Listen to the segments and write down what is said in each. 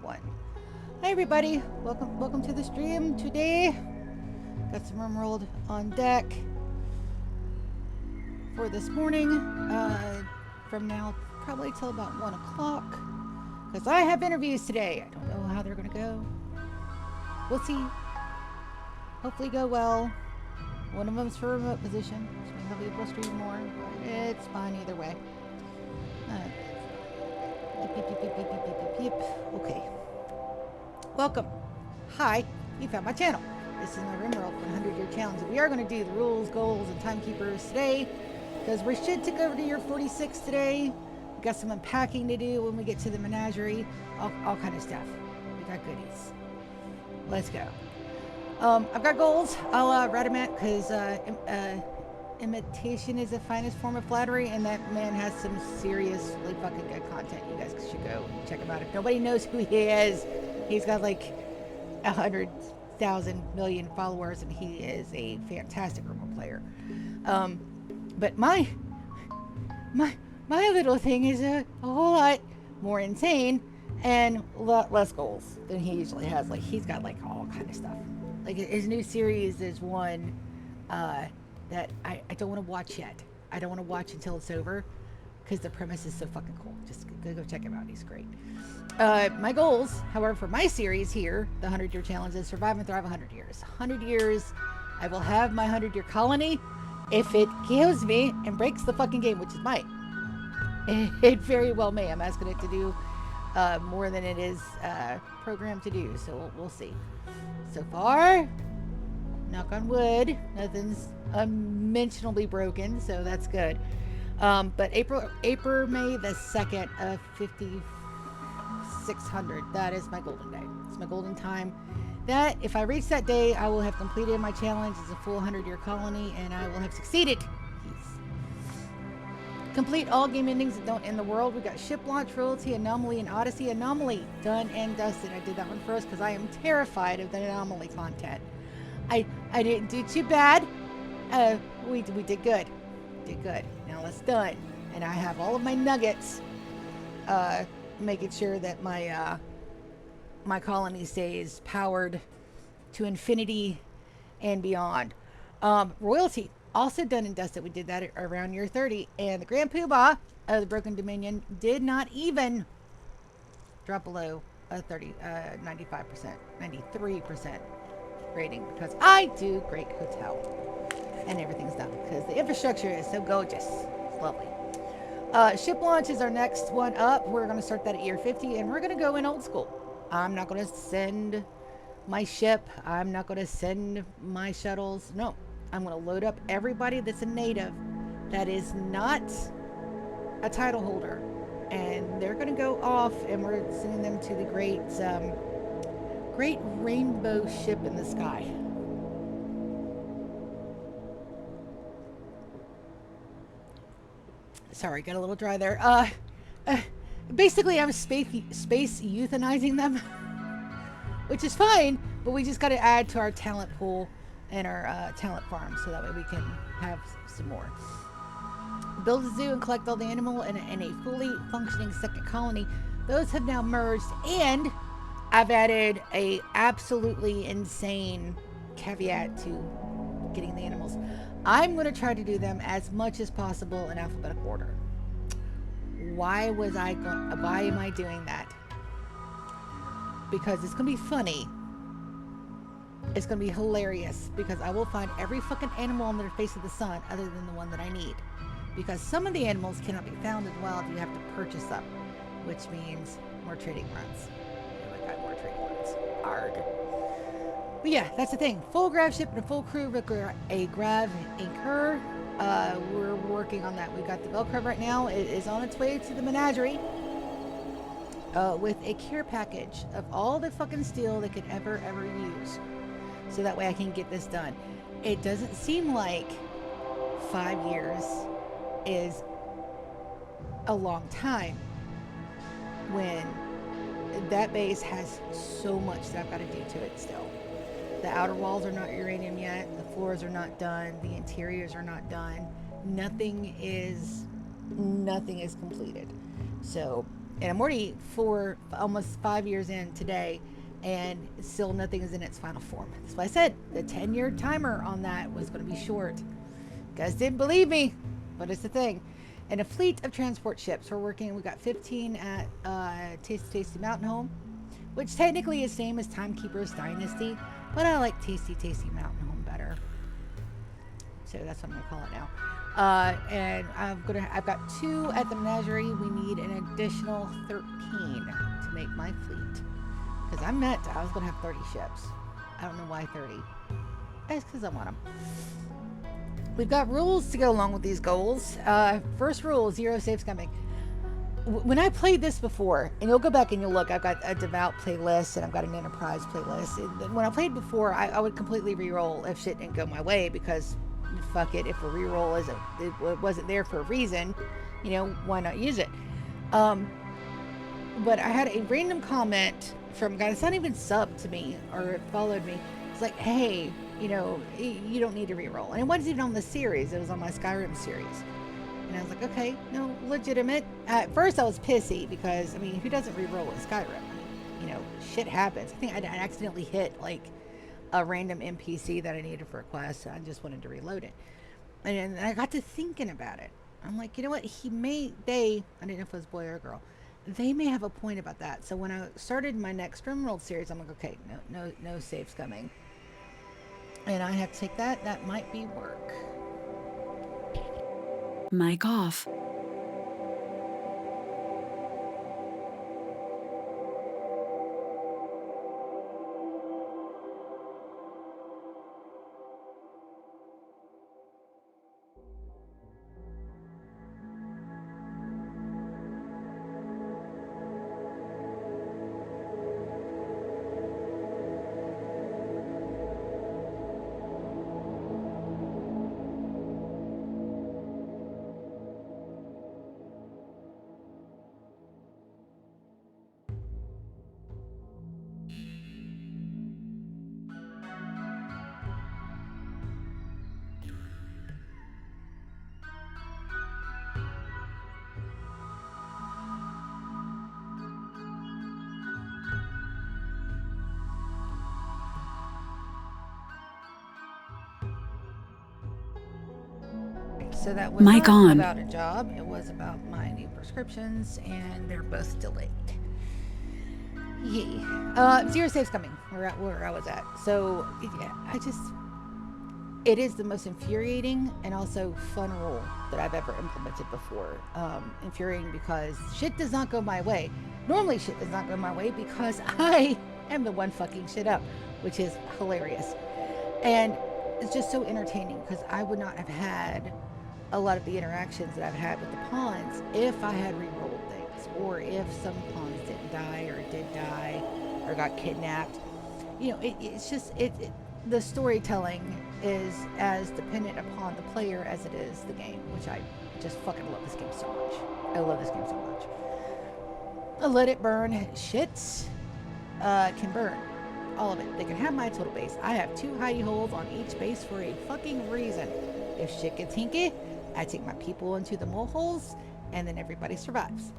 one. Hi everybody, welcome to the stream today. Got some Rimworld on deck for this morning. From now probably till about 1 o'clock. Because I have interviews today. I don't know how they're gonna go. We'll see. Hopefully go well. One of them's for a remote position, which may help people stream more, but it's fine either way. Okay. Welcome. Hi, you found my channel. This is my Rimworld 100-year challenge. We are going to do the rules, goals, and timekeepers today because we should take over to year 46 today. We got some unpacking to do when we get to the menagerie. All kind of stuff. We got goodies. Let's go. I've got goals. I'll write them out because imitation is the finest form of flattery, and that man has some seriously fucking good content. You guys should go check him out. If nobody knows who he is, he's got like 100,000 million followers, and he is a fantastic remote player. But my little thing is a whole lot more insane and a lot less goals than he usually has. Like, he's got like all kind of stuff. Like, his new series is one that I don't want to watch yet. I don't want to watch until it's over because the premise is so fucking cool. Just go check him out. He's great. My goals, however, for my series here, the 100-year challenge, is survive and thrive 100 years. 100 years, I will have my 100-year colony. If it kills me and breaks the fucking game, which it might, it very well may. I'm asking it to do more than it is programmed to do, so we'll see. So far, knock on wood, nothing's unmentionably broken, so that's good. But April May the 2nd of 5600, that is my golden day. It's my golden time. That, if I reach that day, I will have completed my challenge as a full 100-year colony, and I will have succeeded. Peace. Complete all game endings that don't end the world. We got ship launch, royalty, anomaly, and odyssey. Anomaly, done and dusted. I did that one first because I am terrified of the anomaly content. I didn't do too bad. We did good. Did good. Now that's done. And I have all of my nuggets, making sure that my my colony stays powered to infinity and beyond. Royalty, also done and dusted. We did that around year 30. And the Grand Poobah of the Broken Dominion did not even drop below a 95%, 93% rating because I do great hotel and everything's done because the infrastructure is so gorgeous. It's lovely. Ship launch is our next one up. We're going to start that at year 50 and we're going to go in old school. I'm not going to send my ship. I'm not going to send my shuttles. No, I'm going to load up everybody that's a native that is not a title holder, and they're going to go off, and we're sending them to the great rainbow ship in the sky. Sorry, got a little dry there. Basically, I'm space euthanizing them, which is fine, but we just got to add to our talent pool and our talent farm so that way we can have some more. Build a zoo and collect all the animal in a fully functioning second colony. Those have now merged, and I've added a absolutely insane caveat to getting the animals. I'm going to try to do them as much as possible in alphabetical order. Why am I doing that? Because it's going to be funny. It's going to be hilarious because I will find every fucking animal on the face of the sun other than the one that I need. Because some of the animals cannot be found in the wild. You have to purchase them, which means more trading runs. I got more trading runs. Arg. But yeah, that's the thing. Full grav ship and a full crew require a grav anchor. We're working on that. We've got the Velcro right now. It is on its way to the menagerie with a care package of all the fucking steel they could ever use. So that way I can get this done. It doesn't seem like 5 years is a long time when that base has so much that I've got to do to it still. The outer walls are not uranium yet. The floors are not done. The interiors are not done. Nothing is completed. So And I'm already almost 5 years in today, and still nothing is in its final form. That's why I said the 10-year timer on that was going to be short. You guys didn't believe me, but it's the thing. And a fleet of transport ships. We got 15 at Tasty Mountain Home, which technically is same as Timekeeper's Dynasty, but I like Tasty Mountain Home better. So that's what I'm gonna call it now. And I've got 2 at the menagerie. We need an additional 13 to make my fleet. Because I was gonna have 30 ships. I don't know why 30. It's because I want them. We've got rules to go along with these goals. First rule, 0 saves coming. When I played this before, and you'll go back and you'll look, I've got a devout playlist and I've got an enterprise playlist. And when I played before, I would completely re-roll if shit didn't go my way, because fuck it, if a re-roll it wasn't there for a reason, why not use it? But I had a random comment from a guy that's not even subbed to me or followed me. It's like, hey, you don't need to re-roll. And it wasn't even on the series, it was on my Skyrim series. And I was like, okay, no, legitimate. At first I was pissy because, who doesn't re-roll in Skyrim? Shit happens. I think I accidentally hit like a random NPC that I needed for a quest. So I just wanted to reload it. And I got to thinking about it. I'm like, you know what? I didn't know if it was boy or girl. They may have a point about that. So when I started my next Rimworld series, I'm like, okay, no saves coming. And I have to take that. That might be work. Mic off. So that was Mic not on. about a job. It was about my new prescriptions, and they're both delayed. Yeah. 0 saves coming. We're at where I was at. So yeah, it is the most infuriating and also fun rule that I've ever implemented before. Infuriating because shit does not go my way. Normally shit does not go my way because I am the one fucking shit up, which is hilarious. And it's just so entertaining because I would not have had a lot of the interactions that I've had with the pawns if I had re-rolled things, or if some pawns didn't die or did die or got kidnapped. It's just the storytelling is as dependent upon the player as it is the game, which I just fucking love this game so much. I love this game so much. I let it burn. Shit can burn. All of it. They can have my total base. I have 2 hidey holes on each base for a fucking reason. If shit gets hinky, I take my people into the mole holes, and then everybody survives.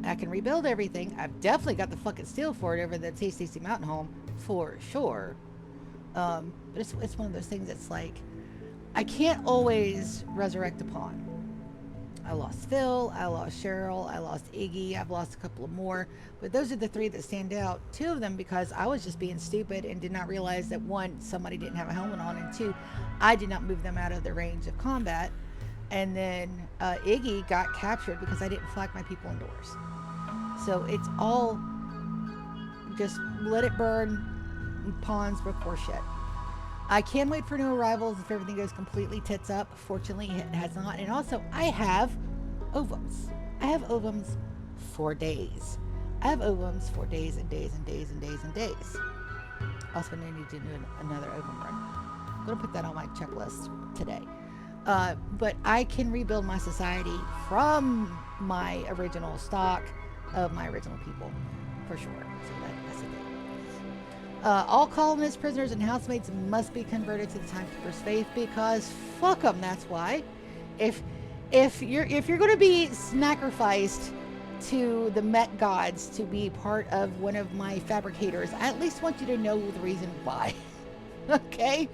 I can rebuild everything. I've definitely got the fucking steel for it over the Tasty Mountain Home, for sure. But it's one of those things that's like, I can't always resurrect a pawn. I lost Phil, I lost Cheryl, I lost Iggy, I've lost a couple of more, but those are the 3 that stand out. 2 of them because I was just being stupid and did not realize that 1, somebody didn't have a helmet on, and 2, I did not move them out of the range of combat. And then Iggy got captured because I didn't flag my people indoors. So it's all just let it burn, pawns before shit. I can wait for new arrivals if everything goes completely tits up. Fortunately, it has not. And also, I have ovums. I have ovums for days. I have ovums for days and days and days and days and days. Also, I need to do another ovum run. I'm going to put that on my checklist today. But I can rebuild my society from my original stock of my original people, for sure. So that's the thing. All colonists, prisoners, and housemates must be converted to the Timekeeper's faith because fuck them. That's why. If you're going to be sacrificed to the Met gods to be part of one of my fabricators, I at least want you to know the reason why. Okay?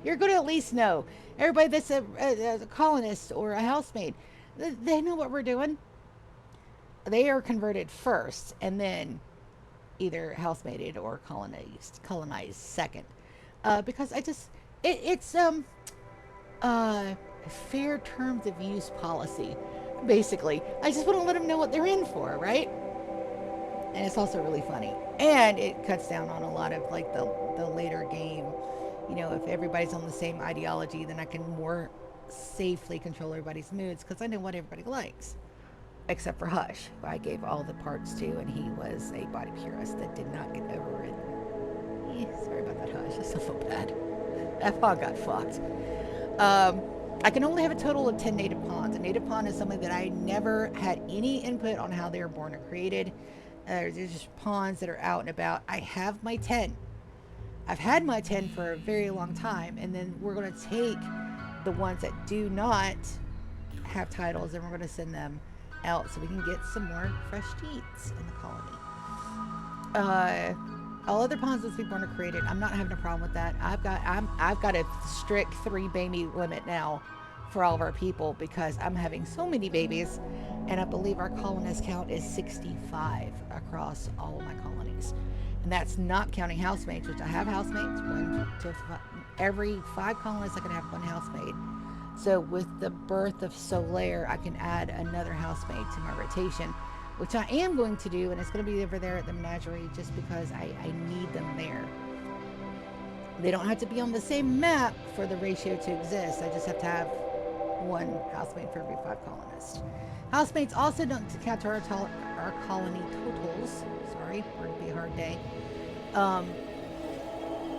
You're going to at least know. Everybody that's a colonist or a housemaid, they know what we're doing. They are converted first and then either housemaided or colonized second. Because it's fair terms of use policy, basically. I just want to let them know what they're in for, right? And it's also really funny, and it cuts down on a lot of like the later game. You know, if everybody's on the same ideology, then I can more safely control everybody's moods because I know what everybody likes, except for Hush, who I gave all the parts to, and he was a body purist that did not get overridden. Sorry about that, Hush. I still feel bad. That pawn got fucked. I can only have a total of 10 native pawns. A native pawn is something that I never had any input on how they were born or created. They're just pawns that are out and about. I have my 10. I've had my 10 for a very long time, and then we're going to take the ones that do not have titles and we're going to send them out so we can get some more fresh deeds in the colony. All other pawns must be born or created. I'm not having a problem with that. I've got a strict 3 baby limit now for all of our people because I'm having so many babies, and I believe our colonist count is 65 across all of my colonies. And that's not counting housemates, which I have housemates. Every 5 colonists I can have 1 housemaid. So with the birth of Solaire, I can add another housemaid to my rotation, which I am going to do, and it's going to be over there at the menagerie just because I need them there. They don't have to be on the same map for the ratio to exist. I just have to have 1 housemaid for every 5 colonists. Housemates also don't count our colony totals. Sorry, it's going to be a hard day.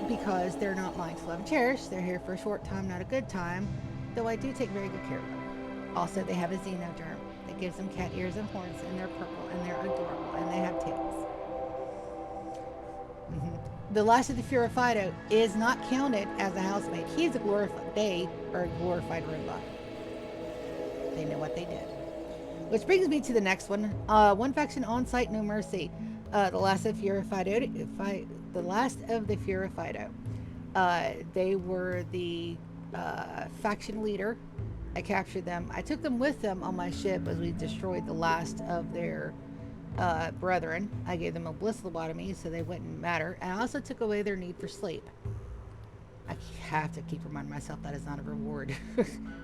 Because they're not mine to love and cherish. They're here for a short time, not a good time. Though I do take very good care of them. Also, they have a xenoderm that gives them cat ears and horns, and they're purple, and they're adorable, and they have tails. The last of the Furifido is not counted as a housemaid. He's a glorified robot. They know what they did. Which brings me to the next one. One faction on site, no mercy. The last of the Furifido. They were the faction leader. I captured them. I took them with them on my ship as we destroyed the last of their brethren. I gave them a bliss lobotomy so they wouldn't matter. And I also took away their need for sleep. I have to keep reminding myself that is not a reward.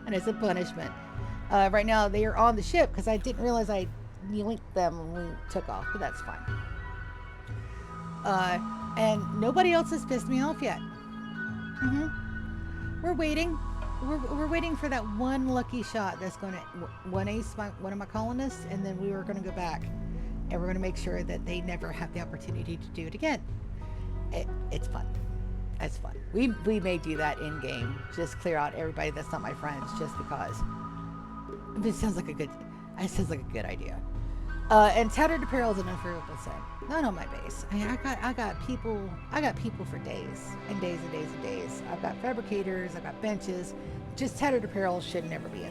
And it's a punishment. Right now they are on the ship because I didn't realize I linked them when we took off, but that's fine. And nobody else has pissed me off yet. We're waiting. We're waiting for that one lucky shot that's going to one ace one of my colonists, and then we were going to go back, and we're going to make sure that they never have the opportunity to do it again. It's fun. It's fun. We may do that in game. Just clear out everybody that's not my friends, just because. It sounds like a good idea. And tattered apparel is an unfavorable sin. Not on my base. I got people for days and days and days and days. I've got fabricators, I've got benches. Just tattered apparel should never be a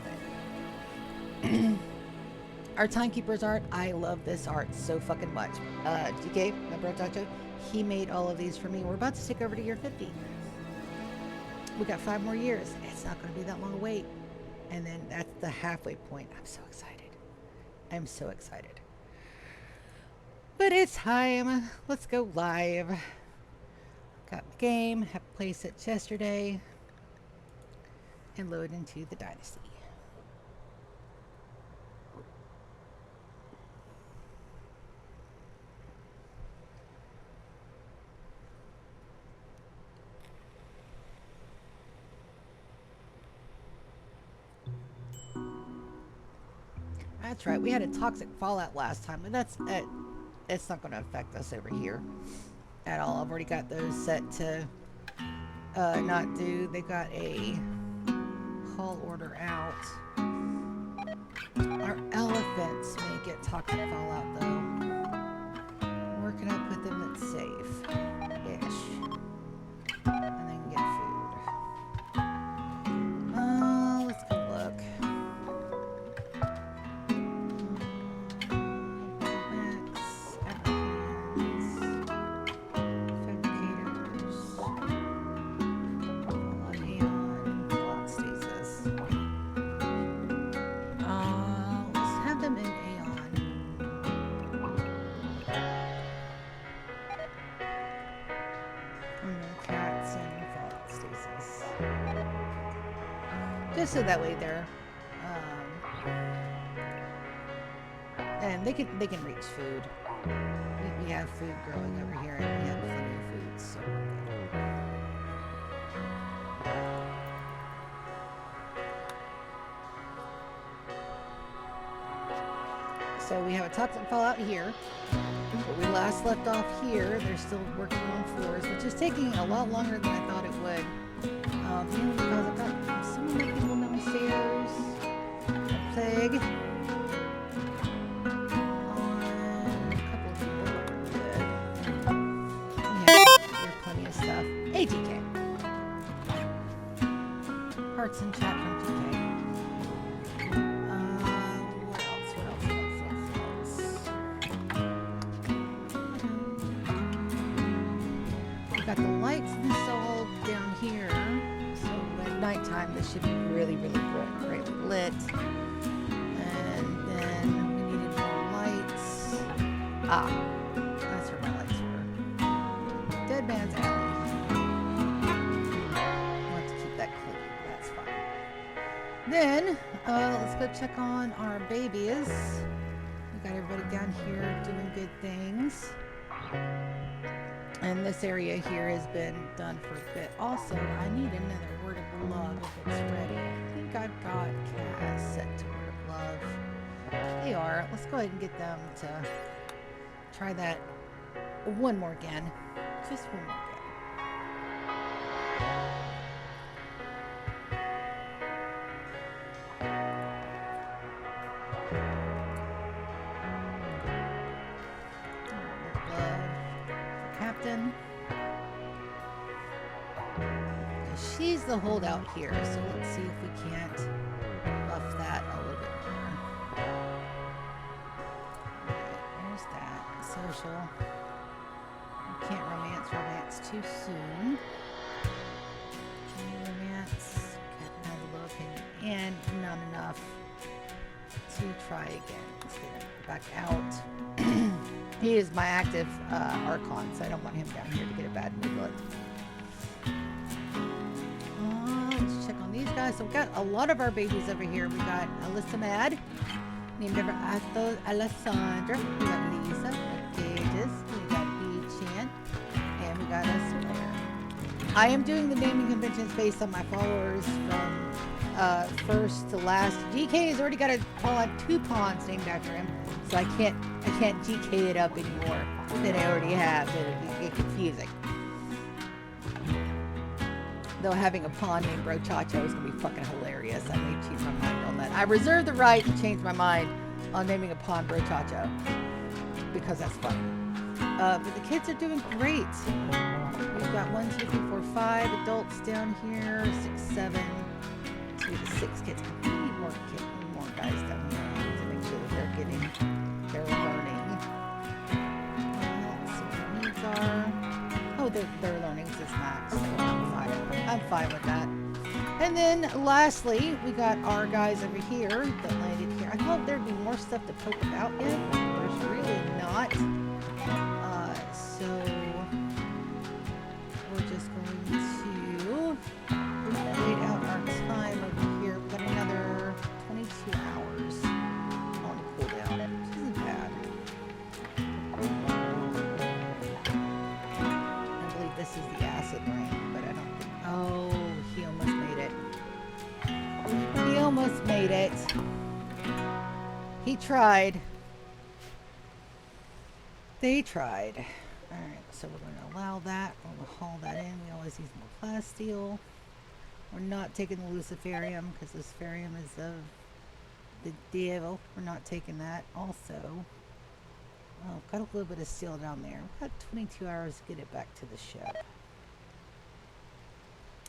thing. Our timekeepers art, I love this art so fucking much. DK, my bro Tacho, he made all of these for me. We're about to stick over to year 50. We got 5 more years. It's not going to be that long a wait. And then that's the halfway point. I'm so excited. I'm so excited. But it's time. Let's go live. Got my game. Have a place at yesterday. And load into the Dynasty. That's right. We had a toxic fallout last time, but that's it. It's not going to affect us over here at all. I've already got those set to not do. They got a call order out. Our elephants may get toxic fallout though. Where can I put them that's safe? Ish. And they can get food. Let's go look. just so that way they're and they can reach food. We have food growing over here, and we have plenty of food. So we have a toxic fallout here. But we last left off here. They're still working on floors, which is taking a lot longer than I thought it would. Mainly because I've got so many people downstairs. A plague. A couple of people that were good. We have plenty of stuff. Hey, GK. Hearts in chat from GK. Got the lights installed down here, so at nighttime this should be really, really brightly lit. And then we needed more lights. That's where my lights were. Dead Man's Alley. I want to keep that clean. That's fine. Then let's go check on our babies. We got everybody down here doing good things. And this area here has been done for a bit. Also, I need another word of love if it's ready. I think I've got Cass set to word of love. They are. Let's go ahead and get them to try that one more again. Just one more again. She's the holdout here, so let's see if we can't buff that a little bit more. Alright, there's that. Social. We can't romance too soon. Romance. Can't have a low opinion. And not enough to try again. Let's get him back out. He is my active Archon, so I don't want him down here to get a bad moodlet. Let's check on these guys. So we've got a lot of our babies over here. We got Alyssa Mad, named after Alessandra. We got Lisa, we got Gages, we got B-Chan, and we got a Surveyor. I am doing the naming conventions based on my followers from first to last. GK has already got a pawn, 2 pawns named after him, so I can't GK it up anymore than I already have. It'll get confusing. Though having a pawn named Brochacho is gonna be fucking hilarious. I may change my mind on that. I reserve the right to change my mind on naming a pawn Brochacho because that's funny. But the kids are doing great. We've got 1, 2, 3, 4, 5 adults down here, 6, 7. 2 to 6 kids. We need more guys down here to make sure that they're getting their learning. Let's see what their needs are. Oh, their learnings is max, so I'm fine with that. And then lastly, we got our guys over here that landed here. I thought there'd be more stuff to poke about in. There's really not. So we're just going to wait out our time over here. We've got another 22 hours on cooldown, which isn't bad. I believe this is the acid rain, but I don't think... Oh, he almost made it. He almost made it. He tried. They tried. Alright, so we're going to allow that. We're going to haul that in. We always use more plasteel. We're not taking the Luciferium because Luciferium is of the devil. We're not taking that. Also, oh, got a little bit of steel down there. We've got 22 hours to get it back to the ship.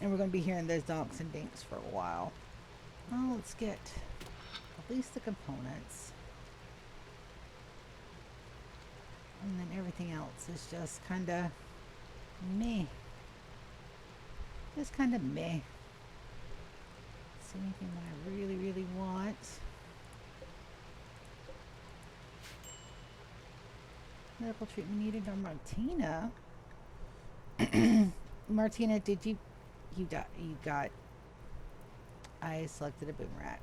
And we're going to be hearing those donks and dinks for a while. Well, let's get at least the components. And then everything else is just kind of meh. Just kind of meh. See anything that I really, really want? Medical treatment needed on Martina. Martina, did you got I selected a boom rat.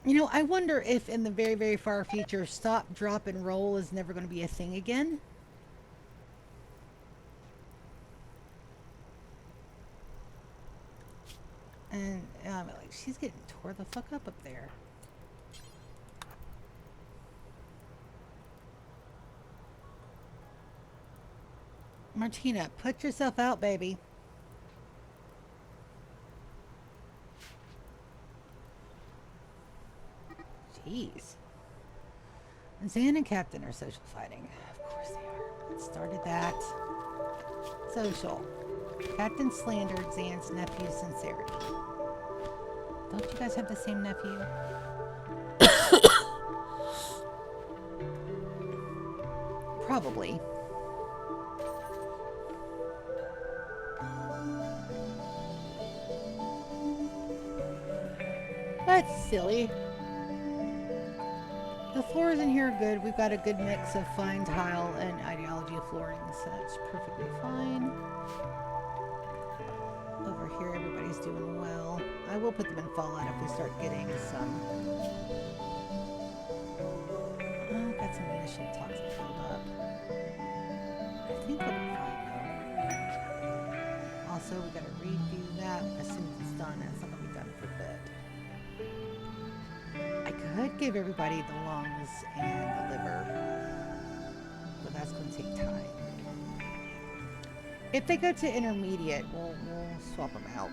You know, I wonder if in the very, very far future, stop, drop, and roll is never going to be a thing again. And like, she's getting tore the fuck up there. Martina, put yourself out, baby. Jeez. Zan and Captain are social fighting. Of course they are. It started that. Social. Captain slandered Zan's nephew's sincerity. Don't you guys have the same nephew? Probably. That's silly. The floors in here are good. We've got a good mix of fine tile and ideology of flooring, so that's perfectly fine. Over here, everybody's doing well. I will put them in Fallout if we start getting some. Oh, got some initial toxic buildup. I think we'll be fine though. Also, we gotta redo that as soon as it's done. It's not gonna be done for a bit. I could give everybody the lungs and the liver, but that's going to take time. If they go to intermediate, we'll swap them out.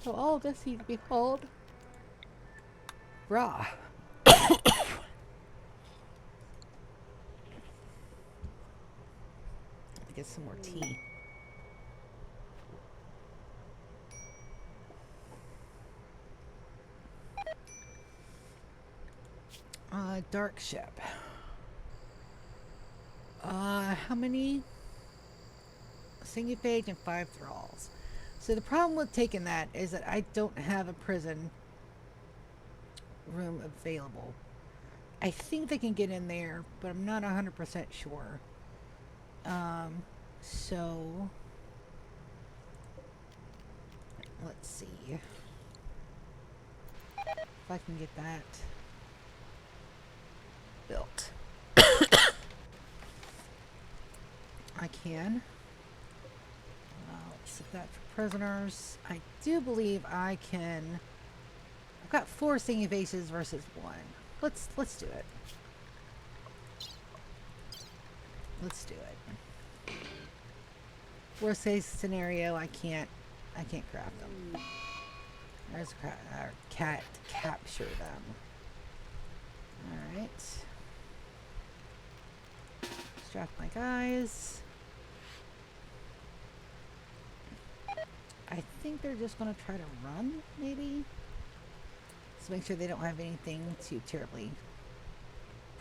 So all of this needs to be hauled raw. Get some more tea. Dark ship. How many? A single page and 5 thralls. So the problem with taking that is that I don't have a prison room available. I think they can get in there, but I'm not 100% sure. So let's see if I can get that built. I can. Let's set that for prisoners. I do believe I can. I've got 4 singing faces versus 1. Let's do it. Let's do it. Worst case scenario, I can't craft them. There's a cat to capture them. All right. Strap my guys. I think they're just going to try to run, maybe. So make sure they don't have anything too terribly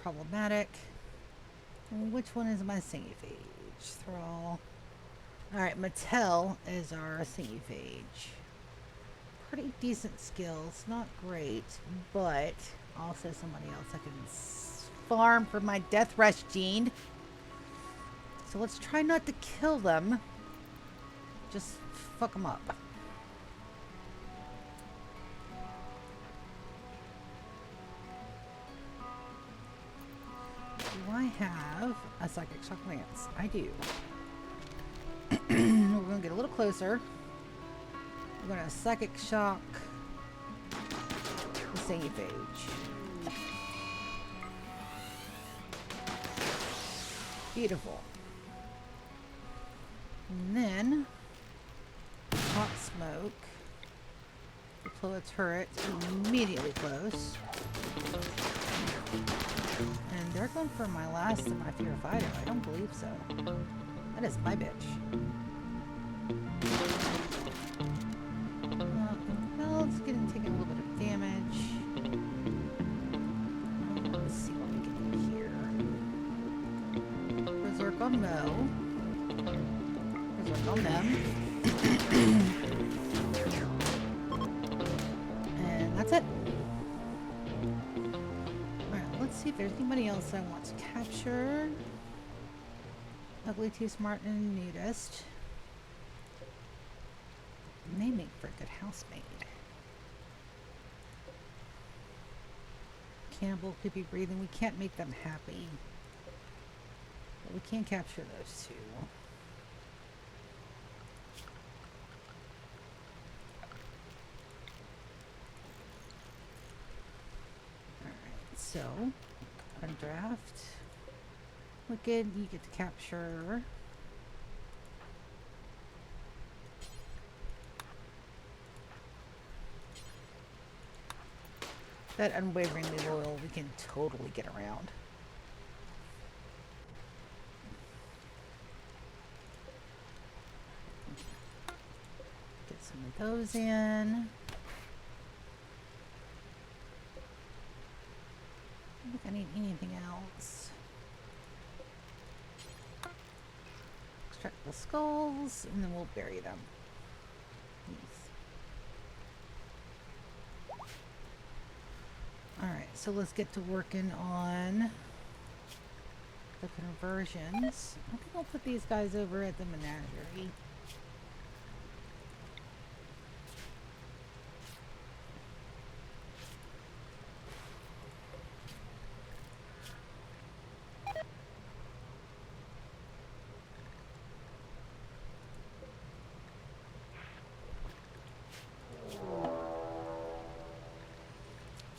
problematic. And which one is my singing phage? Thrall. Alright, Mattel is our singing phage. Pretty decent skills. Not great, but also somebody else I can farm for my death rush gene. So let's try not to kill them. Just fuck them up. Do I have a psychic shock lance? I do. We're going to get a little closer. We're going to psychic shock the singing phage. Beautiful. And then hot smoke. Deploy a turret immediately close. And they're going for my last of my Fear Fighter. I don't believe so. That is my bitch. work on Mo. Let's work on them. And that's it. Alright, let's see if there's anybody else I want to capture. Ugly, too smart, and nudist. May make for a good housemaid. Cannibal, could be breathing. We can't make them happy. But we can capture those two. Alright, so undraft. Wicked, you get to capture. That unwaveringly loyal, we can totally get around. Get some of those in. I don't think I need anything else. Extract the skulls, and then we'll bury them. Alright, so let's get to working on the conversions. I think I'll put these guys over at the menagerie.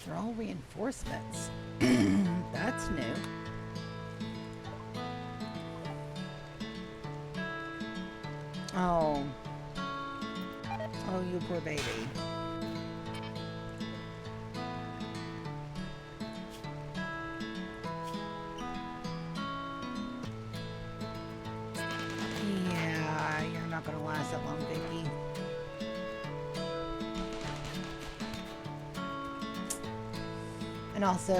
They're all reinforcements. That's new. Oh. Oh, you poor baby. Yeah, you're not gonna last that long, baby. And also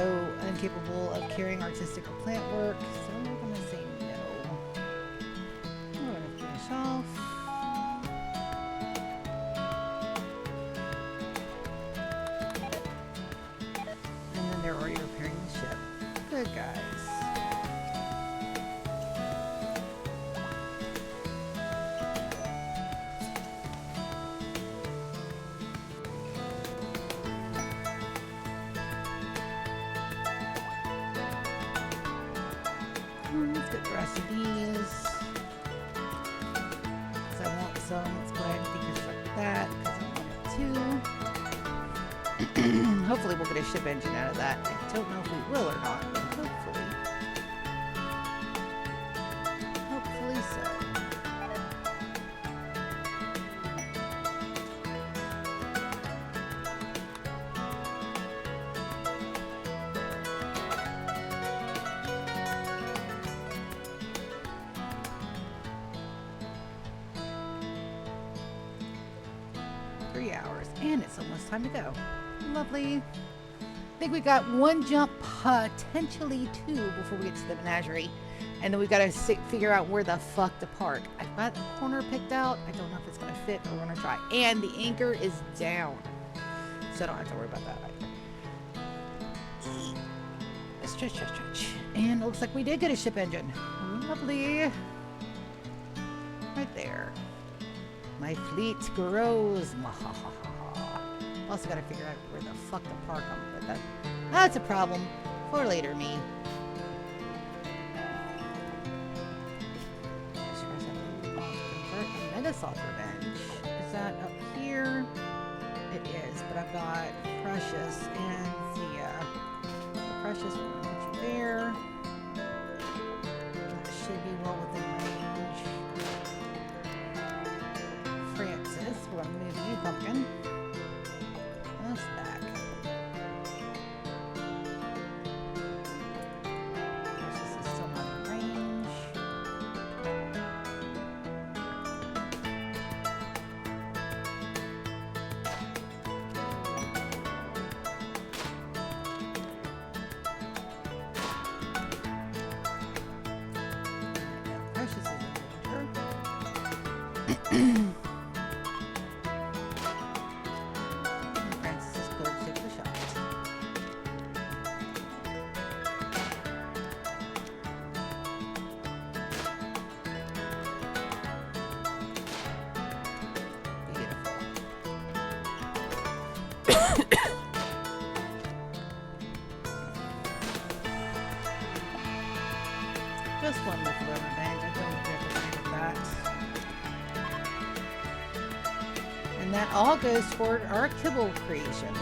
incapable of carrying artistic or plant work, so we're gonna say no. We're gonna finish off. And then they're already repairing the ship. Good guys. 'Cause I want that, because I want it too. Hopefully we'll get a ship engine out of that. I don't know if we will or not, but hopefully. Hopefully so. And it's almost time to go. Lovely. I think we got one jump, potentially two, before we get to the menagerie. And then we got to figure out where the fuck to park. I've got the corner picked out. I don't know if it's going to fit, but we're going to try. And the anchor is down. So I don't have to worry about that either. Stretch, stretch, stretch. And it looks like we did get a ship engine. Lovely. Right there. My fleet grows. Also gotta figure out where the fuck to park them, but that's a problem for later me. Megasalt Revenge. Is that up here? It is, but I've got Precious and Zia. So Precious, we're gonna put you there. That should be well within range. Francis, we're gonna move you, Pumpkin. Back. This is still not in range. Francis is close to the shot. Just one with Riverbank. I don't get with that. And that all goes toward our kibble creation.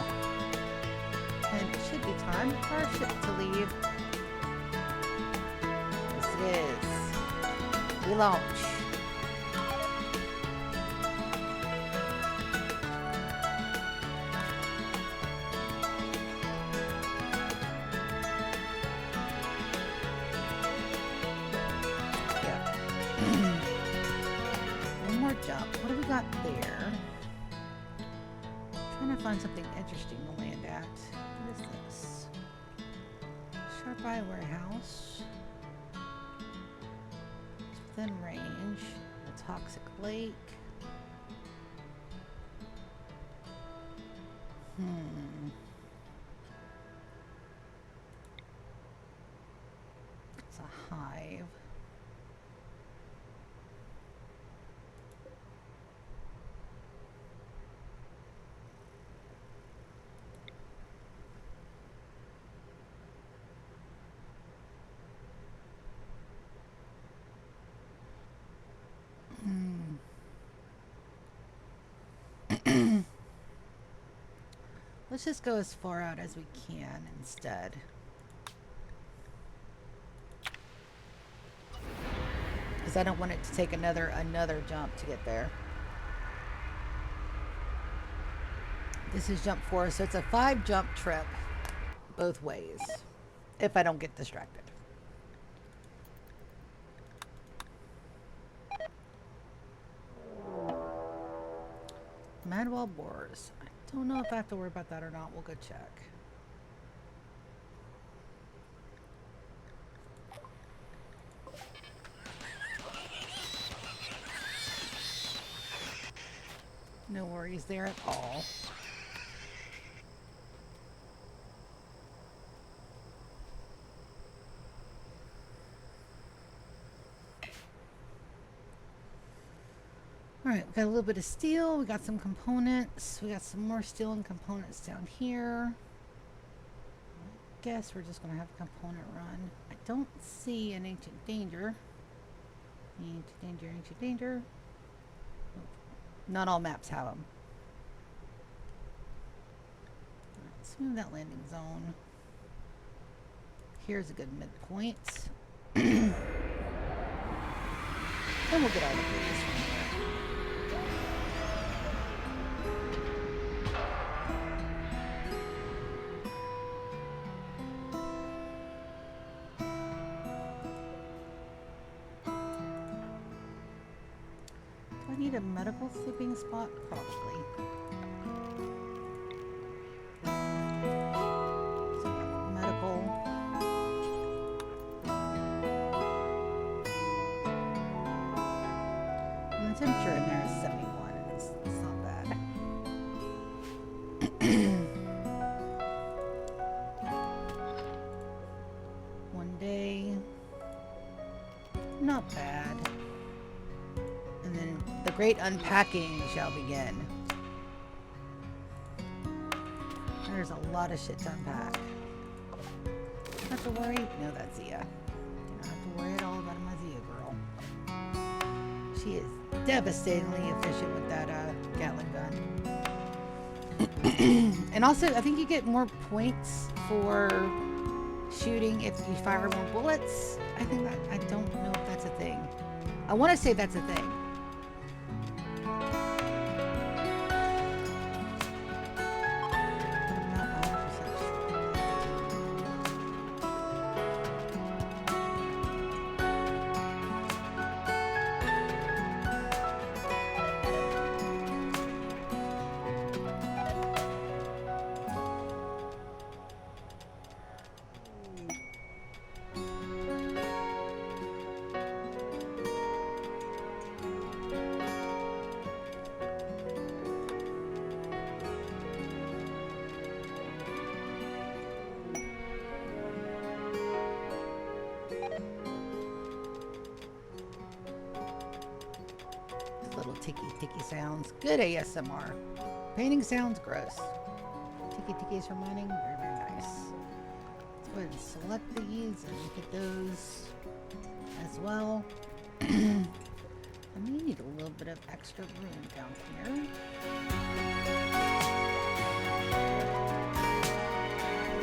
And it should be time for our ship to leave. Yes, it is. We launch. Jump. What do we got there? Trying to find something interesting to land at. What is this? Sharp Eye Warehouse. It's within range. A toxic lake. It's a hive. Let's just go as far out as we can instead. Because I don't want it to take another jump to get there. This is jump 4, so it's a 5 jump trip both ways. If I don't get distracted. Madwell Boars. I don't know if I have to worry about that or not. We'll go check. No worries there at all. Alright, we got a little bit of steel, we got some components, we got some more steel and components down here. I guess we're just going to have a component run. I don't see an ancient danger. Ancient danger, ancient danger. Nope. Not all maps have them. Alright, let's move that landing zone. Here's a good midpoint. And we'll get all the goodies from here. I need a medical sleeping spot? Probably. So medical. And the temperature in there is 71. It's not bad. One day. Not bad. And then the great unpacking shall begin. There's a lot of shit to unpack. Don't have to worry. No, that's Zia. Do not have to worry at all about my Zia girl. She is devastatingly efficient with that Gatling gun. And also, I think you get more points for shooting if you fire more bullets. I think that, I don't know if that's a thing. I want to say that's a thing. little ticky sounds. Good ASMR. Painting sounds gross. Tikis for mining. Very, very nice. Let's go ahead and select these and look at those as well. And we need a little bit of extra room down here.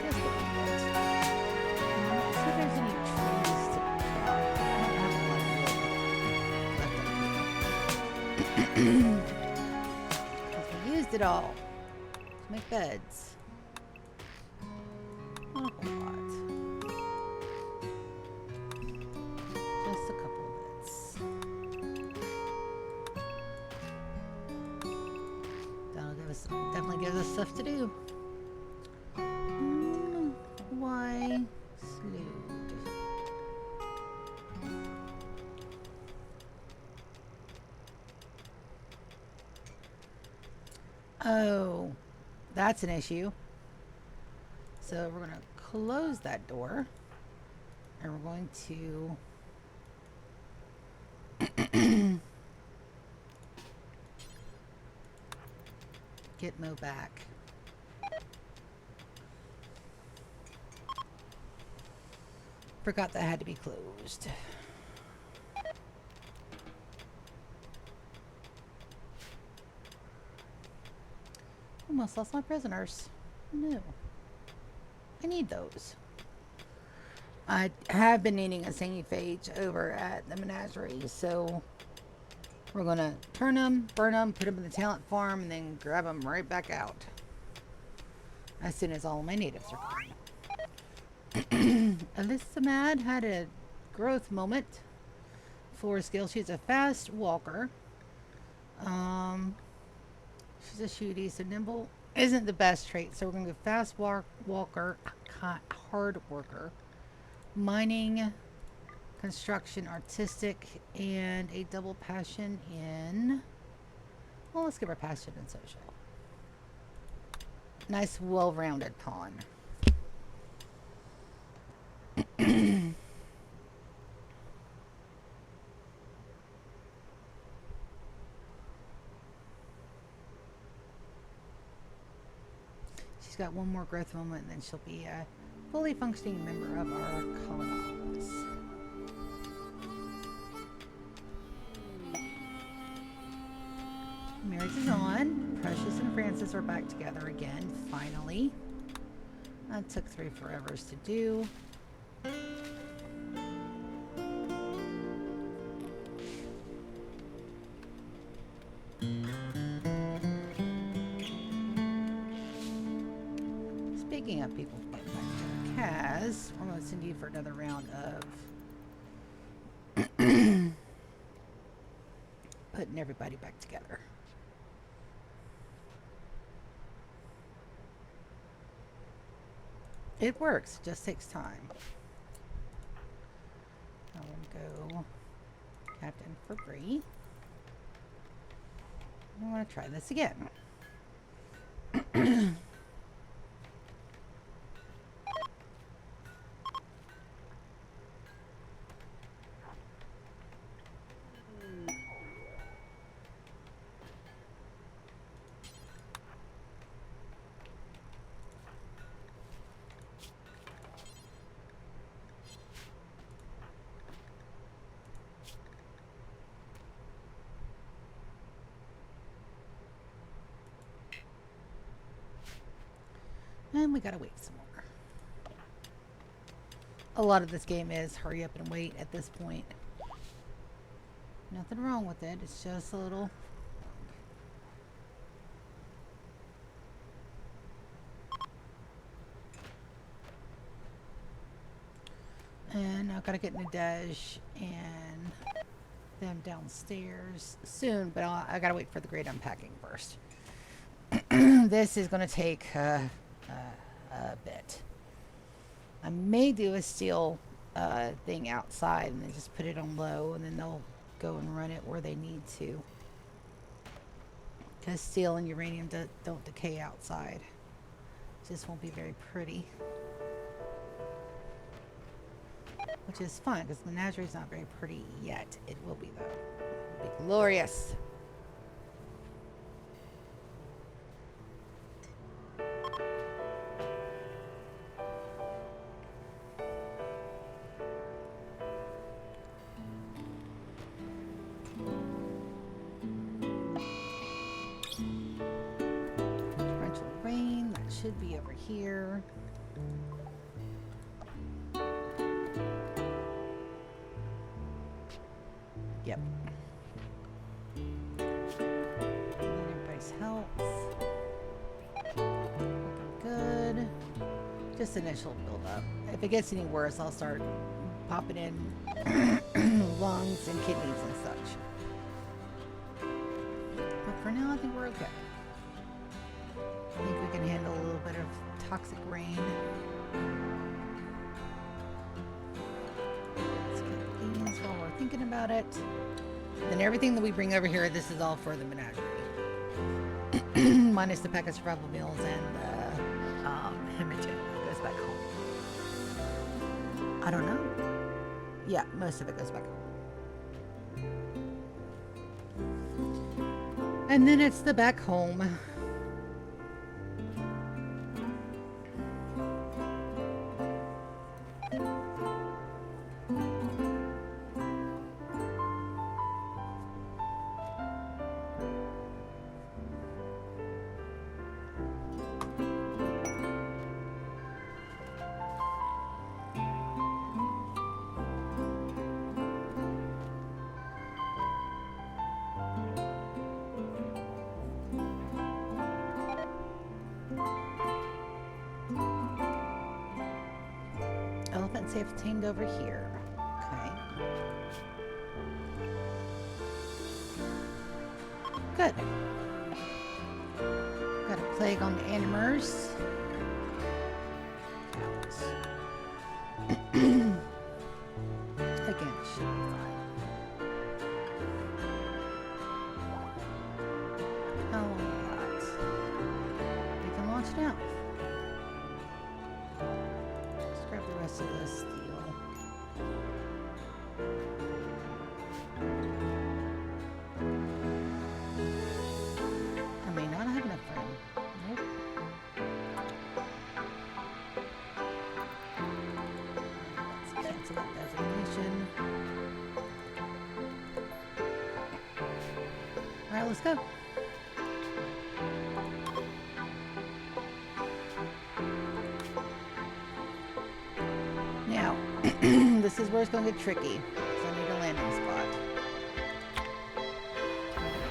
Just a little bit. Let's see if there's any trees to chop. I don't have a lot of wood left up here. Because we used it all to make beds. Not a whole lot. Just a couple of bits. That'll give us, definitely gives us stuff to do. Why slewed? Oh, that's an issue. So we're going to close that door and we're going to get Mo back. Forgot that had to be closed. Almost lost my prisoners. No. I need those. I have been needing a singing phage over at the menagerie, so we're gonna turn them, burn them, put them in the talent farm, and then grab them right back out as soon as all my natives are gone. Alyssa Mad had a growth moment for skill. She's a fast walker. She's a shooty, so nimble isn't the best trait, so we're gonna go fast walker, hard worker, mining, construction, artistic, and a double passion in, well, let's give her passion in social. Nice, well-rounded pawn. She's got one more growth moment, and then she'll be a fully functioning member of our colonies. Marriage is on. Precious and Francis are back together again, finally. That took 3 forevers to do. Speaking of people getting back together, Kaz, I'm going to send you for another round of putting everybody back together. It works, it just takes time. I'm going to go Captain for Bree. I want to try this again. And we gotta wait some more. A lot of this game is hurry up and wait at this point. Nothing wrong with it, it's just a little... And I've got to get Nadej and them downstairs soon, but I gotta wait for the great unpacking first. This is gonna take a bit. I may do a steel thing outside and then just put it on low, and then they'll go and run it where they need to. Because steel and uranium don't decay outside. Just won't be very pretty. Which is fun, because the menagerie is not very pretty yet. It will be, though. It'll be glorious. should be over here. Yep. Everybody's health. Looking good. Just initial build up. If it gets any worse, I'll start popping in lungs and kidneys and such. But for now, I think we're okay. I think we can handle a little bit of toxic rain. Let's get these while we're thinking about it. Then everything that we bring over here, this is all for the menagerie. Minus the pack of survival meals and the hemagen that goes back home. I don't know. Yeah, most of it goes back home. And then it's the back home. Elephant safe tamed over here. Okay. Good. Got a plague on the animers. Cows. Again, it should be fine. How long we got? We can launch now. Grab the rest of this steel. I may not have enough room. Nope. Let's cancel that designation. Alright, let's go. Now, this is where it's going to get tricky, because I need a landing spot.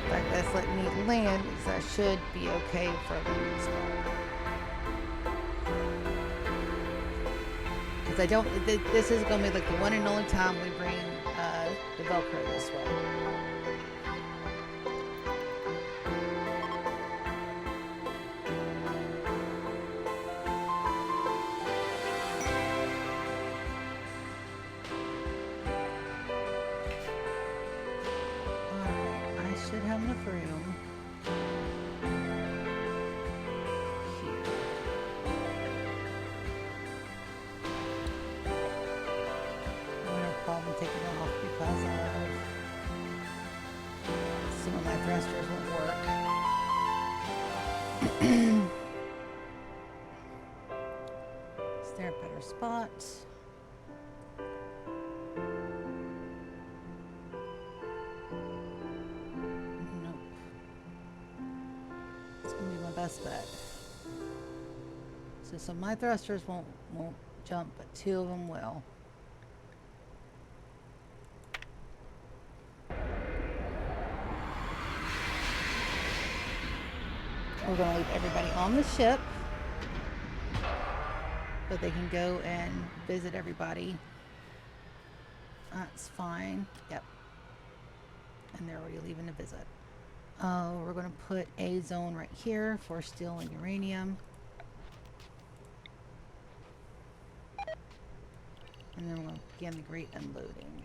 In fact, that's letting me land, because I should be okay for a landing spot. Because I don't, this is going to be like the one and only time we bring the Velcro this way. Should have enough room here. No problem taking it off because some of my thrusters won't work. Is there a better spot? Best bet. So some of my thrusters won't jump, but two of them will. We're going to leave everybody on the ship so they can go and visit everybody. That's fine. Yep. And they're already leaving to visit. We're going to put a zone right here for steel and uranium. And then we'll begin the great unloading.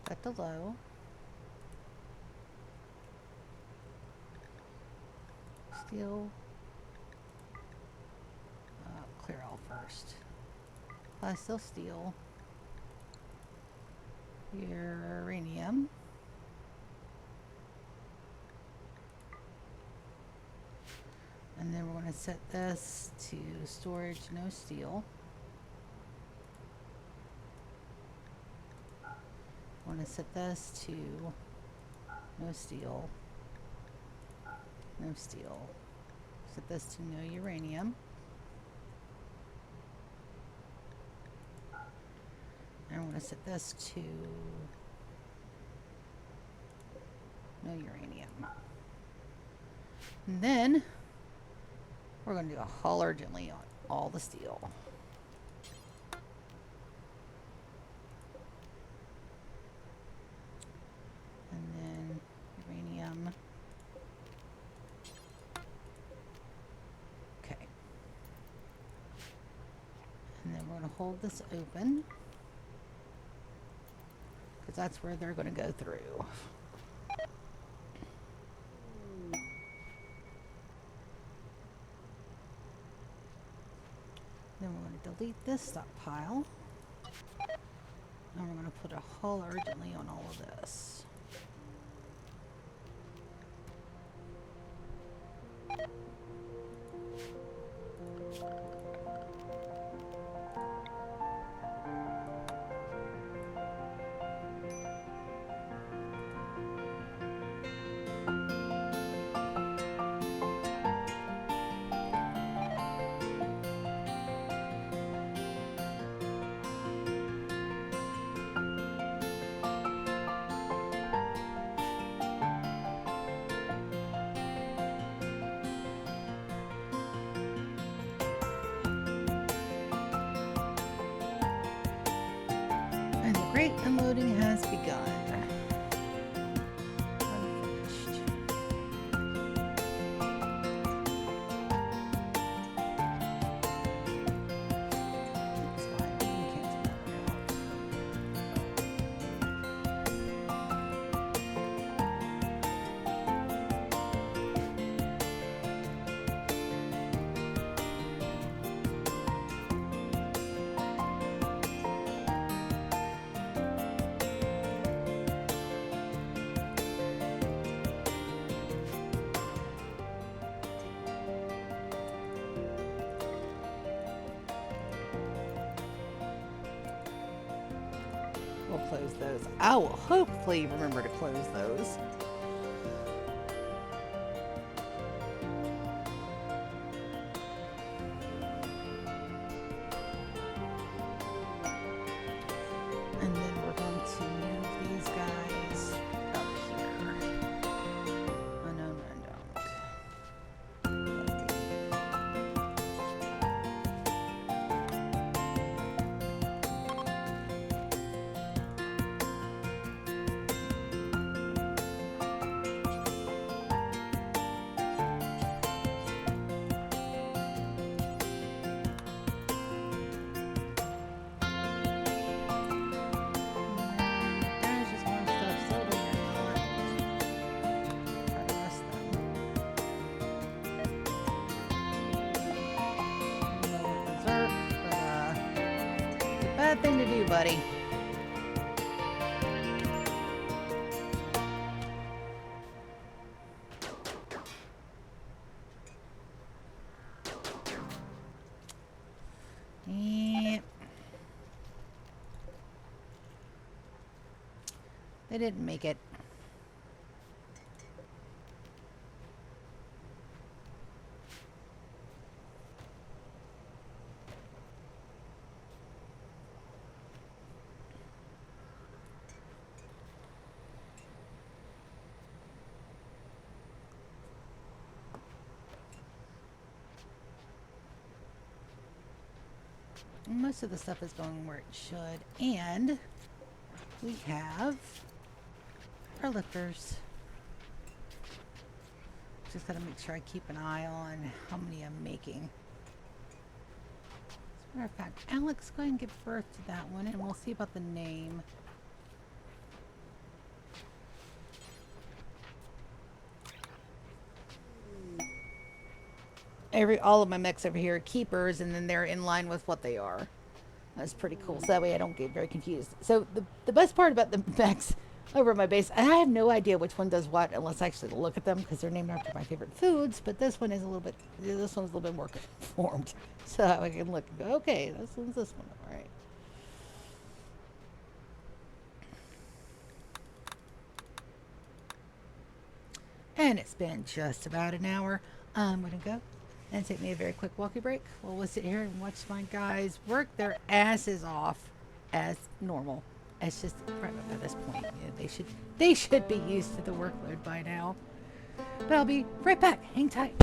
Got the low. Steel. Clear all first. Still steel, uranium, and then we're going to set this to storage, no steel. We're going to set this to No steel. No steel. Set this to no uranium. And I'm going to set this to no uranium. And then we're going to do a hauler gently on all the steel. And then uranium. Okay. And then we're going to hold this open, because that's where they're going to go through. Then we're going to delete this stockpile. And we're going to put a hull urgently on all of this. And the great unloading has begun. Unfinished. That's fine. We can cancel that one out. We'll close those. I will hopefully remember to close those. And then we're going to move these guys up here. Oh, no, no, don't. There's just more stuff sold in here. Try to miss them. Berserk, but it's a bad thing to do, buddy. Yep. They didn't make it. Most of the stuff is going where it should, and we have our lifters. Just gotta make sure I keep an eye on how many I'm making. As a matter of fact, Alex, go ahead and give birth to that one, and we'll see about the name. All of my mechs over here are keepers, and then they're in line with what they are. That's pretty cool. So that way I don't get very confused. So the best part about the mechs over at my base, and I have no idea which one does what unless I actually look at them, because they're named after my favorite foods. But this one is this one's a little bit more conformed, so I can look and go, okay, this one's this one, all right. And it's been just about an hour. I'm going to go and take me a very quick walkie break while we'll sit here and watch my guys work their asses off as normal. It's just right up at this point. They should be used to the workload by now. But I'll be right back. Hang tight.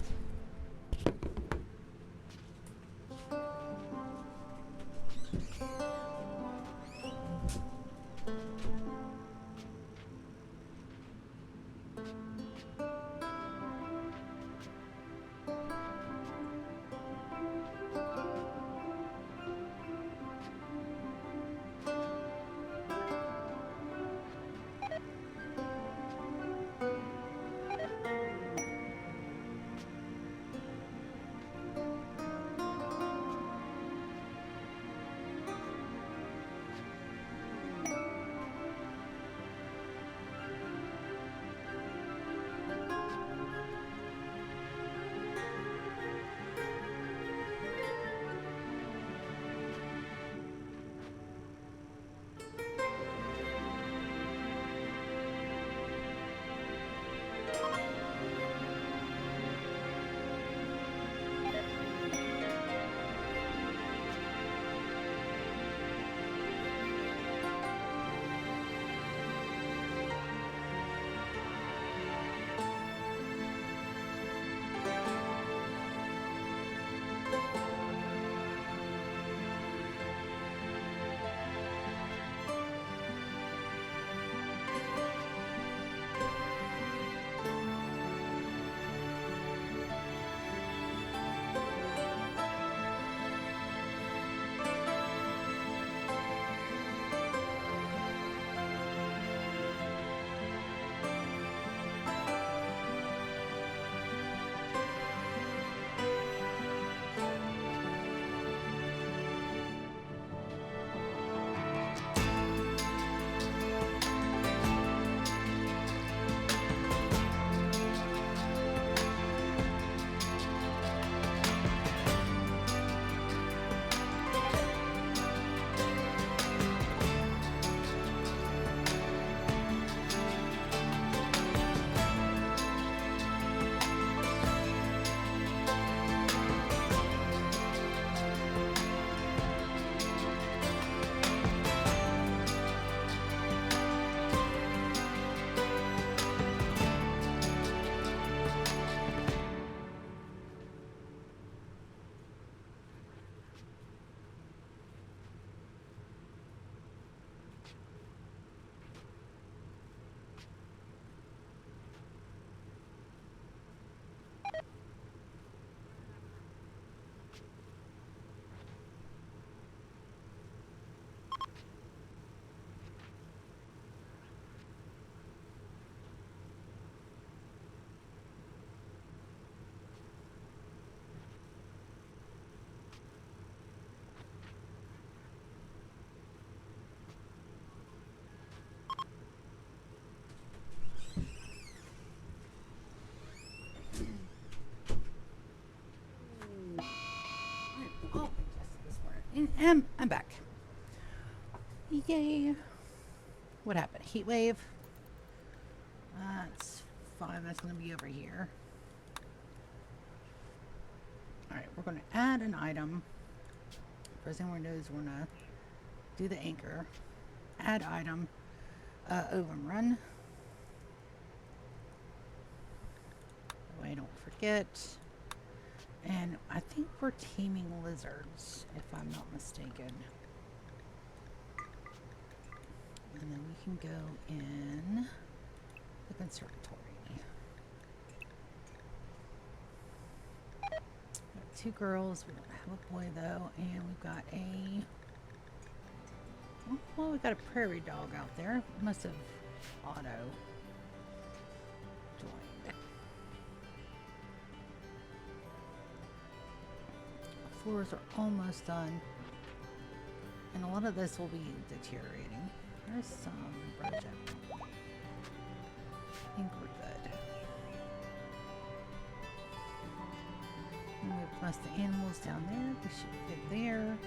And I'm back. Yay. What happened? Heat wave? That's fine. That's going to be over here. Alright, we're going to add an item. First thing we're going to do is we're going to do the anchor. Add item. Overrun. That way I don't forget. And I think we're teaming lizards, if I'm not mistaken. And then we can go in the conservatory. Got 2 girls, we don't have a boy though, and we've got a, well, we've got a prairie dog out there. Must have auto joined. Floors are almost done, and a lot of this will be deteriorating. There's some project. I think we're good. And we plus the animals down there. We should be good there.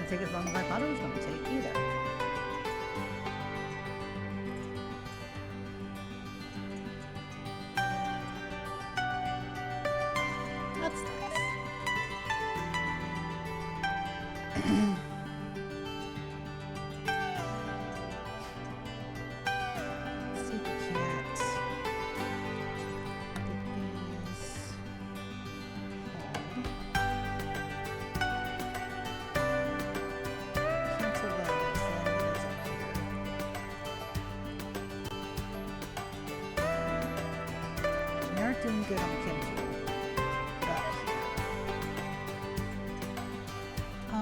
take as long as I thought it was going to take either. That's nice. Let's see if we can't get these hauled. Cancel those, and then these up here. We aren't doing good on the chemical.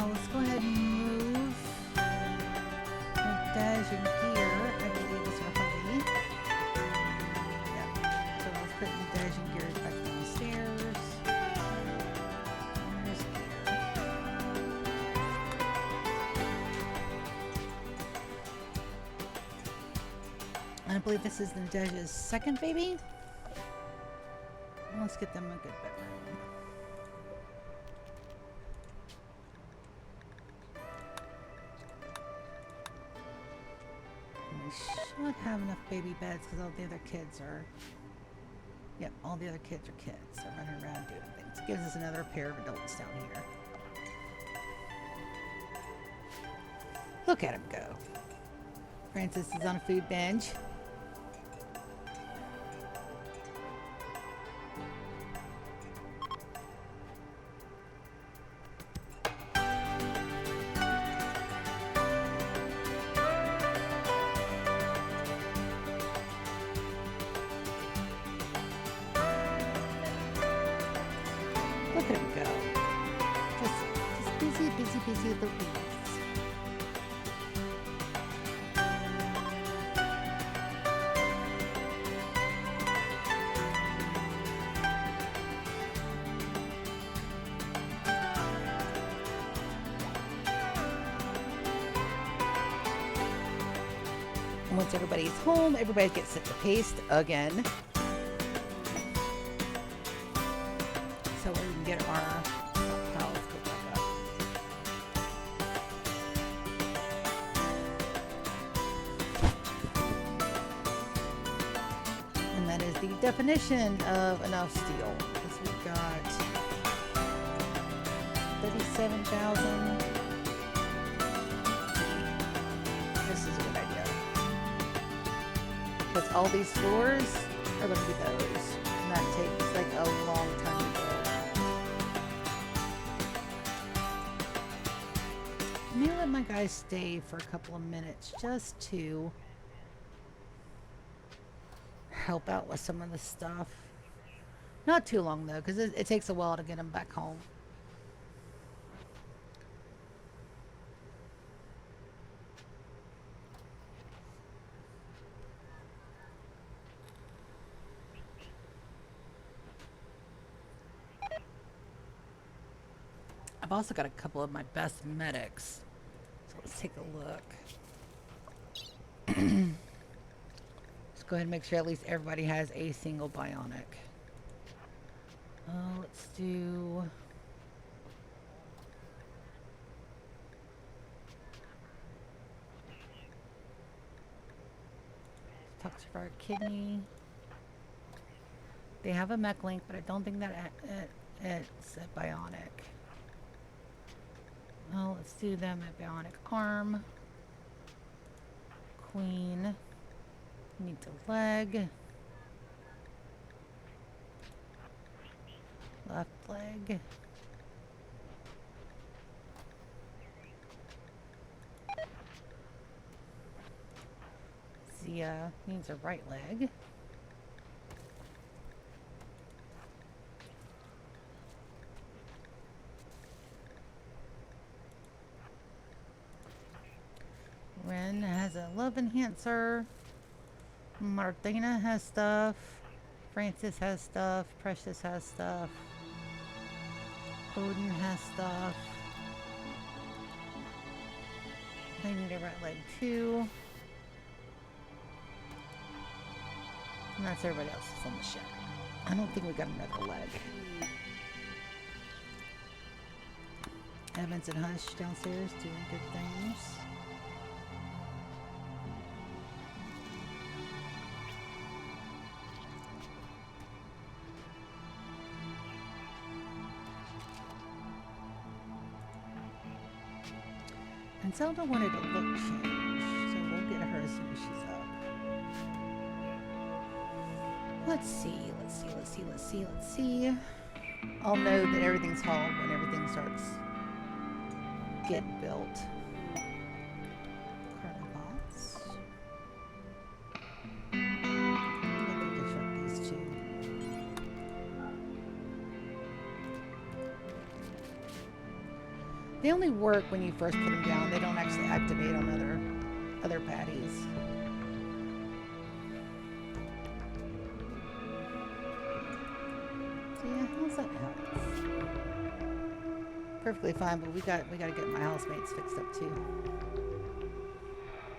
Let's go ahead and move the dash and gear. I believe it's our heavy. Yep. So let's put the dash and gear back downstairs. There's gear. I believe this is the Dash's second baby. Let's get them a good bedroom. We should have enough baby beds because all the other kids are... Yep, all the other kids are kids. They're running around doing things. Gives us another pair of adults down here. Look at him go. Francis is on a food binge. Look at him go. Just busy, busy, busy with the weeds. And once everybody's home, everybody gets set to paste again. So we can get our piles put back up. And that is the definition of enough steel. Because we've got 37,000. This is a good idea. Because all these floors are going to be those. And that takes like a long time to build. Maybe let my guys stay for a couple of minutes just to help out with some of the stuff. Not too long though, because it takes a while to get them back home. I've also got a couple of my best medics. So let's take a look. Let's go ahead and make sure at least everybody has a single bionic. Let's do... Toxified kidney. They have a mech link, but I don't think that it's a bionic. Oh, let's do them a bionic arm. Queen needs a leg. Left leg. Zia needs a right leg. Ren has a love enhancer. Martina has stuff. Francis has stuff. Precious has stuff. Odin has stuff. I need a right leg too. And that's everybody else is on the ship. I don't think we got another leg. Evans and Hush downstairs doing good things. And Zelda wanted a look change, so we'll get her as soon as she's up. Let's see. I'll know that everything's hauled when everything starts getting built. Carton box. Maybe I can shut these two. They only work when you first put them down. They don't actually activate on other patties. So yeah, how's that happen? Perfectly fine, but we gotta get my housemates fixed up too.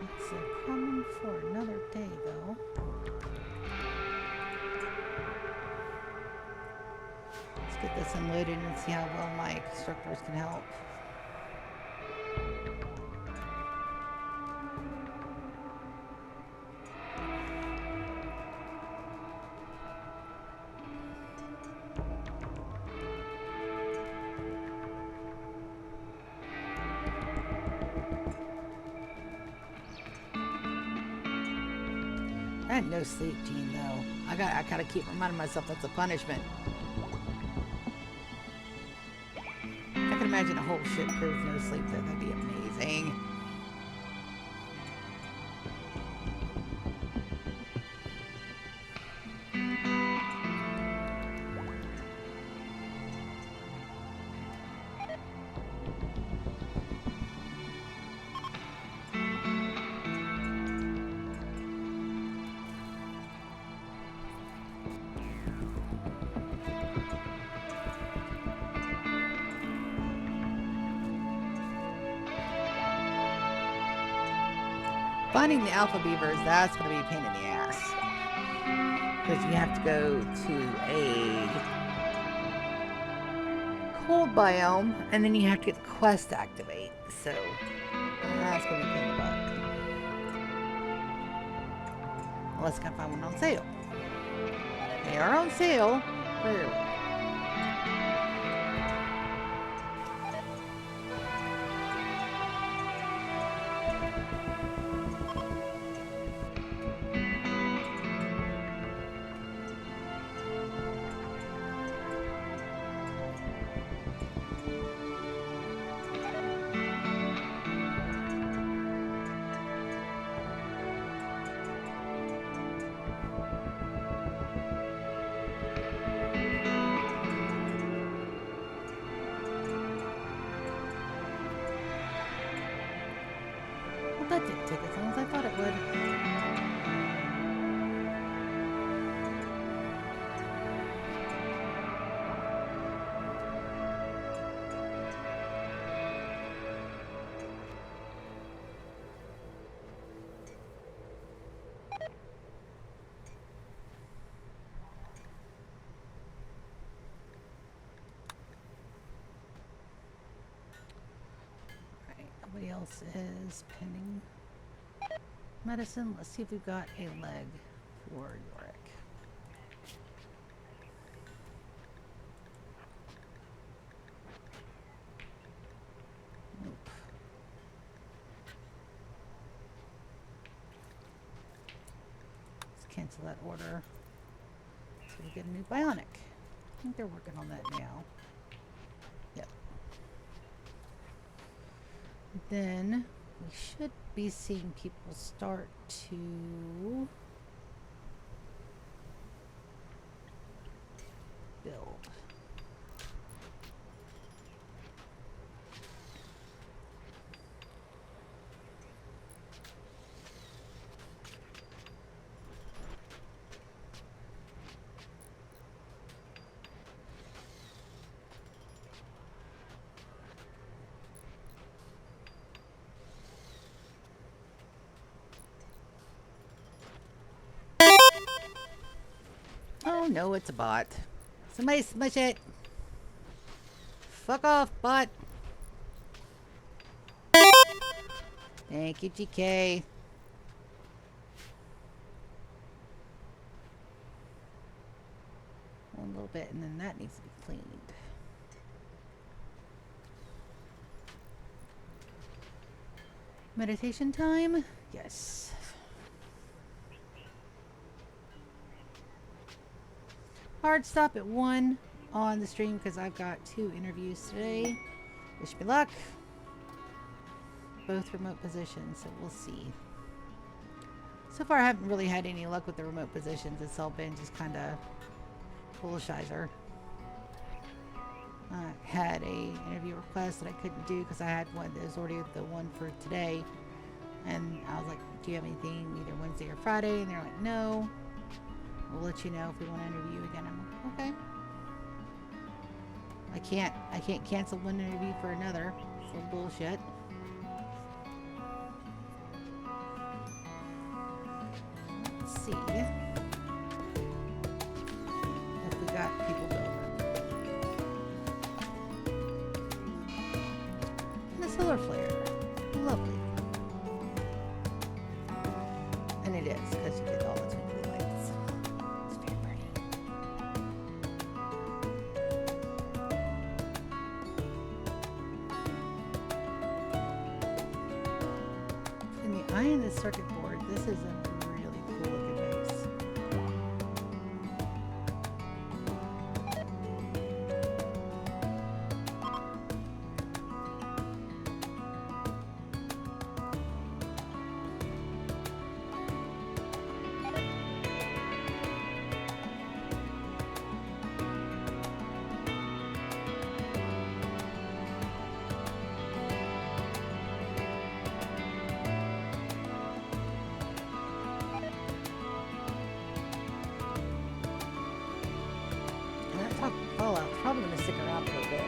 It's a problem for another day, though. Let's get this unloaded and see how well my constructors can help. I had no sleep, Gene, though. I gotta keep reminding myself that's a punishment. I can imagine a whole ship crew with no sleep, though. That'd be amazing. Finding the alpha beavers, that's going to be a pain in the ass. Because you have to go to a cold biome, and then you have to get the quest to activate. So, that's going to be a pain in the butt. Unless I can find one on sale. They are on sale, rarely. That didn't take as long as I thought it would. Alright, nobody else is pending medicine. Let's see if we've got a leg for Yorick. Nope. Let's cancel that order. So we get a new bionic. I think they're working on that now. Yep. Then we should be seeing people start to build. Oh no, it's a bot. Somebody smush it. Fuck off, bot. Thank you, GK. One little bit, and then that needs to be cleaned. Meditation time? Yes. Hard stop at 1 on the stream because I've got 2 interviews today. Wish me luck. Both remote positions, so we'll see. So far, I haven't really had any luck with the remote positions. It's all been just kind of bullshizer. I had a interview request that I couldn't do because I had one that was already the one for today. And I was like, do you have anything either Wednesday or Friday? And they're like, no. We'll let you know if we want to interview again. I'm like, okay. I can't cancel one interview for another. It's a bullshit. Let's see if we got people over. And a solar flare. Lovely. And it is, because you get all the twinkly lights. It's very pretty. In the eye of the circuit board, this is a really cool looking base. Fallout's probably going to stick around for a bit.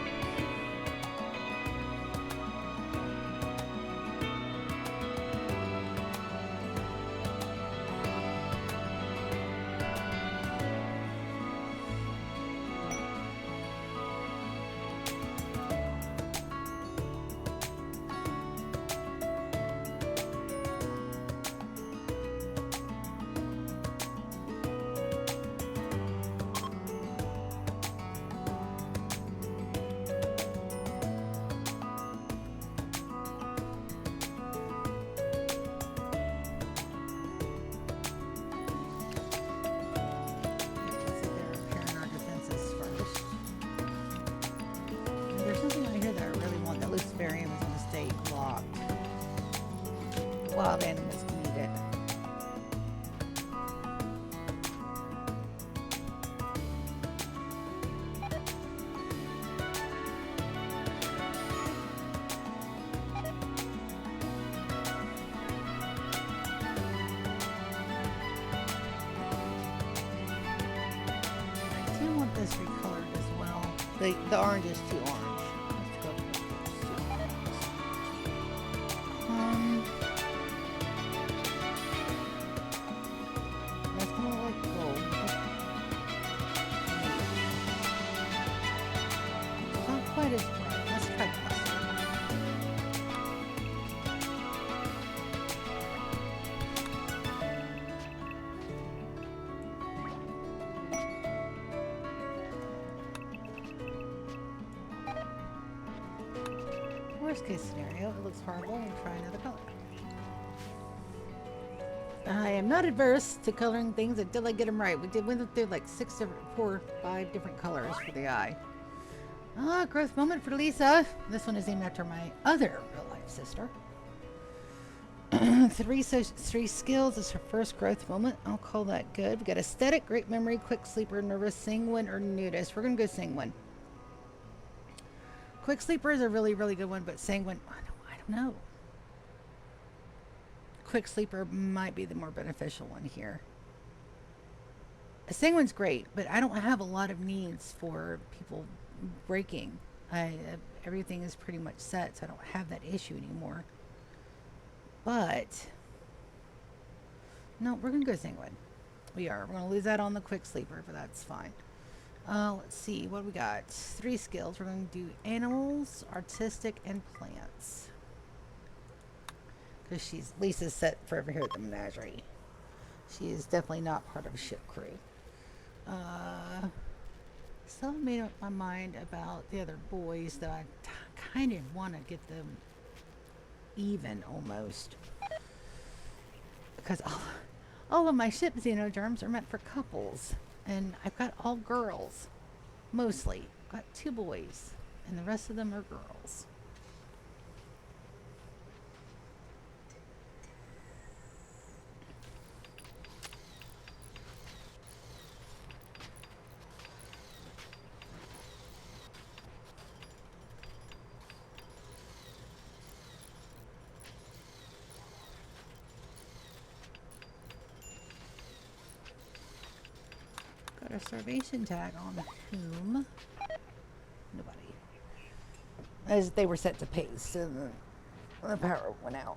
Wild animals can eat it. I do want this recolored as well. The orange is too orange. Let's go with those two oranges. That's gonna look like gold. It's not quite as bright. Let's try cluster. Worst case scenario, it looks horrible and try another color. I am not adverse to coloring things until I get them right. We went through like 5 different colors for the eye. Ah, growth moment for Lisa. This one is named after my other real life sister. Three skills is her first growth moment. I'll call that good. We got aesthetic, great memory, quick sleeper, nervous, sanguine, or nudist. We're gonna go sanguine. Quick sleeper is a really, really good one, but sanguine, I don't know. Quick sleeper might be the more beneficial one here. A sanguine's great, but I don't have a lot of needs for people breaking. Everything is pretty much set, so I don't have that issue anymore. But no, we're gonna go sanguine. We're gonna lose that on the quick sleeper, but that's fine. Let's see what we got. 3 skills. We're going to do animals, artistic, and plants. because Lisa's set forever here at the menagerie. She is definitely not part of a ship crew. Still made up my mind about the other boys, though I kind of want to get them even almost. Because all of my ship xenogerms are meant for couples. And I've got all girls. Mostly. I've got 2 boys. And the rest of them are girls. Got a starvation tag on whom? Nobody. As they were set to pace, and the power went out.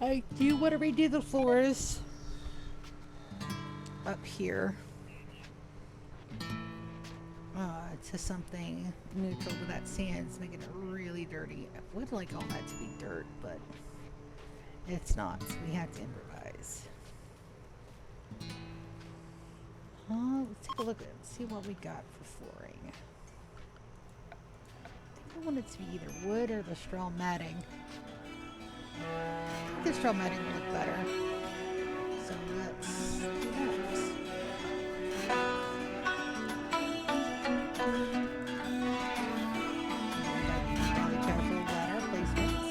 I do want to redo the floors up here to something neutral to that sand. It's making it really dirty. I would like all that to be dirt, but it's not, so we have to improvise. Let's take a look and see what we got for flooring. I think I want it to be either wood or the straw matting. I think the straw matting will look better. So let's do that. Be careful about our placements.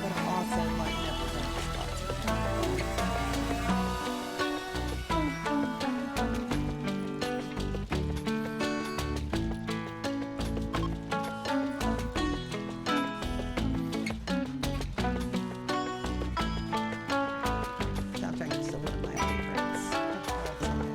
But I'm also lighting up the spots. Soundtrack is still one of my favorites of all time.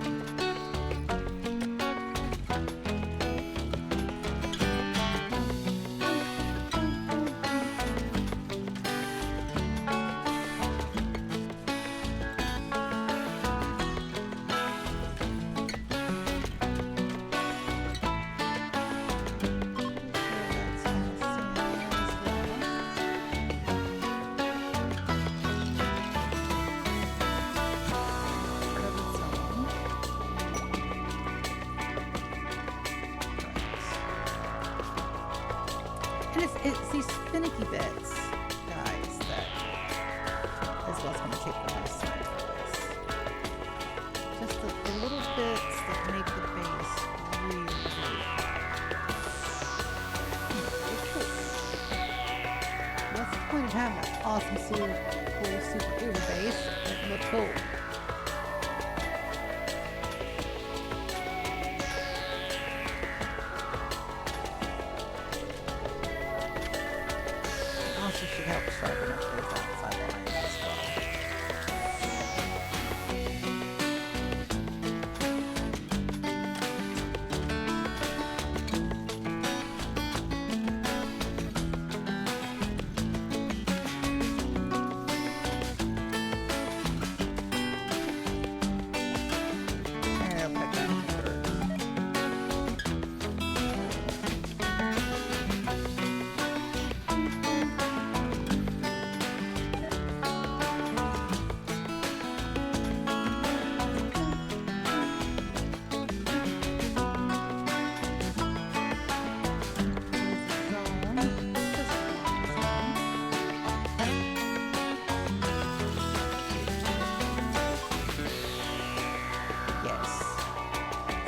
And it's these finicky bits, guys, that is what's going to take the most time for this. Just the little bits that make the base really, really cool. That's the point of having an awesome, super cool, super uber base that look cool. Also should help sharpen up those outside lines as well. And I'll put that in third.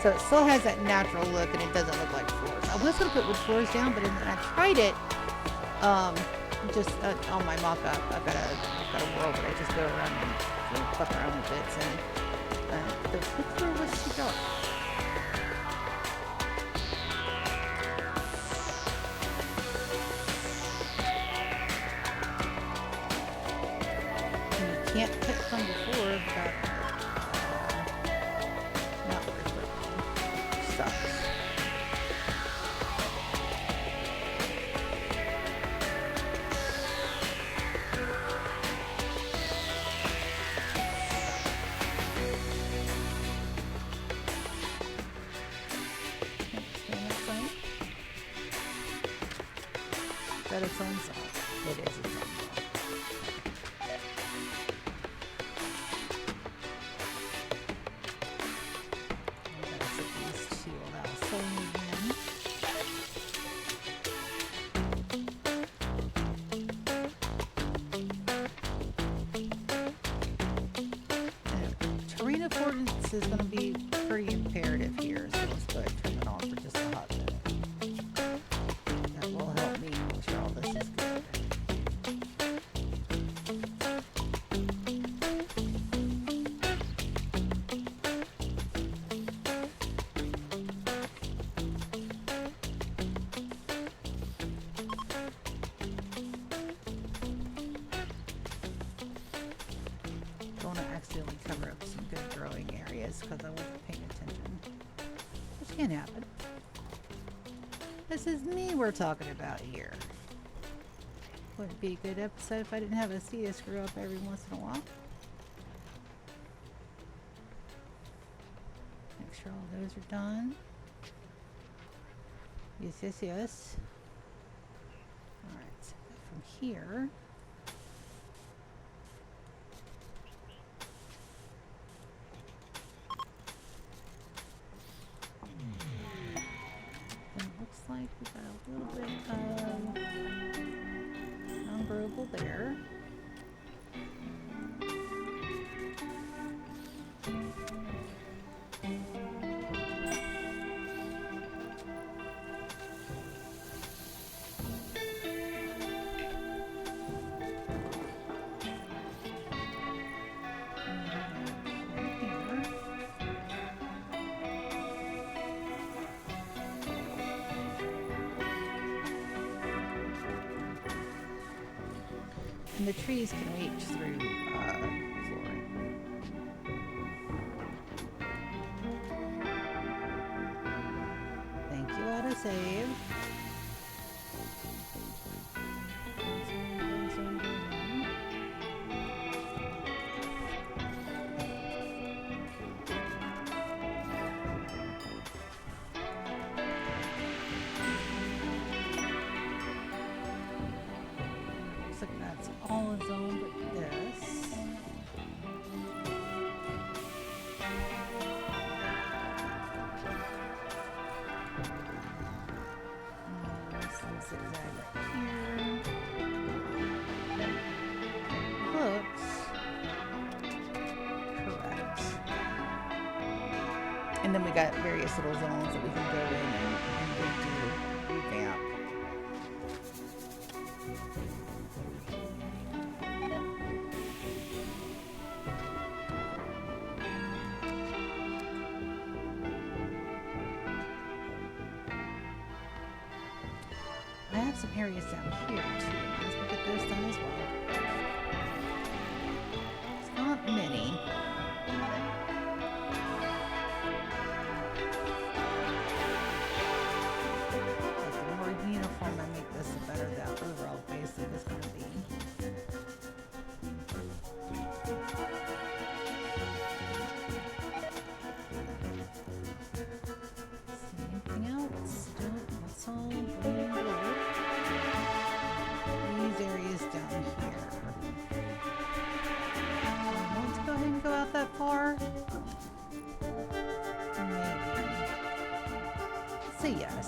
So it still has that natural look, and it doesn't look like floors. I was going to put wood floors down, but then I tried it just on my mock-up. I've got a world that I just go around and fuck around with bits, and the wood floor was too dark. And you can't cut from the floor without not worth it. Sucks. its own zone. It is its own zone. I'm going to set these to allow sewing again. Terrain affordance is going to be pretty imperative here, so let's go ahead and turn it on for just a hot minute. That will help me make sure all this is good. Don't accidentally cover up some good growing areas because I wasn't paying attention. Which can happen. This is me we're talking about here. Wouldn't be a good episode if I didn't have a sea screw up every once in a while. Make sure all those are done. Yes, yes, yes. Alright, so from here. It looks like we got a little bit of ungrowable there. And the trees can reach through flooring. Thank you, autosave. Looks like that's all its own but this. Some zigzag right here. Looks correct. And then we got various little zones that we can go in and do revamp. I have some areas down here too. Let's look at those done as well. It's not many. But the more uniform I make this, the better that overall basic is going to be. See anything else? Don't. That's all. These areas down here. Do I want to go ahead and go out that far? Maybe. Say yes.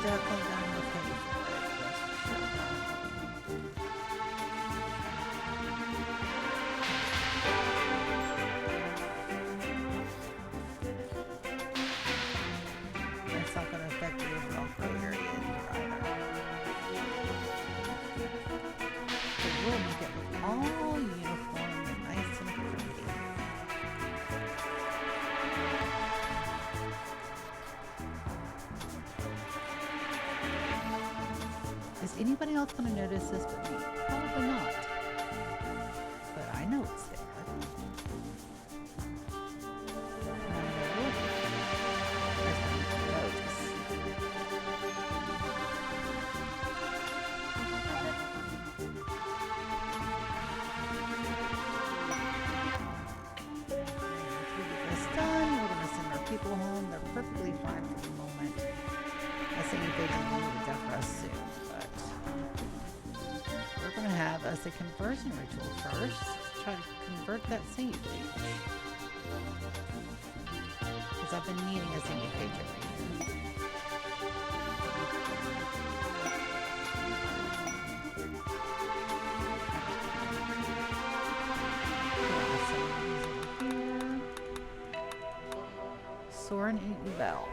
Definitely got enough heavy for it, that's for sure. That's not going to affect the overall grow area either. It will make it look all uniform and nice and pretty. Is anybody else going to notice this but me? Probably not. But I know it's there. fine for the moment. I think they can need to death rest soon, but we're gonna have us a conversion ritual first. Try to convert that save page. Because I've been needing a save page every year. Soren and Bell.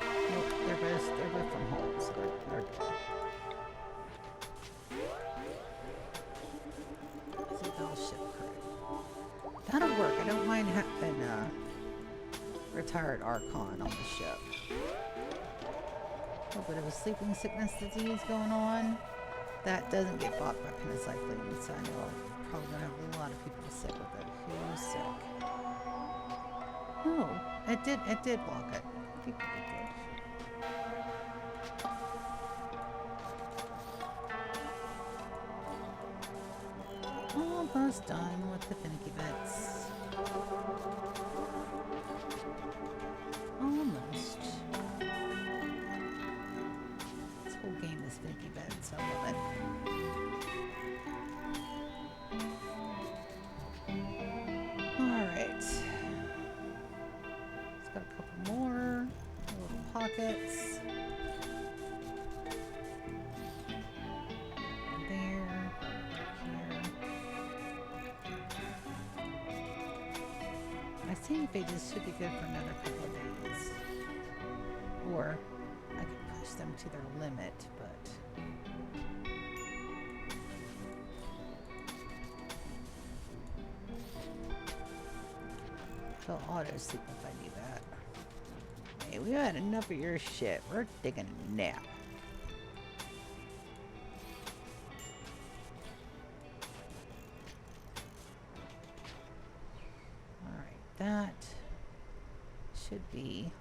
Nope, they're both from home, so they're good. See, Bell ship crew. That'll work. I don't mind having a retired Archon on the ship. A little bit of a sleeping sickness disease going on. That doesn't get blocked by penicillin, so I know I'm probably gonna have a lot of people sick with it. Who's sick? Oh, it did block it. Good. Almost done with the finicky bits. Almost. This whole game is finicky bits. I love it. Alright. It's got a couple more little pockets. There. Here. My save pages should be good for another couple of days. Or I could push them to their limit, but they'll auto sleep if I do that. Hey, we had enough of your shit. We're taking a nap. Alright, that should be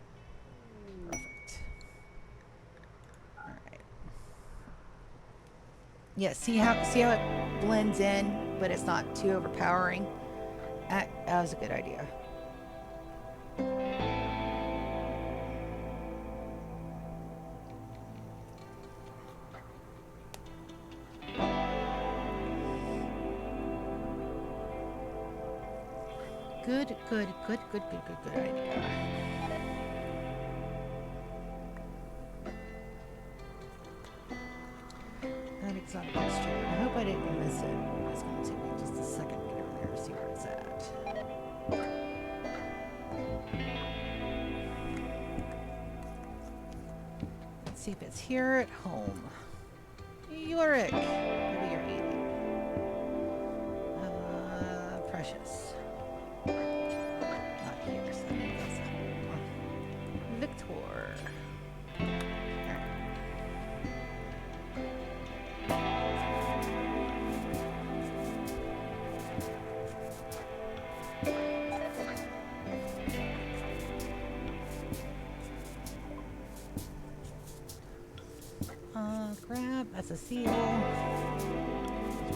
perfect. Alright. Yeah, see how it blends in, but it's not too overpowering? That was a good idea. Good idea. That exotic texture. I hope I didn't miss it. It's going to take me just a second to get over there and see where it's at. Let's see if it's here at home. Yorick! Maybe you're eating. Precious. Crab, that's a seal.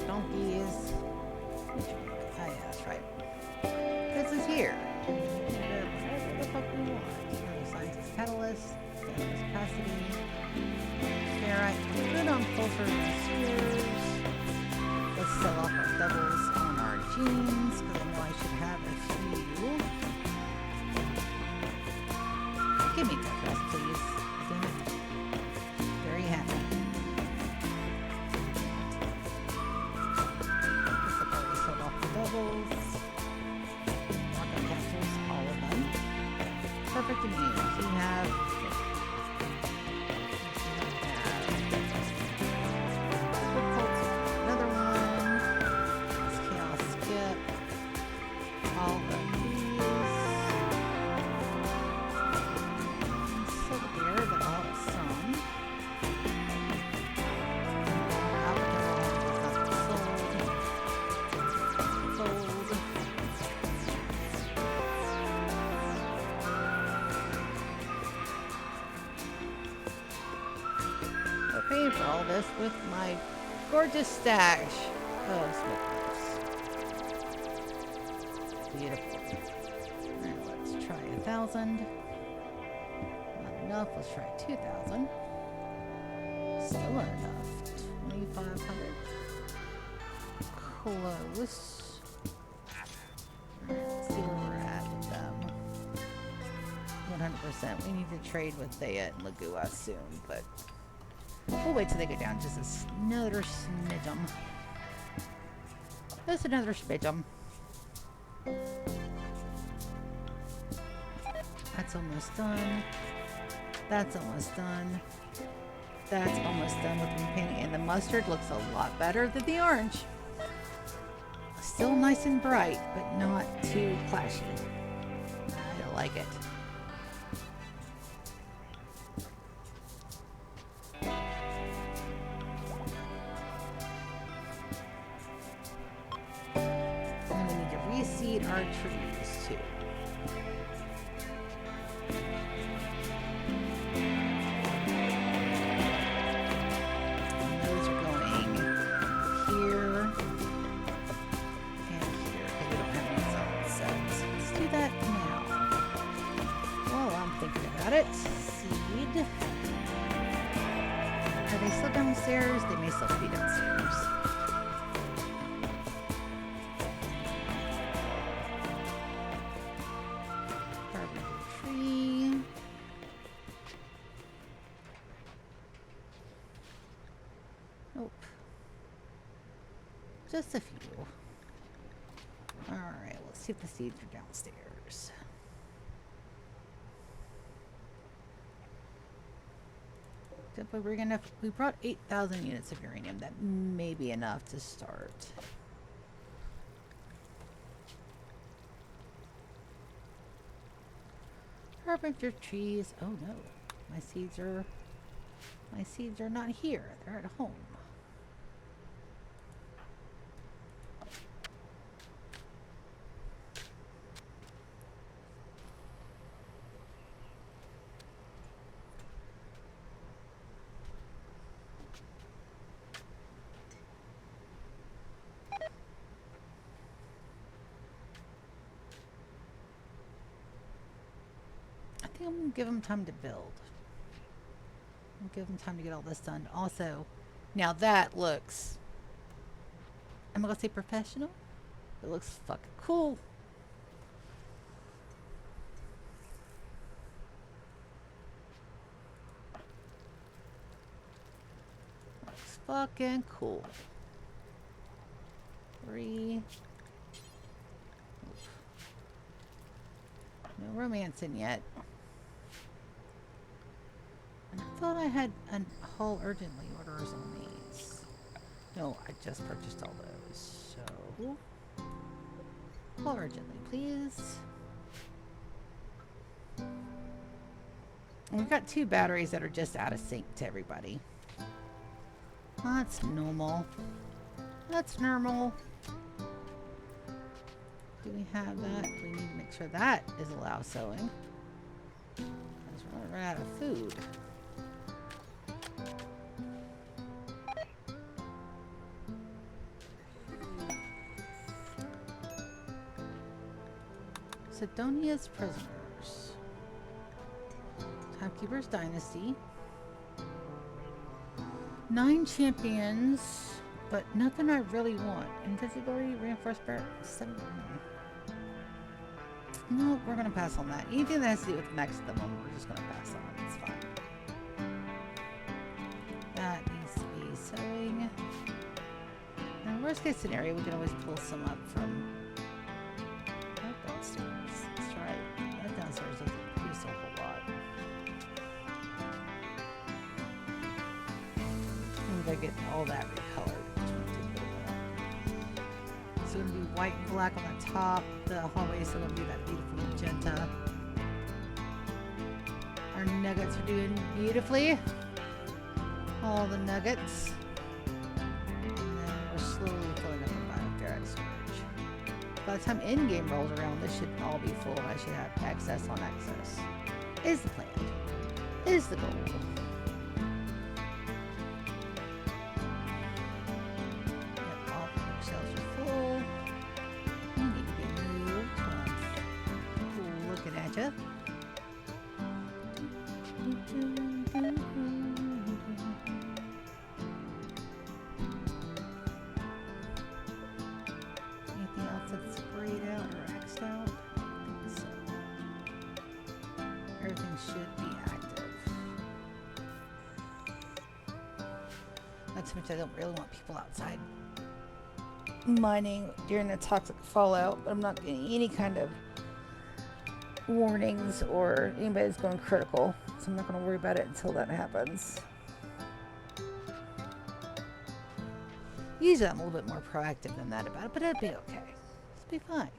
Donkeys. Oh yeah, that's right. This is here. Whatever the fuck we want. Scientist catalyst, catalyst capacity. Ferrite. Good on closer spheres. Let's sell off our doubles on our genes, because I know I should have a few. Give me that rest, please. Damn it. Very happy. Doubles, Waka capsules, all of them. Perfect immune. So you have another one. It's Chaos Skip. All of these. So weird, but all some. Paying for all this with my gorgeous stash of smokers. Beautiful. 1,000. Not enough. Let's try 2,000. Still not enough. 2,500. Close. Let's see where we're at with them. 100%. We need to trade with Thea and Lagua soon, but we'll wait till they go down just another smidgem. Just another smidgem. That's almost done. That's almost done. That's almost done with the painting. And the mustard looks a lot better than the orange. Still nice and bright, but not too clashy. I like it. And we need to reseed our trees too. Seed. Are they still downstairs? They may still be downstairs. Carpenter tree. Nope. Just a few. Alright, let's see if the seeds are downstairs. But we brought 8,000 units of uranium. That may be enough to start. Carpenter trees. Oh no, my seeds are not here. They're at home. I'm gonna give them time to build. I'll give them time to get all this done. Also, now that looks, I'm gonna say professional. It looks fucking cool. Looks fucking cool. 3. No romancing yet. I thought I had a whole urgently orders on these. No, I just purchased all those. So, haul urgently, please. And we've got 2 batteries that are just out of sync to everybody. That's normal. That's normal. Do we have that? We need to make sure that is allow sewing. Because we're running out of food. Sidonia's prisoners. Timekeeper's dynasty. 9 champions, but nothing I really want. Invisibility, reinforced barrier, 7. No, we're gonna pass on that. Anything that has to do with next to them, we're just gonna pass on. It's fine. That needs to be sewing. And worst case scenario, we can always pull some up from that downstairs. That's right. That downstairs doesn't produce a whole lot. I'm gonna get all that recolored. It's going to be white and black on the top. The hallway is going to be that beautiful magenta. Our nuggets are doing beautifully. All the nuggets. And then we're slowly filling up our biogarage storage. By the time in-game rolls around, this should all be full. I should have access on access. Is the plan. Is the goal. Anything else that's grayed out or X'd out? I don't think so. Everything should be active. Not too much. I don't really want people outside mining during the toxic fallout, but I'm not getting any kind of warnings or anybody's going critical, so I'm not going to worry about it until that happens. Usually I'm a little bit more proactive than that about it, but it'll be okay. It'll be fine.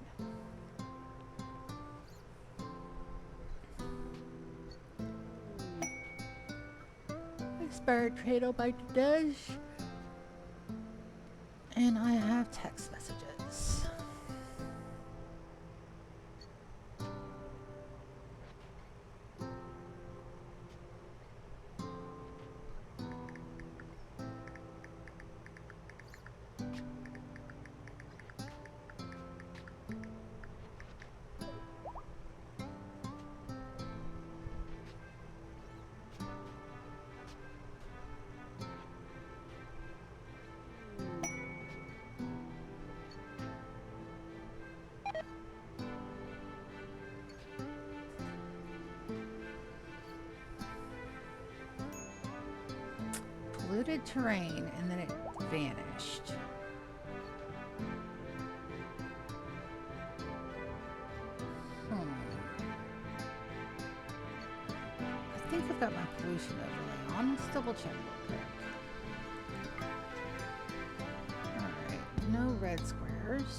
Expired trade on my dash. And I have text messages. Polluted terrain, and then it vanished. I think I've got my pollution overlay on. Let's double check real quick. Alright, no red squares.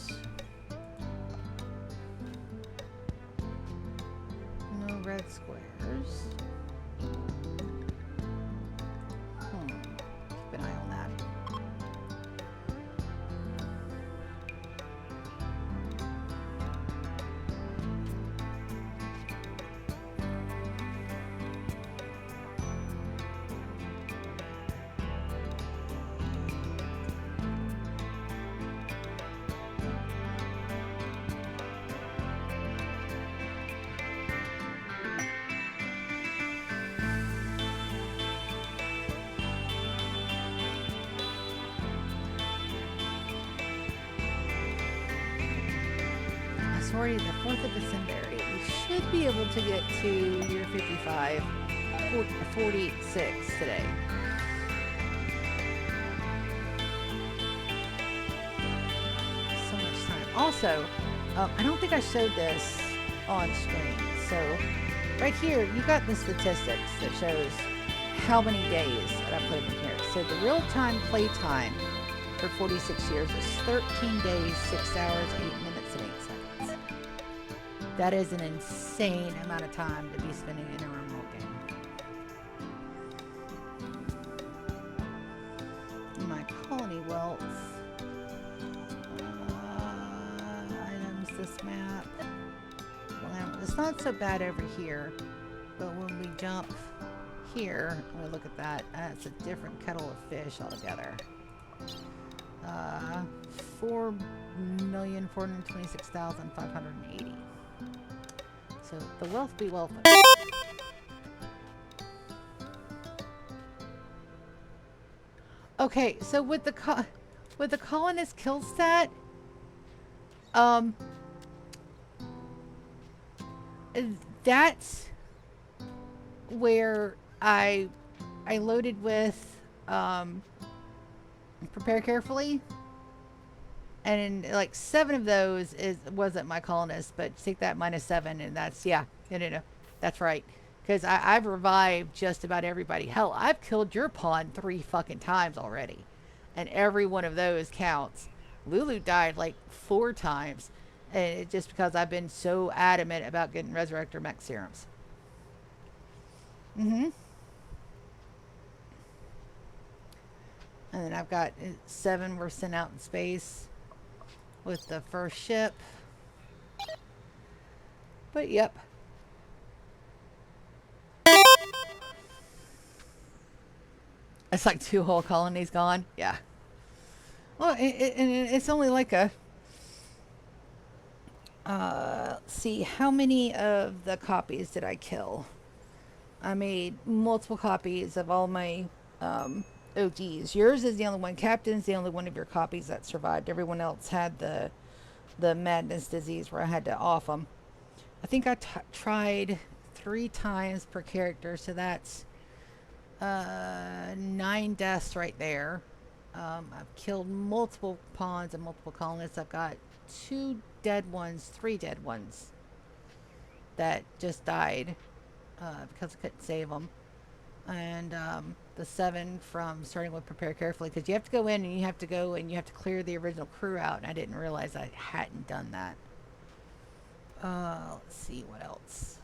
No red squares. Keep an eye on that. It's already the 4th of December. We should be able to get to year 55, 46 today. So much time. Also, I don't think I showed this on screen. So right here, you got the statistics that shows how many days that I put in here. So the real-time play time for 46 years is 13 days, 6 hours, 8 minutes, and 8 seconds. That is an insane amount of time to be spending in a Rimworld game. My colony wealth. Items, this map. Well, it's not so bad over here, but when we jump here, we look at that, it's a different kettle of fish altogether. 4,426,580. So the wealth be wealth. Okay, so with the colonist kill stat, that's where I loaded with prepare carefully, and like 7 of those wasn't my colonist, but take that -7, and that's no, that's right, because I've revived just about everybody. Hell, I've killed your pawn 3 fucking times already, and every one of those counts. Lulu died like 4 times, and it's just because I've been so adamant about getting Resurrector Mech serums. And then I've got 7 were sent out in space with the first ship. But yep. It's like 2 whole colonies gone. Yeah. Well, it's only like a... let's see, how many of the copies did I kill? I made multiple copies of all my OGs. Yours is the only one. Captain's the only one of your copies that survived. Everyone else had the madness disease where I had to off them. I think I tried 3 times per character, so that's 9 deaths right there. I've killed multiple pawns and multiple colonists. I've got 2 dead ones, 3 dead ones that just died because I couldn't save them. And the 7 from starting with prepare carefully, because you have to go in and you have to go and you have to clear the original crew out, and I didn't realize I hadn't done that. Let's see what else.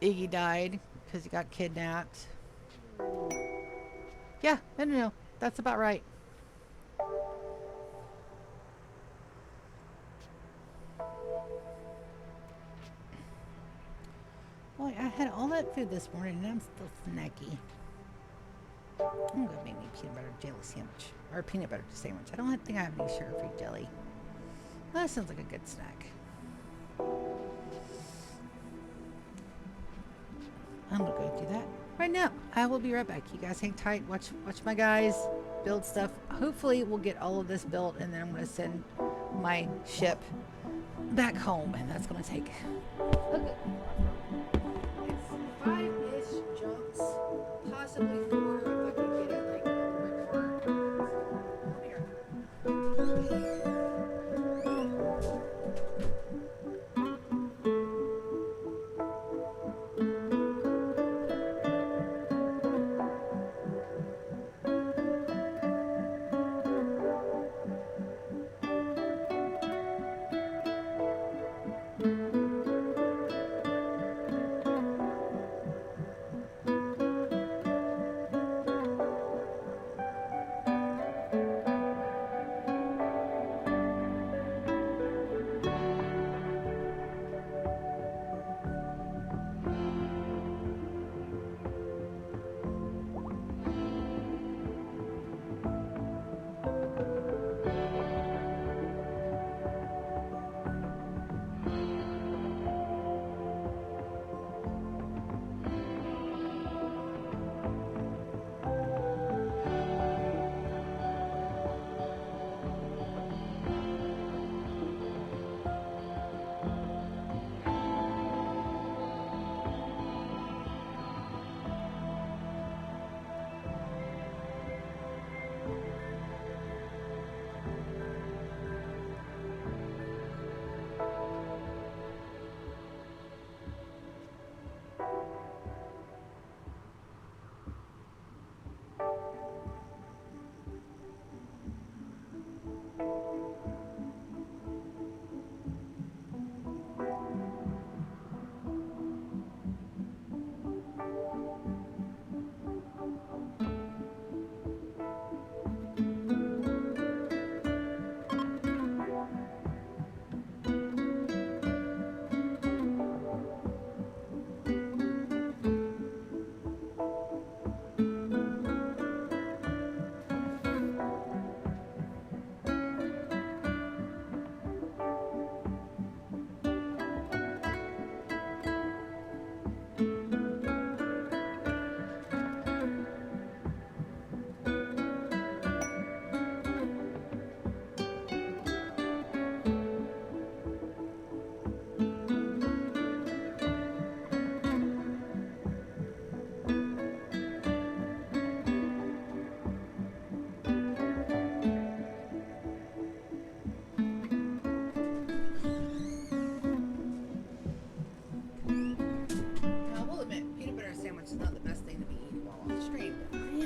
Iggy died because he got kidnapped. Yeah, no, that's about right. Boy, I had all that food this morning and I'm still snacky. I'm gonna make me a peanut butter jelly sandwich. Or a peanut butter sandwich. I don't think I have any sugar-free jelly. Well, that sounds like a good snack. I'm gonna go do that right now. I will be right back. You guys hang tight. Watch my guys build stuff. Hopefully we'll get all of this built, and then I'm gonna send my ship back home, and that's gonna take okay. It's 5-ish jumps, possibly 4 if I can get it like ripcord. I'll be right back.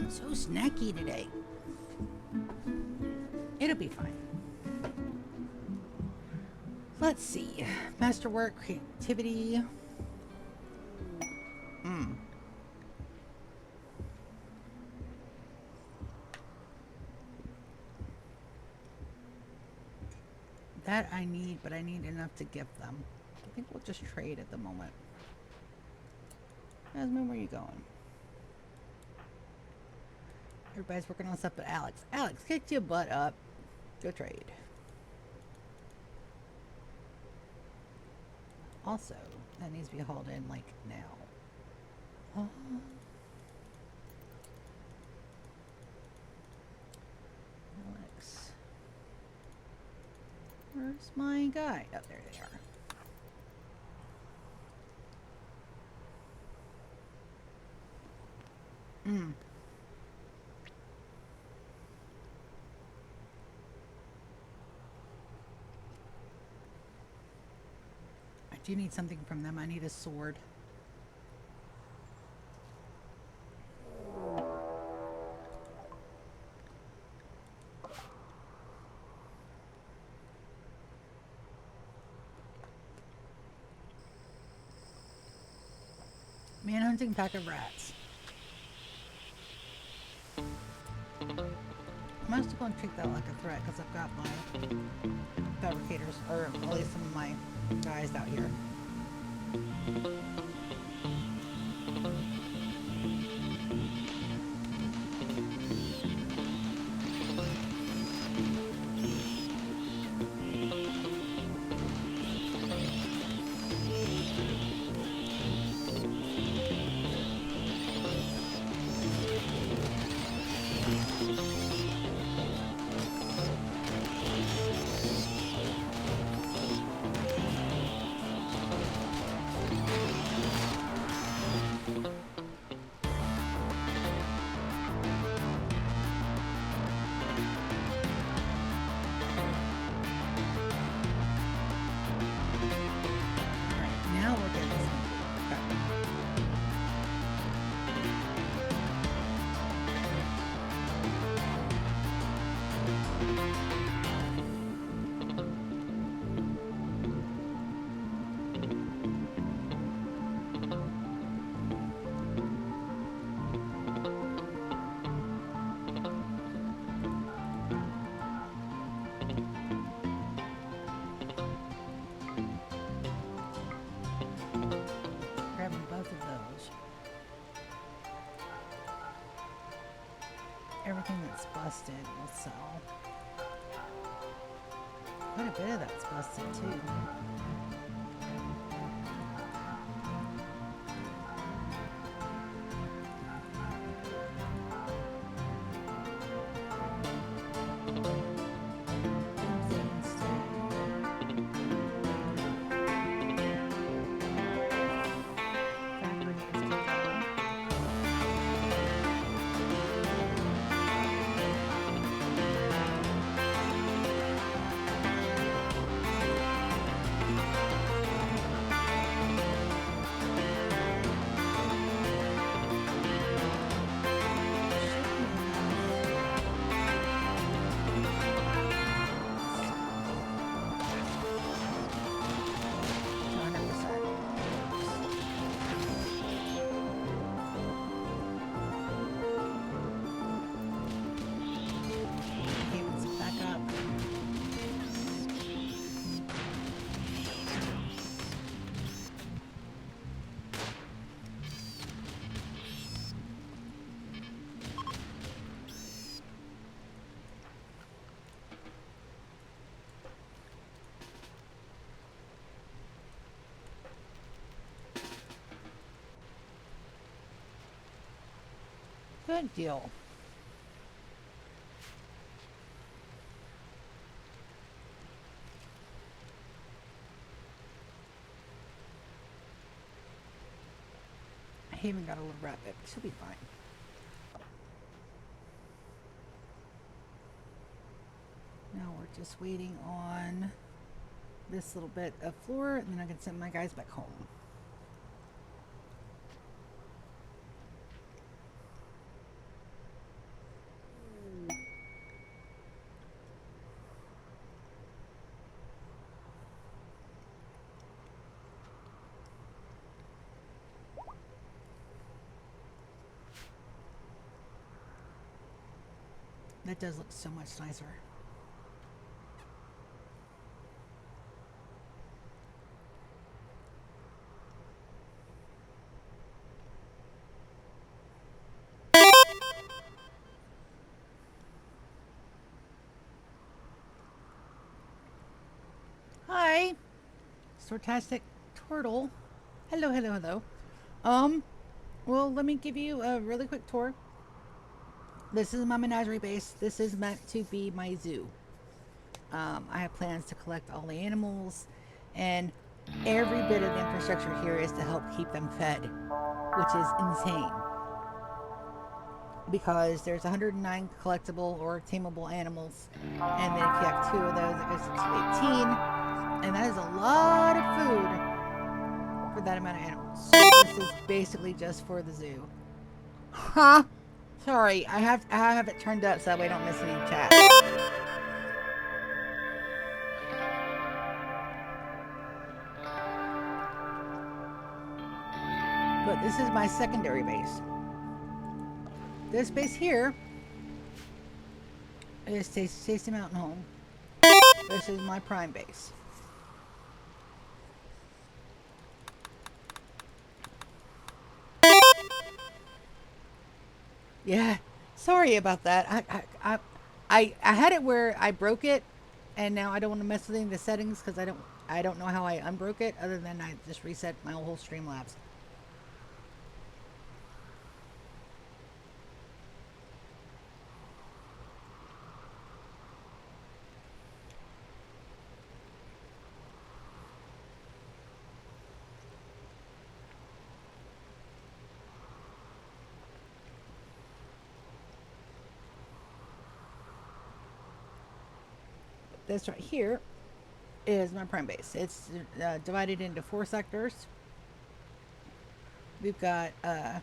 So snacky today. It'll be fine. Let's see. Masterwork, creativity. That I need, but I need enough to give them. I think we'll just trade at the moment. Jasmine, where are you going? Everybody's working on stuff but Alex. Alex, get your butt up. Go trade. Also, that needs to be hauled in like now. Oh. Alex. Where's my guy? Oh, there they are. Hmm. I do need something from them. I need a sword. Manhunting pack of rats. I'm also going to treat that like a threat because I've got my fabricators, or at least some of my guys out here. Now we're getting some. Okay. Grabbing both of those. Everything that's busted will sell. Quite a bit of that's busted too. Good deal. I even got a little rabbit. She'll be fine. Now we're just waiting on this little bit of floor, and then I can send my guys back home. That does look so much nicer. Hi, Sortastic Turtle. Hello, hello, hello. Well, let me give you a really quick tour. This is my menagerie base. This is meant to be my zoo. I have plans to collect all the animals, and every bit of the infrastructure here is to help keep them fed, which is insane. Because there's 109 collectible or tameable animals, and then if you have two of those, it goes to 218, and that is a lot of food for that amount of animals. So this is basically just for the zoo. Huh? Sorry, I have it turned up so that way I don't miss any chat. But this is my secondary base. This base here is Tasty Mountain Home. This is my prime base. Yeah, sorry about that. I had it where I broke it, and now I don't want to mess with any of the settings because I don't know how I unbroke it other than I just reset my whole Streamlabs. This right here is my prime base. It's divided into 4 sectors. We've got let's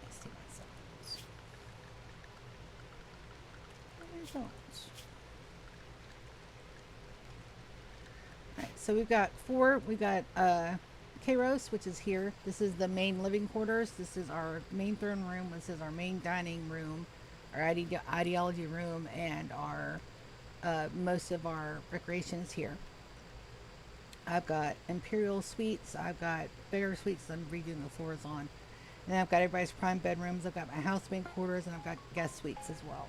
see my sectors. Alright, so we've got 4. We've got Kairos, which is here. This is the main living quarters. This is our main throne room. This is our main dining room, our ideology room, and our most of our recreations here. I've got Imperial suites. I've got bigger suites than redoing the floors on. And then I've got everybody's prime bedrooms. I've got my housemaid quarters, and I've got guest suites as well.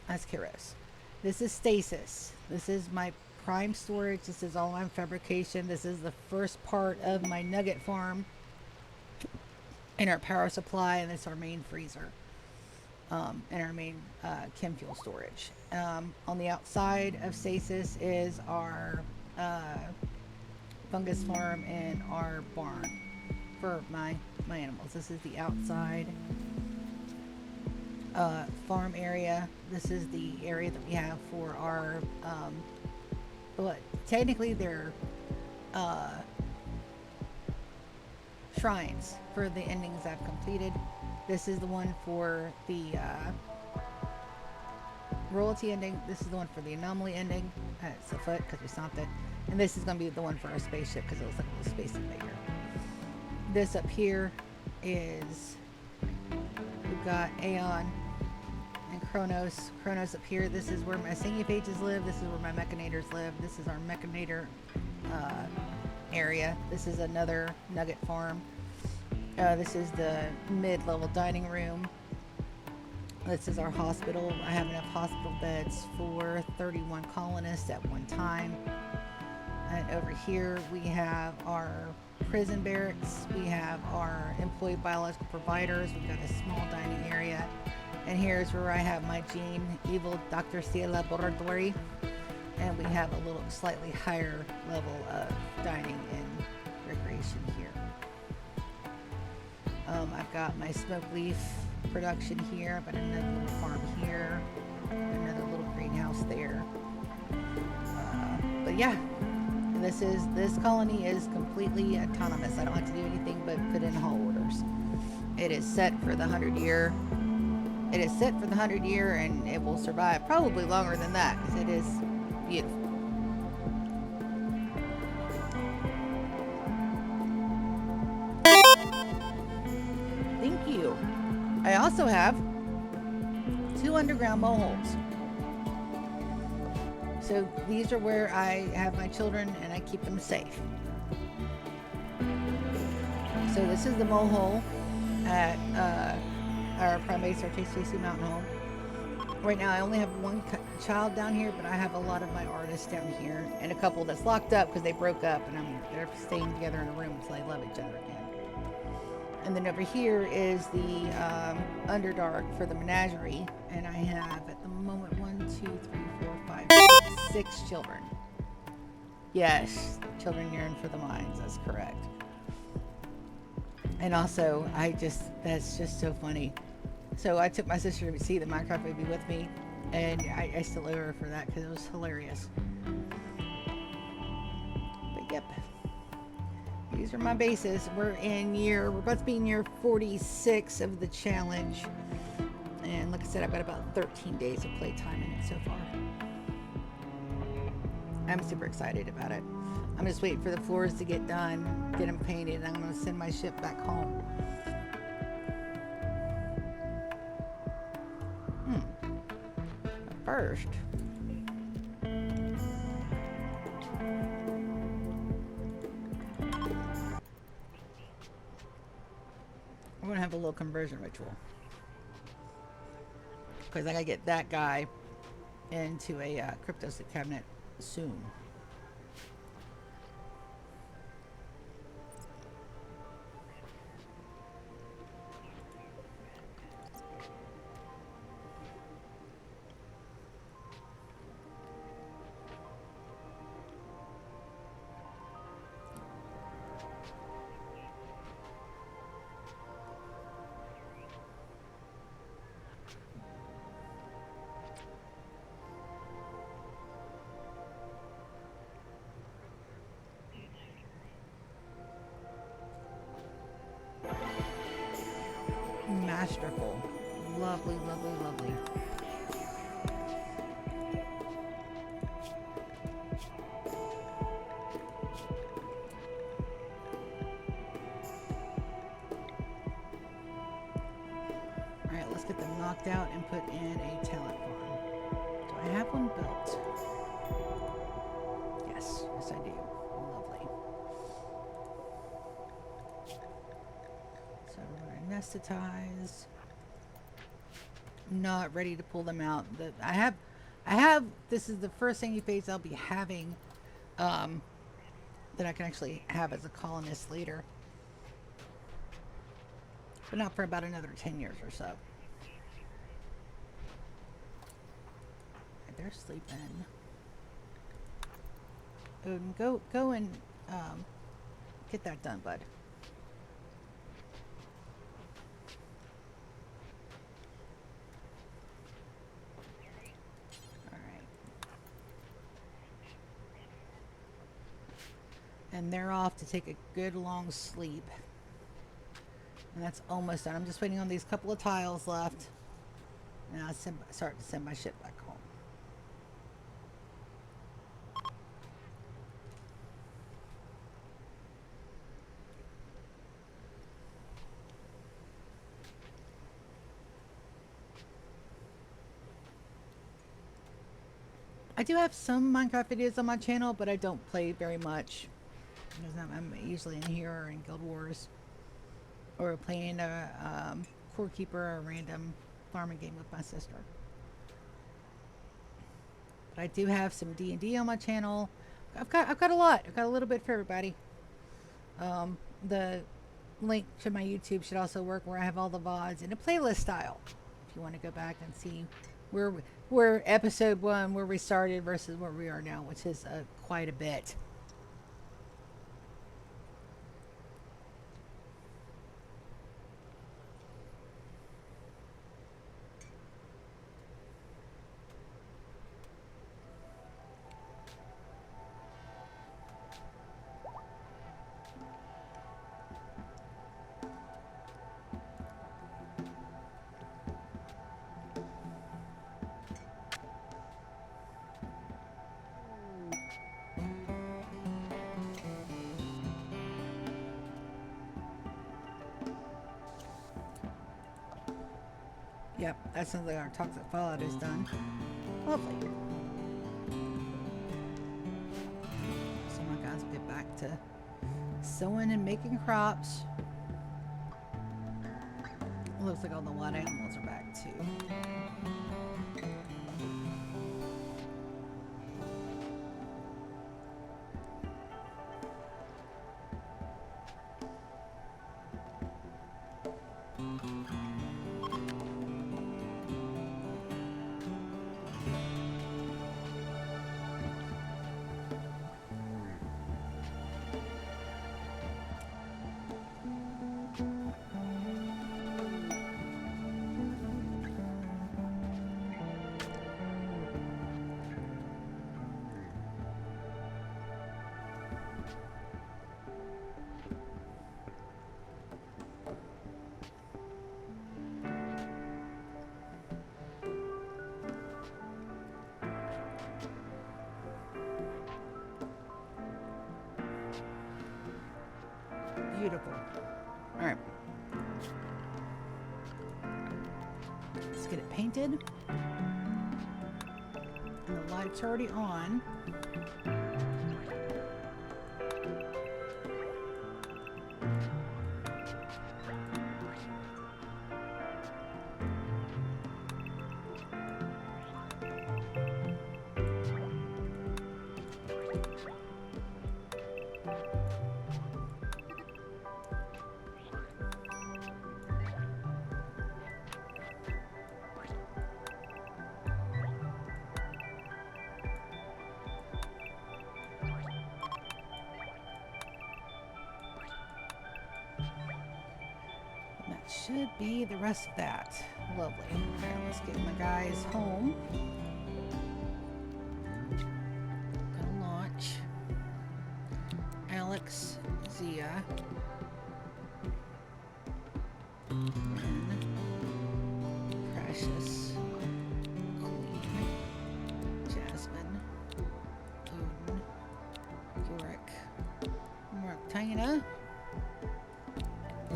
That's Kairos. This is Stasis. This is my prime storage. This is all on fabrication. This is the first part of my nugget farm and our power supply, and it's our main freezer and our main chem fuel storage. On the outside of Stasis is our fungus farm and our barn for my animals. This is the outside farm area. This is the area that we have for our well, technically they're shrines for the endings I've completed. This is the one for the royalty ending. This is the one for the anomaly ending. It's a foot because we stomped it. And this is going to be the one for our spaceship because it looks like a little space invader. This up here is, we've got Aeon and Kronos. Kronos up here. This is where my singing pages live. This is where my mechanators live. This is our mechanator area. This is another nugget farm. This is the mid-level dining room. This is our hospital. I have enough hospital beds for 31 colonists at one time. And over here we have our prison barracks. We have our employee biological providers. We've got a small dining area. And here's where I have my Jean, evil Dr. Ciela Boradori. And we have a little slightly higher level of dining and recreation here. I've got my smoke leaf production here. I've got another little farm here, another little greenhouse there. But yeah, this colony is completely autonomous. I don't have to do anything but put in haul orders. It is set for the 100-year. It is set for the 100-year, and it will survive probably longer than that because it is beautiful. Thank you. I also have 2 underground moleholes. So these are where I have my children and I keep them safe. So this is the molehole at our prime base, our Tasty Mountain Home. Right now, I only have one child down here, but I have a lot of my artists down here, and a couple that's locked up because they broke up, and they're staying together in a room until they love each other again. And then over here is the Underdark for the menagerie, and I have at the moment 1, 2, 3, 4, 5, 6 children. Yes, children yearn for the mines. That's correct. And also, that's just so funny. So I took my sister to see the Minecraft baby with me, and I still owe her for that because it was hilarious. But yep, these are my bases. We're about to be in year 46 of the challenge. And like I said, I've got about 13 days of playtime in it so far. I'm super excited about it. I'm just waiting for the floors to get done, get them painted, and I'm going to send my ship back home. But first, we're going to have a little conversion ritual. Because I got to get that guy into a crypto cabinet soon. Masterful. Lovely, lovely, lovely. Alright, let's get them knocked out and put in a talent farm. Do I have one built? Yes, yes I do. Lovely. So we're going to anesthetize. Not ready to pull them out. I have, this is the first thing phase I'll be having, that I can actually have as a colonist later. But not for about another 10 years or so. They're sleeping. Go and get that done, bud. And they're off to take a good long sleep. And that's almost done. I'm just waiting on these couple of tiles left. And I'll start to send my ship back home. I do have some Minecraft videos on my channel, but I don't play very much. I'm usually in here or in Guild Wars, or playing a Core Keeper or a random farming game with my sister. But I do have some D&D on my channel. I've got a lot. I've got a little bit for everybody. The link to my YouTube should also work, where I have all the VODs in a playlist style. If you want to go back and see where episode 1, where we started versus where we are now, which is quite a bit. Yep, that sounds like our toxic fallout is done. Lovely. So my guys will get back to sowing and making crops. Looks like all the wild animals are back too. Beautiful. All right. Let's get it painted. And the light's already on. Should be the rest of that. Lovely. Okay, let's get my guys home. Gonna launch Alex, Zia, and Precious, Queen, Jasmine, Odin, Yorick, Martina,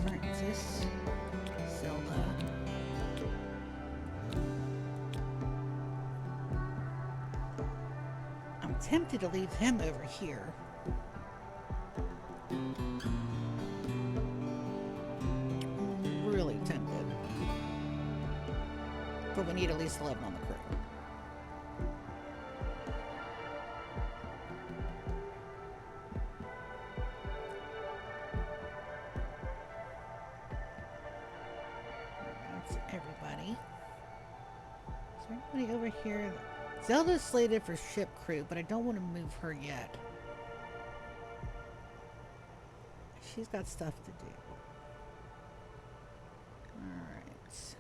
Francis, Zelda, I'm tempted to leave him over here. Really tempted. But we need at least 11 on the crew. That's everybody. Is there anybody over here? Zelda's slated for ship crew, but I don't want to move her yet. She's got stuff to do. Alright.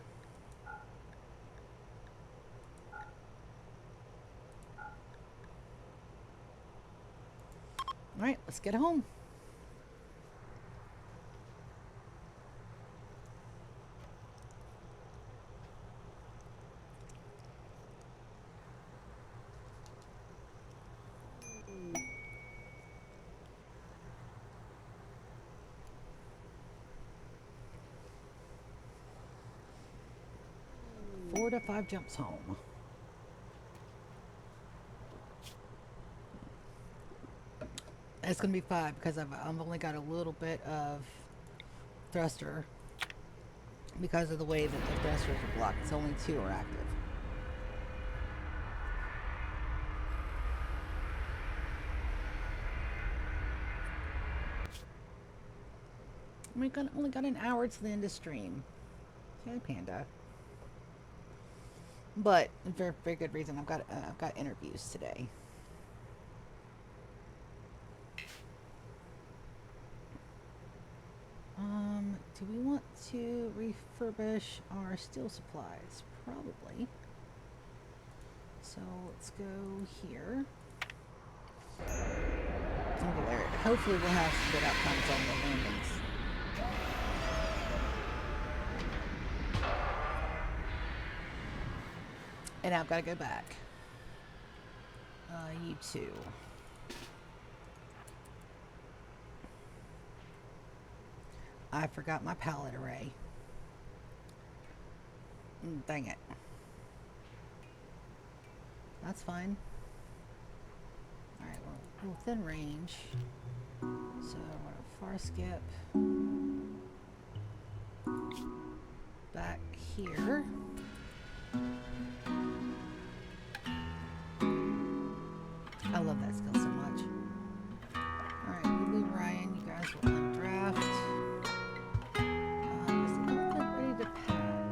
Alright, let's get home. Four to 5 jumps home. It's gonna be 5 because I've only got a little bit of thruster because of the way that the thrusters are blocked. It's only 2 are active. We only got an hour to the end of stream. Okay, Panda. But for very good reason. I've got interviews today. Do we want to refurbish our steel supplies? Probably. So let's go here. Hopefully we'll have some good outcomes on the landings. And I've got to go back. You too. I forgot my pallet array. Dang it. That's fine. Alright, we're within range. So, far skip. here. I love that skill so much. Alright, Lily, Ryan, you guys will undraft. Is the elephant ready to pack?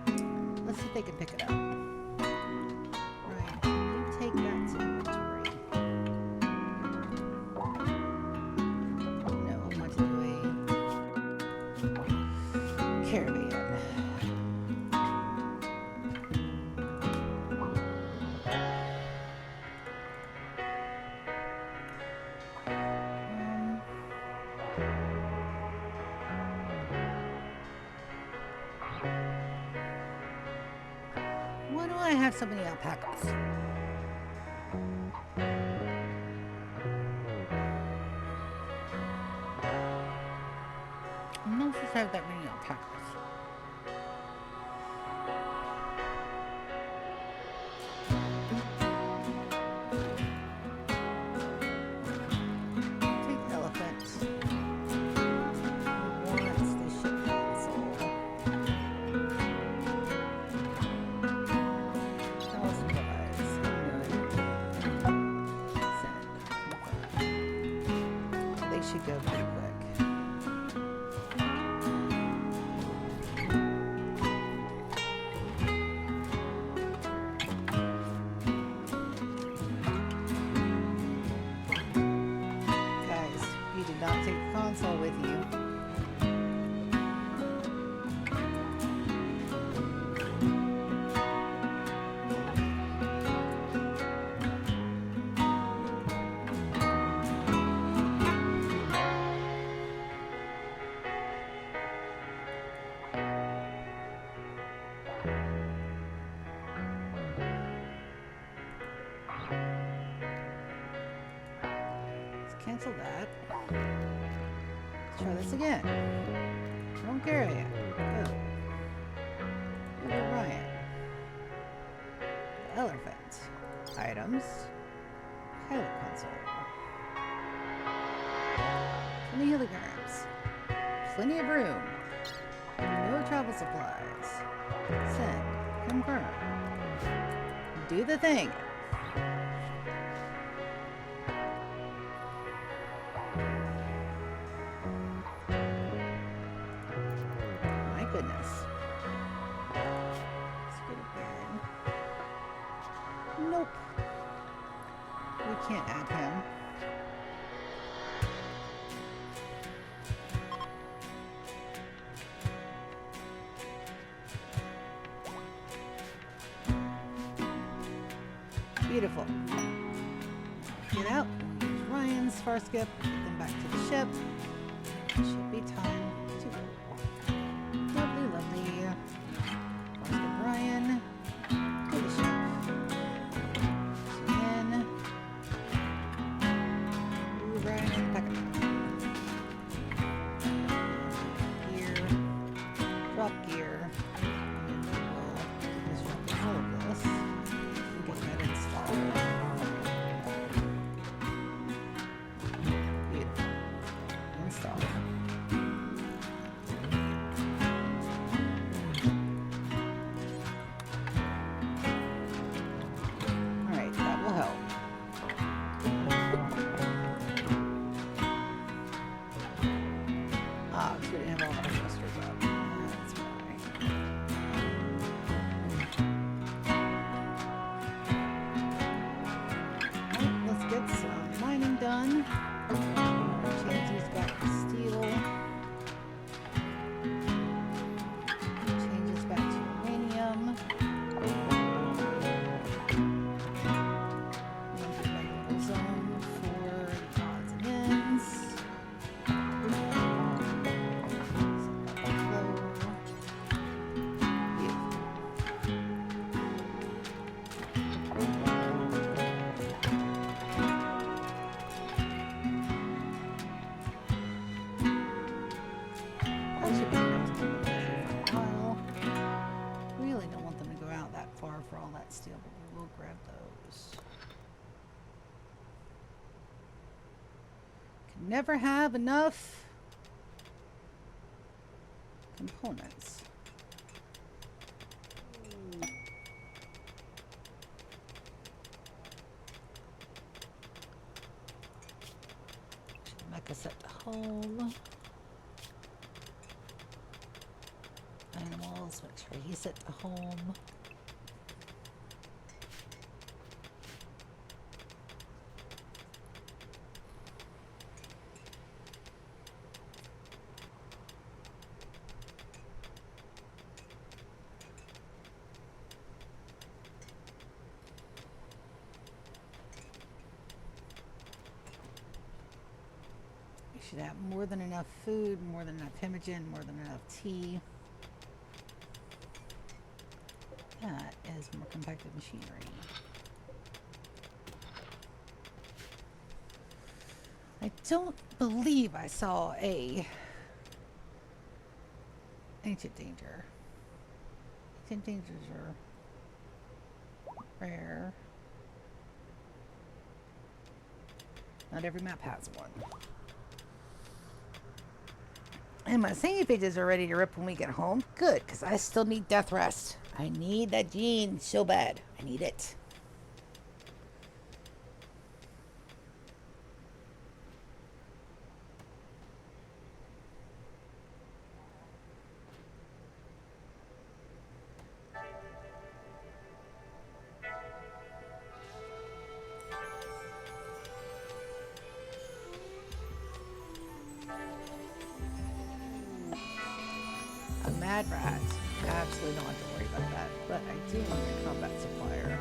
Nope. Let's see if they can pick it up. Ryan, can you take that to inventory? No, I want to do a caravan. Why do I have so many alpacas? I'm not supposed to have that many alpacas. Take the elephant. Wants the ship console. Tell us otherwise. Send. They should go pretty quick. Guys, you did not take the console with you. Let's cancel that. Let's try this again. Don't carry it. Go. Go to Ryan. The elephant. Items. Pilot console. 20 kilograms. Plenty of room. No travel supplies. Send. Confirm. Do the thing. My goodness. Let's get it again. Nope. We can't add him. Beautiful. Get out. Use Ryan's far skip. Get them back to the ship. Should be time to go. Lovely, lovely. Far skip Ryan. To the ship. In. Ooh, Ryan, pack it. Gear. Drop gear. And then we'll disrupt all of this. Get that installed. Beautiful. Install. Alright, that will help. Ah, because we didn't have all our thrusters up. That's why. Let's get some mining done. Change these back to steel. Change this back to uranium. Memorable zone for the odds and ends. Flow. Beautiful. That should be enough to keep them busy for a while. Really don't want them to go out that far for all that steel, but we will grab those. never have enough components. Mecha set to home. Animals, make sure he's set to home. Should have more than enough food, more than enough hemagen, more than enough tea. That is more compacted machinery. I don't believe I saw a ancient danger. Ancient dangers are rare. Not every map has one. And my singing pages are ready to rip when we get home. Good, because I still need death rest. I need that gene so bad. I need it. A mad rat. Absolutely don't have to worry about that. But I do want a combat supplier.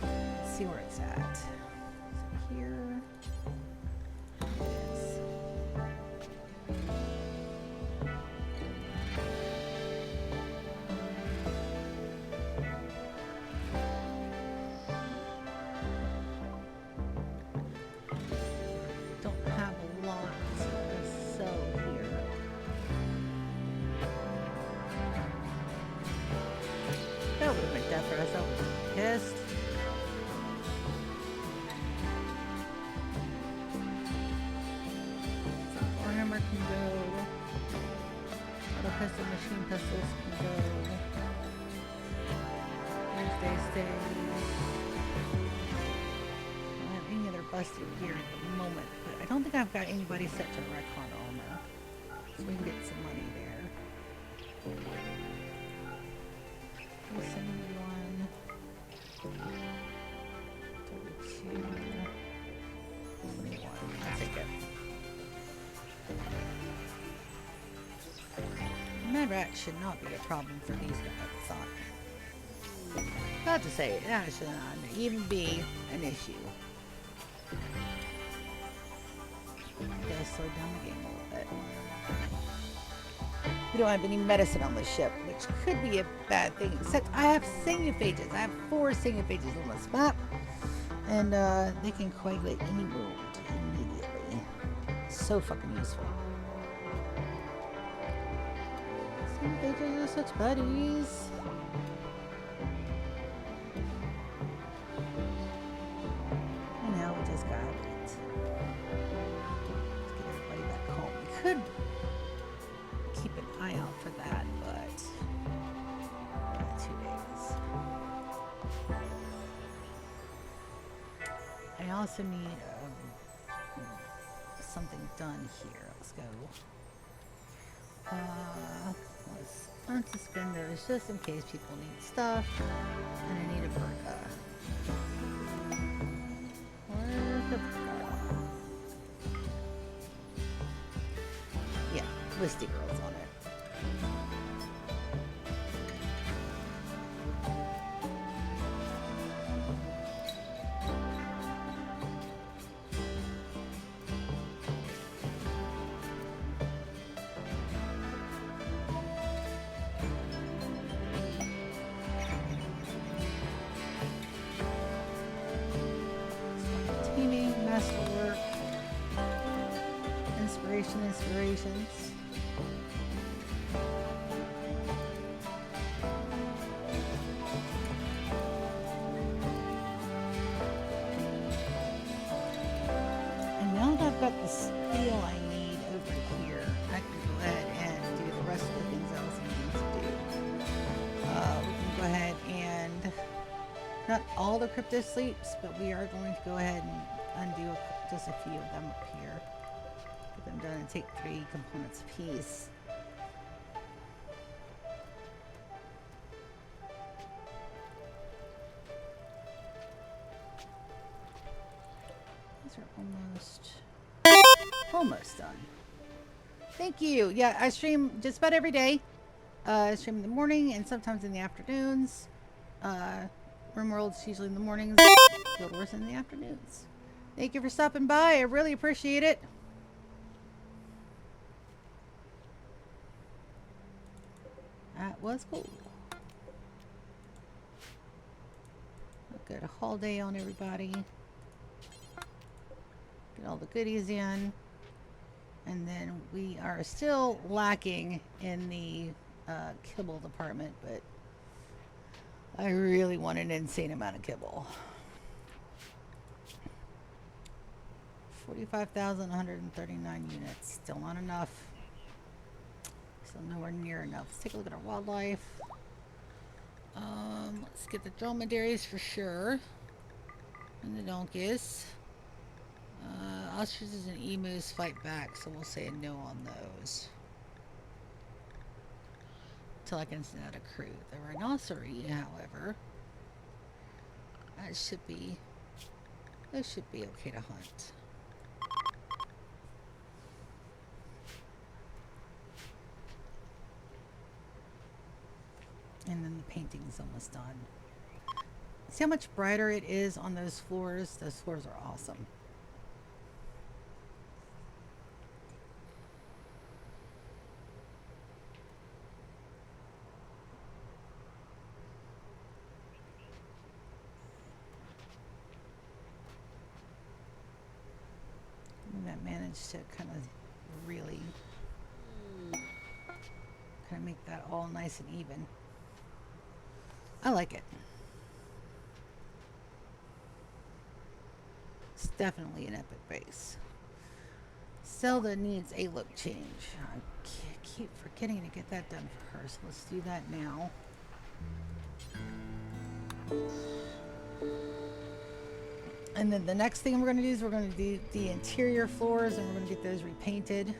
Let's see where it's at. Is it here? Yes. Don't have a lot to sell here. That would have been death for us. I would have been pissed. Warhammer can go. Auto pistol, machine pistols can go. Thursday stays. I don't have any other busted gear at the moment, but I don't think I've got anybody set to recon armor. So we can get some money there. 71, 32, 21. I'll take it. Mad rat should not be a problem for these guys, I thought. Not to say that should not even be an issue. It does slow down the game a little bit. We don't have any medicine on the ship, which could be a bad thing, except I have signophages. I have 4 signophages on this map, and they can coagulate any wound immediately. So fucking useful. Signophages are such buddies. And now we just got it. Let's get everybody back home. We could keep an eye out for that, but 2 days. I also need something done here. Let's go. Let's unsuspend those just in case people need stuff. And I need a burqa. Where's the burqa? Yeah, Listy Girl's on it. Teaming, masterwork, inspirations. And now that I've about the steel I need over here. I can go ahead and do the rest of the things I was needing to do. We can go ahead and not all the crypto sleeps, but we are going to go ahead and undo just a few of them up here. Get them done and take 3 components apiece. These are almost done. Thank you. Yeah, I stream just about every day. I stream in the morning and sometimes in the afternoons. Rimworld's usually in the mornings. Guild Wars in the afternoons. Thank you for stopping by. I really appreciate it. That was cool. A good haul day on everybody. Get all the goodies in. And then we are still lacking in the kibble department, but I really want an insane amount of kibble. 45,139 units. Still not enough. Still nowhere near enough. Let's take a look at our wildlife. Let's get the dromedaries for sure. And the donkeys. Ostriches and emus fight back, so we'll say a no on those. Until I can send out a crew. The rhinoceros, however, those should be okay to hunt. And then the painting's almost done. See how much brighter it is on those floors? Those floors are awesome. And that managed to kind of really kind of make that all nice and even. I like it. It's definitely an epic base. Zelda needs a look change. I keep forgetting to get that done for her, so let's do that now. And then the next thing we're going to do is we're going to do the interior floors, and we're going to get those repainted.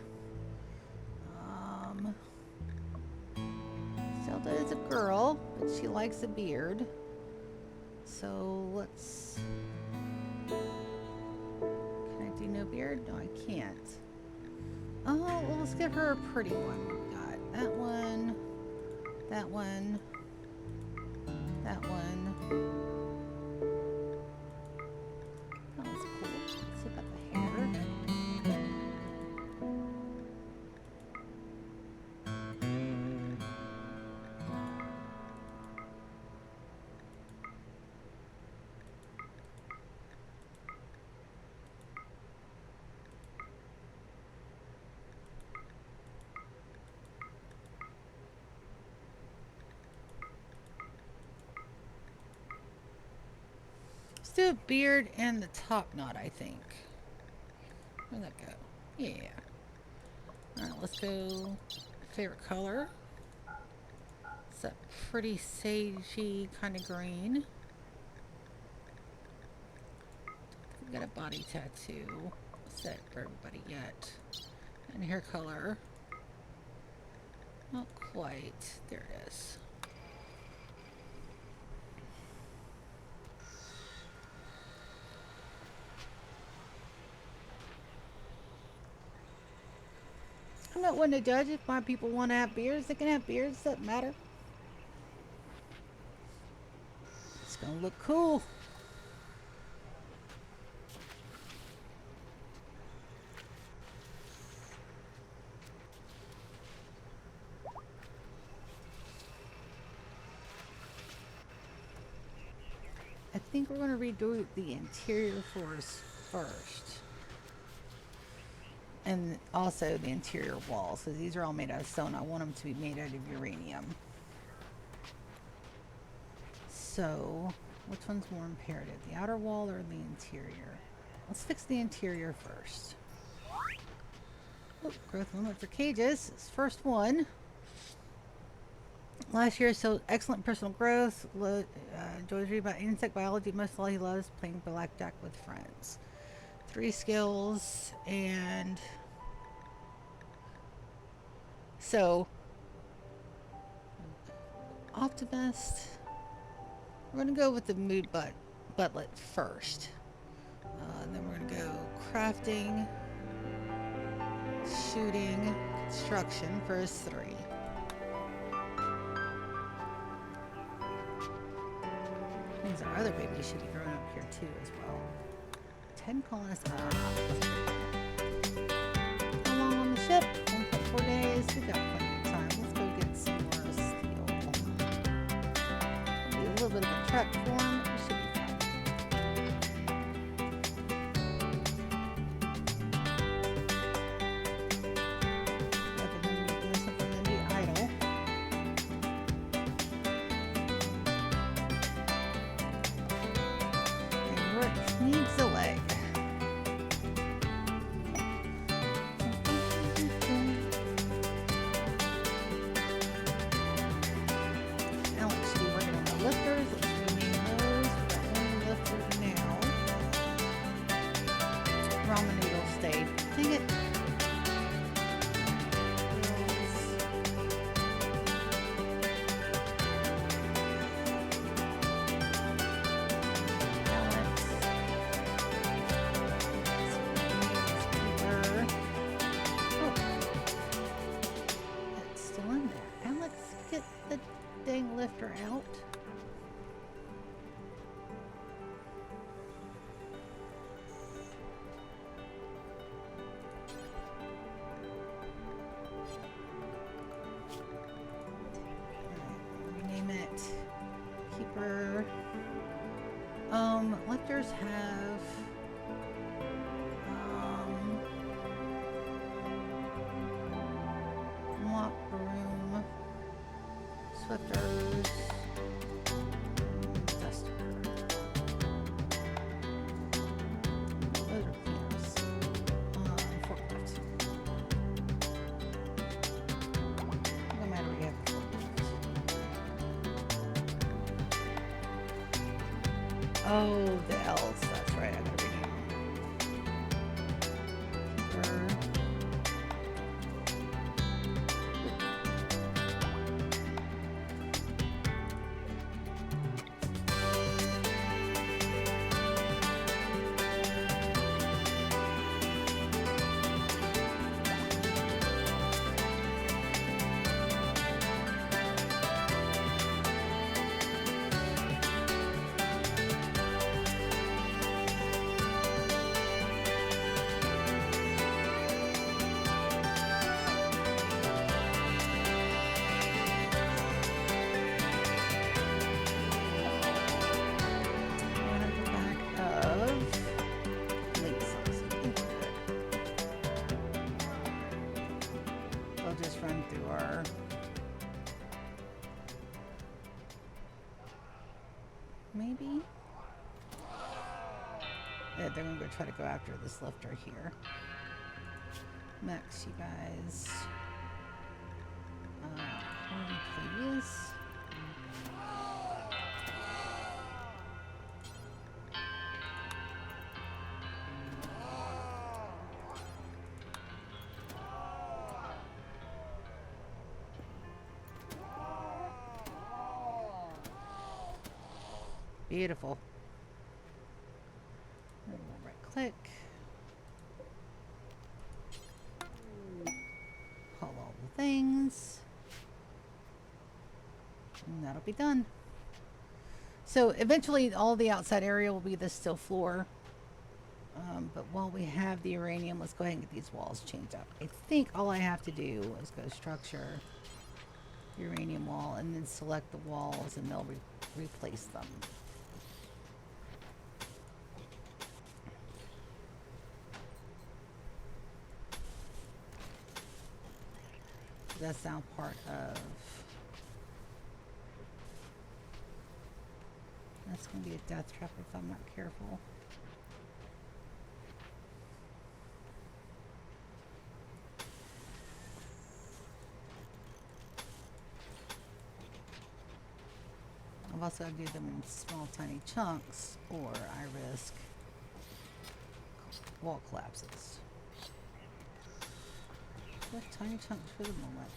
Zelda is a girl, but she likes a beard. So let's... Can I do no beard? No, I can't. Oh, well, let's give her a pretty one. We've got that one, that one, that one. That one's cool. Let's see about the hair. Let's do a beard and the top knot, I think. Where'd that go? Yeah. Alright, let's go favorite color. It's that pretty sagey kind of green. We've got a body tattoo set for everybody yet. And hair color. Not quite. There it is. I'm not one to judge. If my people want to have beards, they can have beards. Doesn't matter. It's gonna look cool. I think we're going to redo the interior floors first. And also the interior walls, because these are all made out of stone. I want them to be made out of uranium. So, which one's more imperative? The outer wall or the interior? Let's fix the interior first. Oh, growth limit for cages. It's first one. Last year, so excellent personal growth. Enjoys reading about insect biology. Most of all, he loves playing blackjack with friends. 3 skills, and so optimist. We're gonna go with the mood butlet first. Then we're gonna go crafting, shooting, construction for his 3. Means our other babies should be growing up here too as well. 10 colonists. How long on the ship? 1.4 days. We got plenty of time. Let's go get some more steel. Be a little bit of a trek for them. We should be fine. Let them do something and be idle. And Rick needs a leg. Lifter out. Rename it Keeper. Lifters have mop broom, sweepers, duster. Motor cleaners. Forklift. No matter what you have a forklift. Oh, the L's. That's right. I gotta rename them. Maybe? Yeah, they're gonna go try to go after this lifter here. Next, you guys. Please. Beautiful. And we'll right click. Pull all the things. And that'll be done. So eventually all the outside area will be the steel floor. But while we have the uranium, let's go ahead and get these walls changed up. I think all I have to do is go structure, uranium wall, and then select the walls and they'll replace them. That's now part of... That's going to be a death trap if I'm not careful. I've also got to do them in small, tiny chunks, or I risk wall collapses. What tiny chunks for the moment?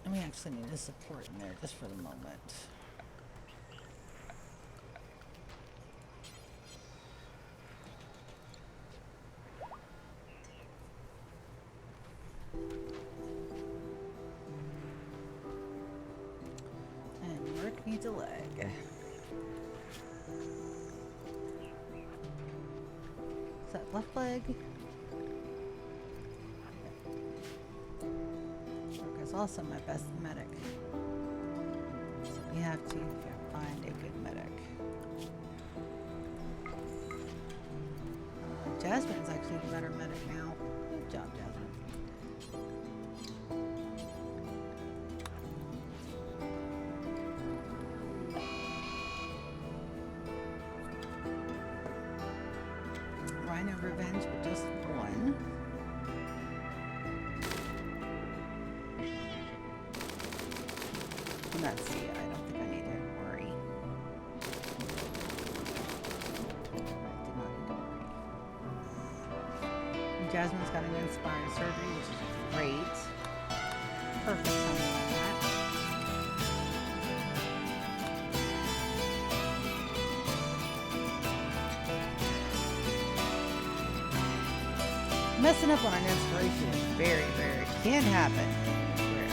And we actually need a support in there just for the moment. And work needs a leg. Is that left leg? Work is also my best medic. So we have to find a good medic. Jasmine's actually the better medic now. Good job, Jasmine. Rhino Revenge with just one. And that's it. I don't think I need to worry. I did not need to worry. And Jasmine's got an inspired surgery, which is great. Perfect timing on that. Messing up on an inspiration is very rare. It can happen. It's rare.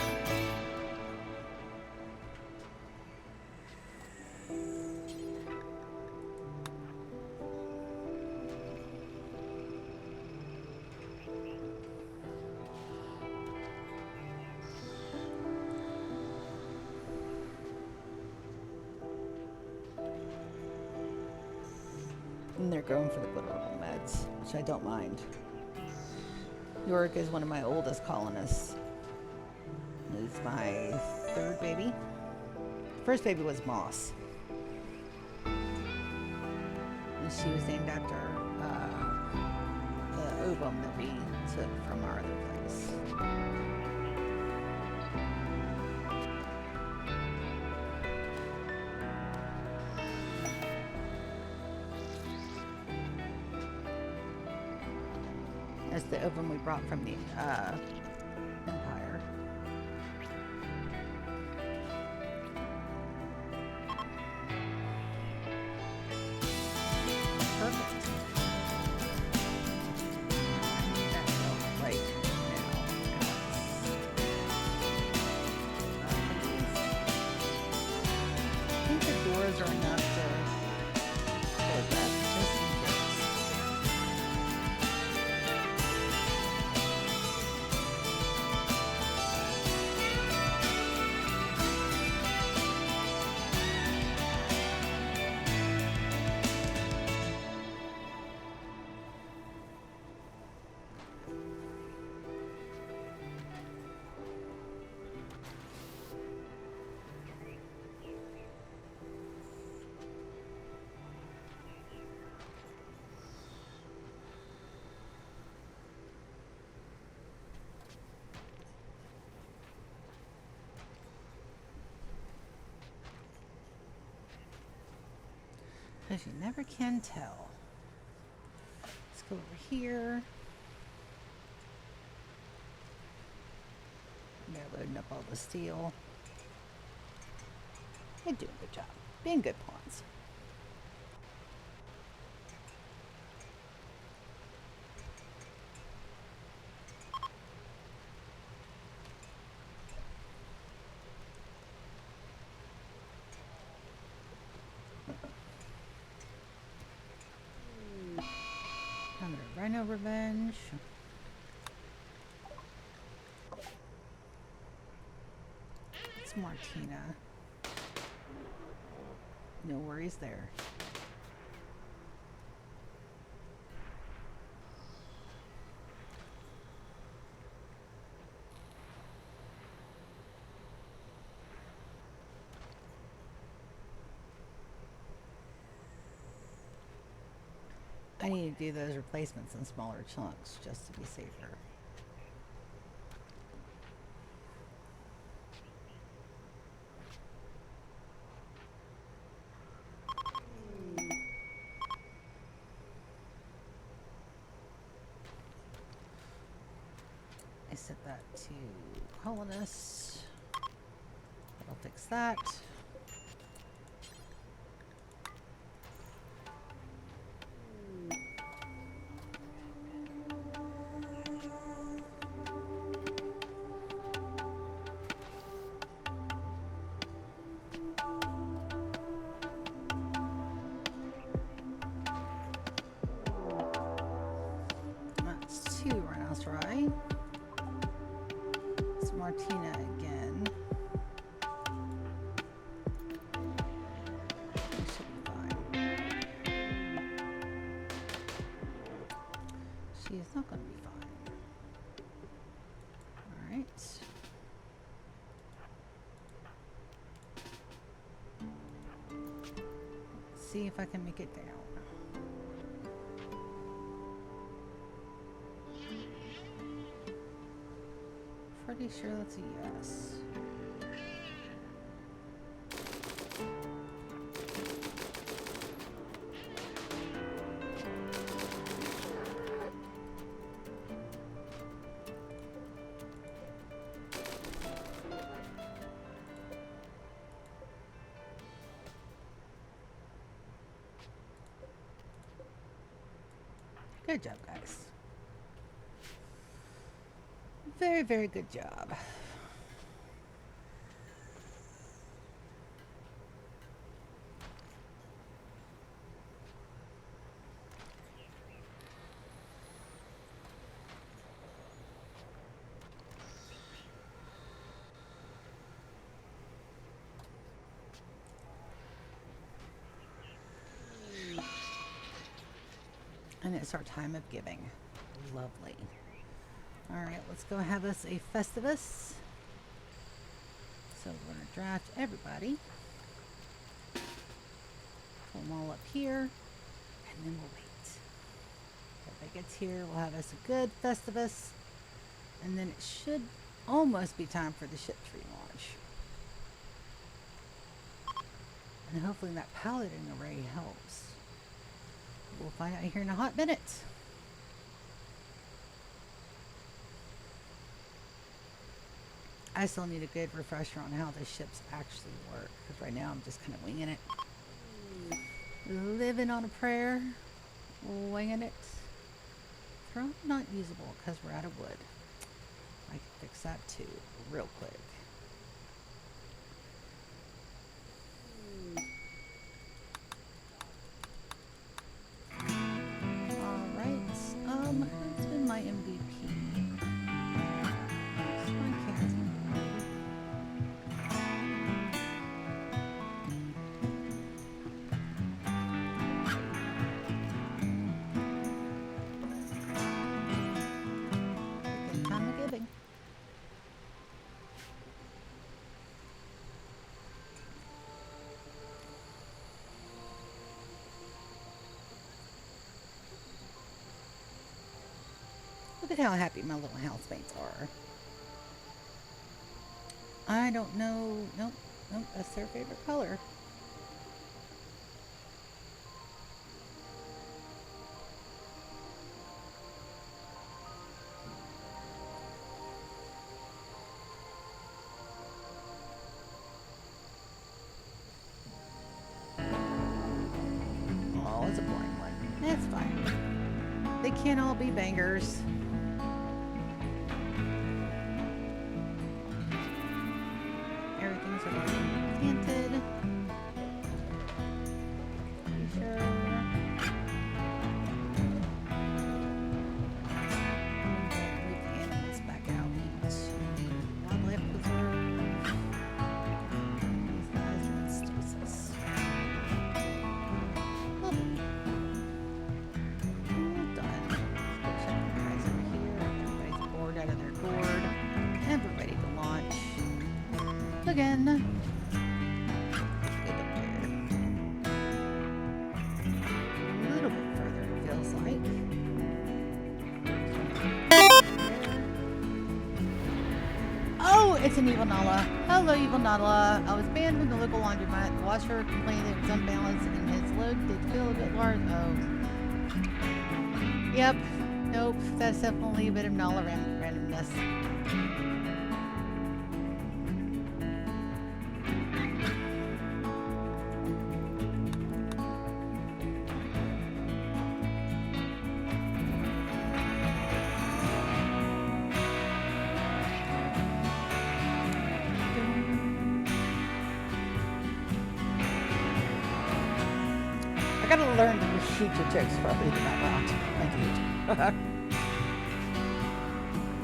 And they're going for the clitoral meds, which I don't mind. York is one of my oldest colonists. It's my third baby. First baby was Moss. And she was named after the ovum that we took from our other place. That's the ovum we brought from the Empire. Perfect. I need that milk right now. I think the doors are enough to close that just in case. Because you never can tell. Let's go over here. They're loading up all the steel. They're doing a good job. Being good pawns. Another Rhino Revenge. It's Martina. No worries there. I need to do those replacements in smaller chunks just to be safer. I set that to colonists. I'll fix that. That's 2 rhinoceros. It's Martina again. Should be fine. She is not going to be fine. All right. Let's see if I can make it down. Pretty sure that's a yes. Good job, guys. Very, very good job. And it's our time of giving. Lovely. All right, let's go have us a Festivus. So we're going to draft everybody. Pull them all up here, and then we'll wait. If it gets here, we'll have us a good Festivus, and then it should almost be time for the ship to relaunch. And hopefully that paladin array helps. We'll find out here in a hot minute. I still need a good refresher on how the ships actually work, because right now I'm just kind of winging it. Living on a prayer, winging it. Throne not usable because we're out of wood. I can fix that too, real quick. Who's been my MVP? It's my Kenzie. Good time of giving. Look at how happy my little housemates are. I don't know. Nope, that's their favorite color. Oh, it's a boring one. That's fine. They can't all be bangers. Everything's already planted. Pretty sure. Move the animals back out. Wildlife preserve. These guys are in stasis. Lovely. All done. Let's go check the guys over here. Everybody's bored out of their gourd. And ready to launch. Again. Get up there. A little bit further, it feels like. It's an evil Nala. Hello, evil Nala. I was banned from the local laundromat. The washer complained that it was unbalanced and his load did feel a bit large. Oh. Yep. Nope. That's definitely a bit of Nala randomness. I gotta learn to shoot your jokes properly in that round. Thank you.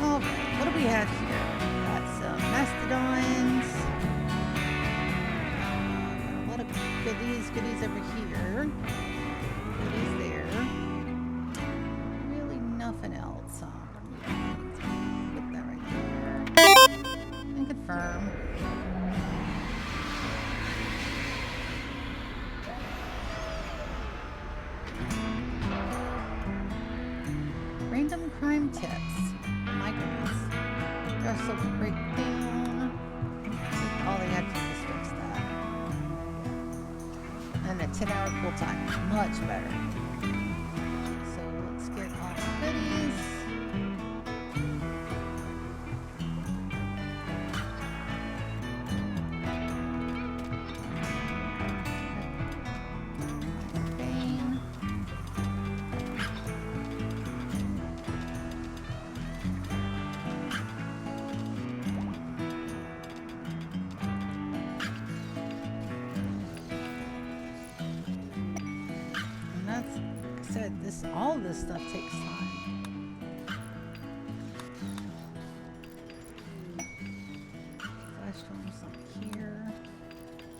Alright, what do we have here? Got some mastodons. Got a lot of goodies over here. Goodies there. Really nothing else. Put that right there. And confirm. Random crime tips. My goodness. Russell breakdown. All they have to do is fix that. And a 10-hour pool time. Much better. So let's get all the goodies. All this stuff takes time. Flashstones up here.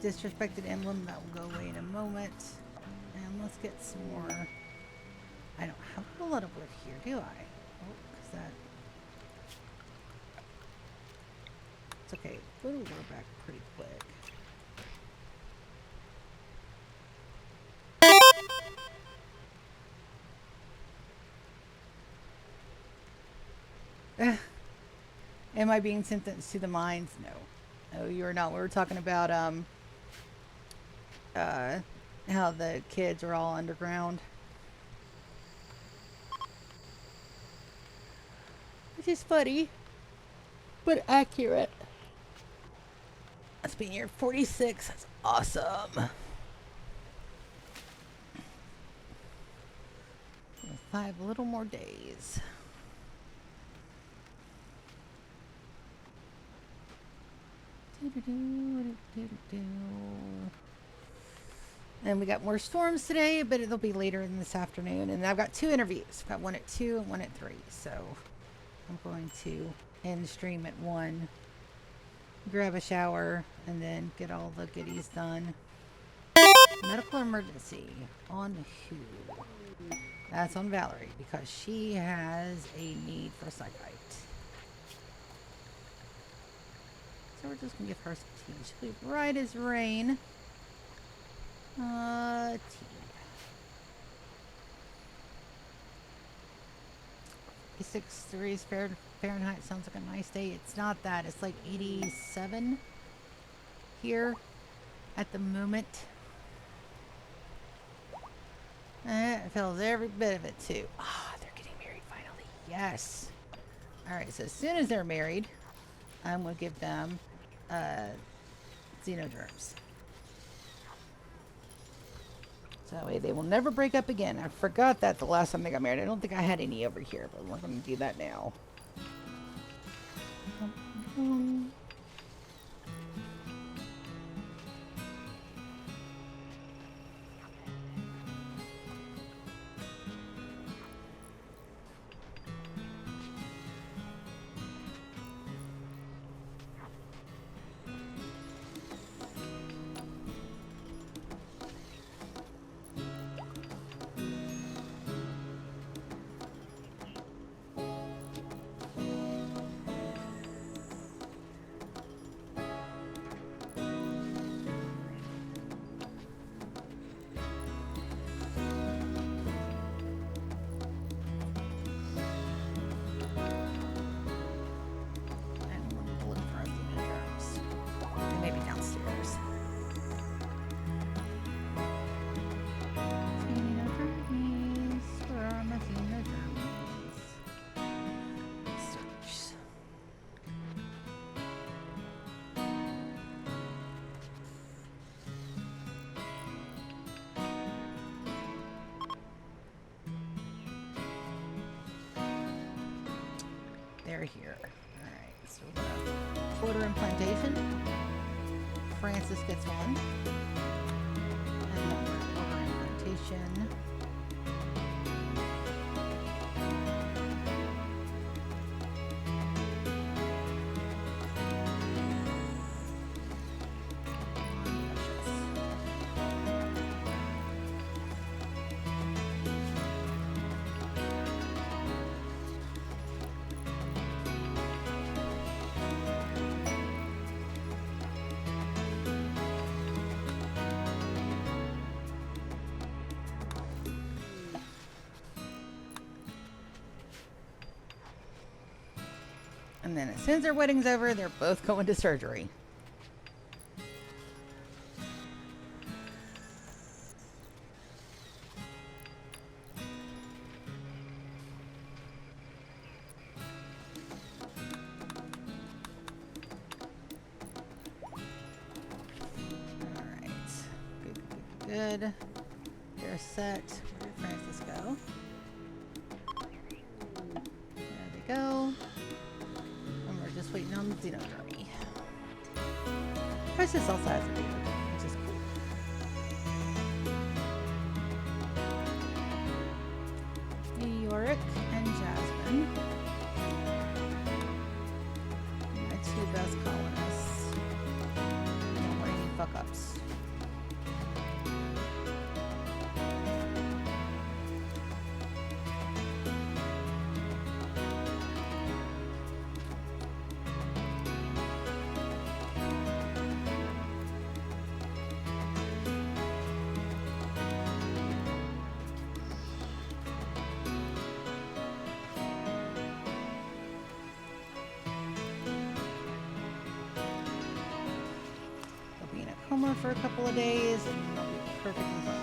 Disrespected emblem, that will go away in a moment. And let's get some more. I don't have a lot of wood here, do I? Oh, is that... It's okay. It'll go back pretty quick. Am I being sentenced to the mines? No. No, you are not. We were talking about how the kids are all underground. Which is funny, but accurate. That's being here 46. That's awesome. 5 little more days. And we got more storms today, but it'll be later in this afternoon. And I've got 2 interviews. I've got one at 2 and one at 3. So I'm going to end stream at 1, grab a shower, and then get all the goodies done. Medical emergency on who? That's on Valerie, because she has a need for psychite. So we're just gonna give her some tea. She'll be right as rain. Tea. 86 degrees Fahrenheit sounds like a nice day. It's not that. It's like 87 here at the moment. It feels every bit of it too. Ah, they're getting married finally. Yes. Alright, so as soon as they're married, I'm gonna give them xenoderms. So that way they will never break up again. I forgot that the last time they got married. I don't think I had any over here, but we're gonna do that now. We're here. Alright, so we're gonna order implantation. Francis gets one. And then we're gonna order implantation. And then as soon as their wedding's over, they're both going to surgery. Alright. Good. They're set. Where did Francis go? There they go. Just waiting on the Xenodrommy. Precious also has a beard, which is cool. Yorick and Jasmine. My two best colonists. Don't want any fuck ups. For a couple of days and they'll be perfectly fine.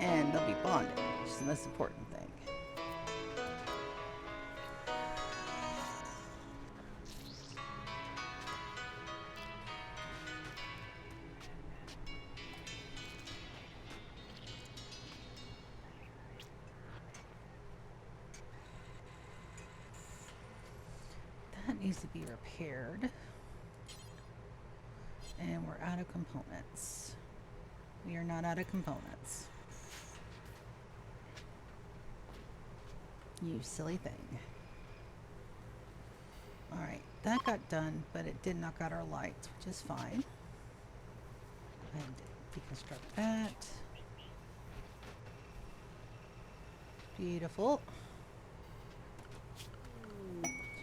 And they'll be bonded, which is the most important thing. Needs to be repaired, and we're out of components. We are not out of components. You silly thing. Alright, that got done, but it did knock out our lights, which is fine. Go ahead and deconstruct that. Beautiful.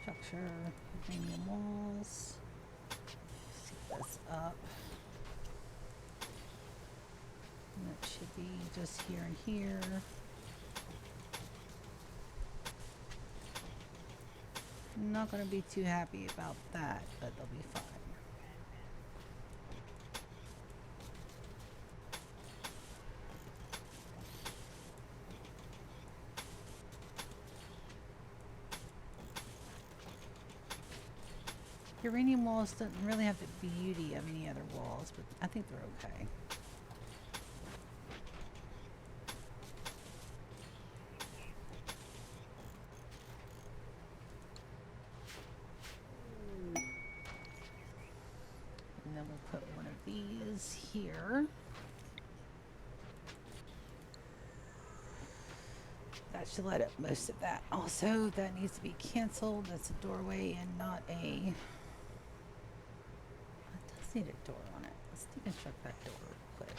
Structure, titanium walls. See this up. And that should be just here and here. I'm not going to be too happy about that, but they'll be fine. Uranium walls don't really have the beauty of any other walls, but I think they're okay. And then we'll put one of these here. That should light up most of that. Also, that needs to be canceled. That's a doorway and not a... Need a door on it. Let's deconstruct that door real quick.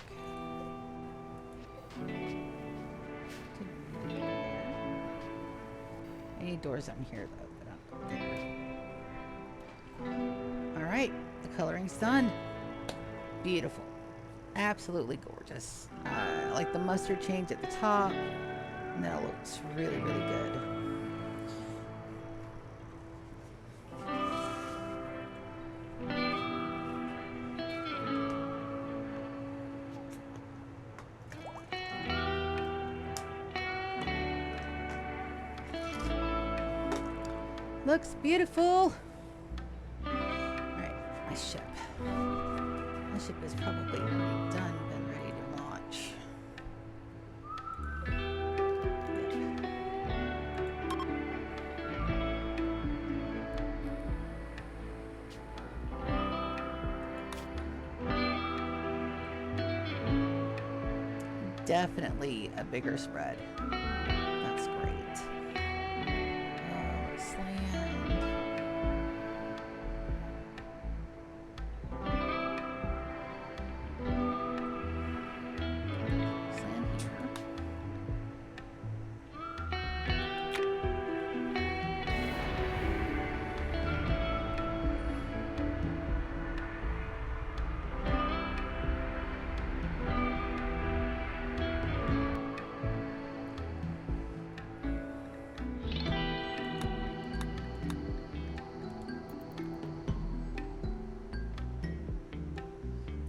I need doors on here though, but not there. Alright, the coloring's done. Beautiful. Absolutely gorgeous. I like the mustard change at the top. And that looks really, really good. Looks beautiful. Alright, my ship. My ship is probably already done, been ready definitely a bigger spread. That's great. Sland. Sand here.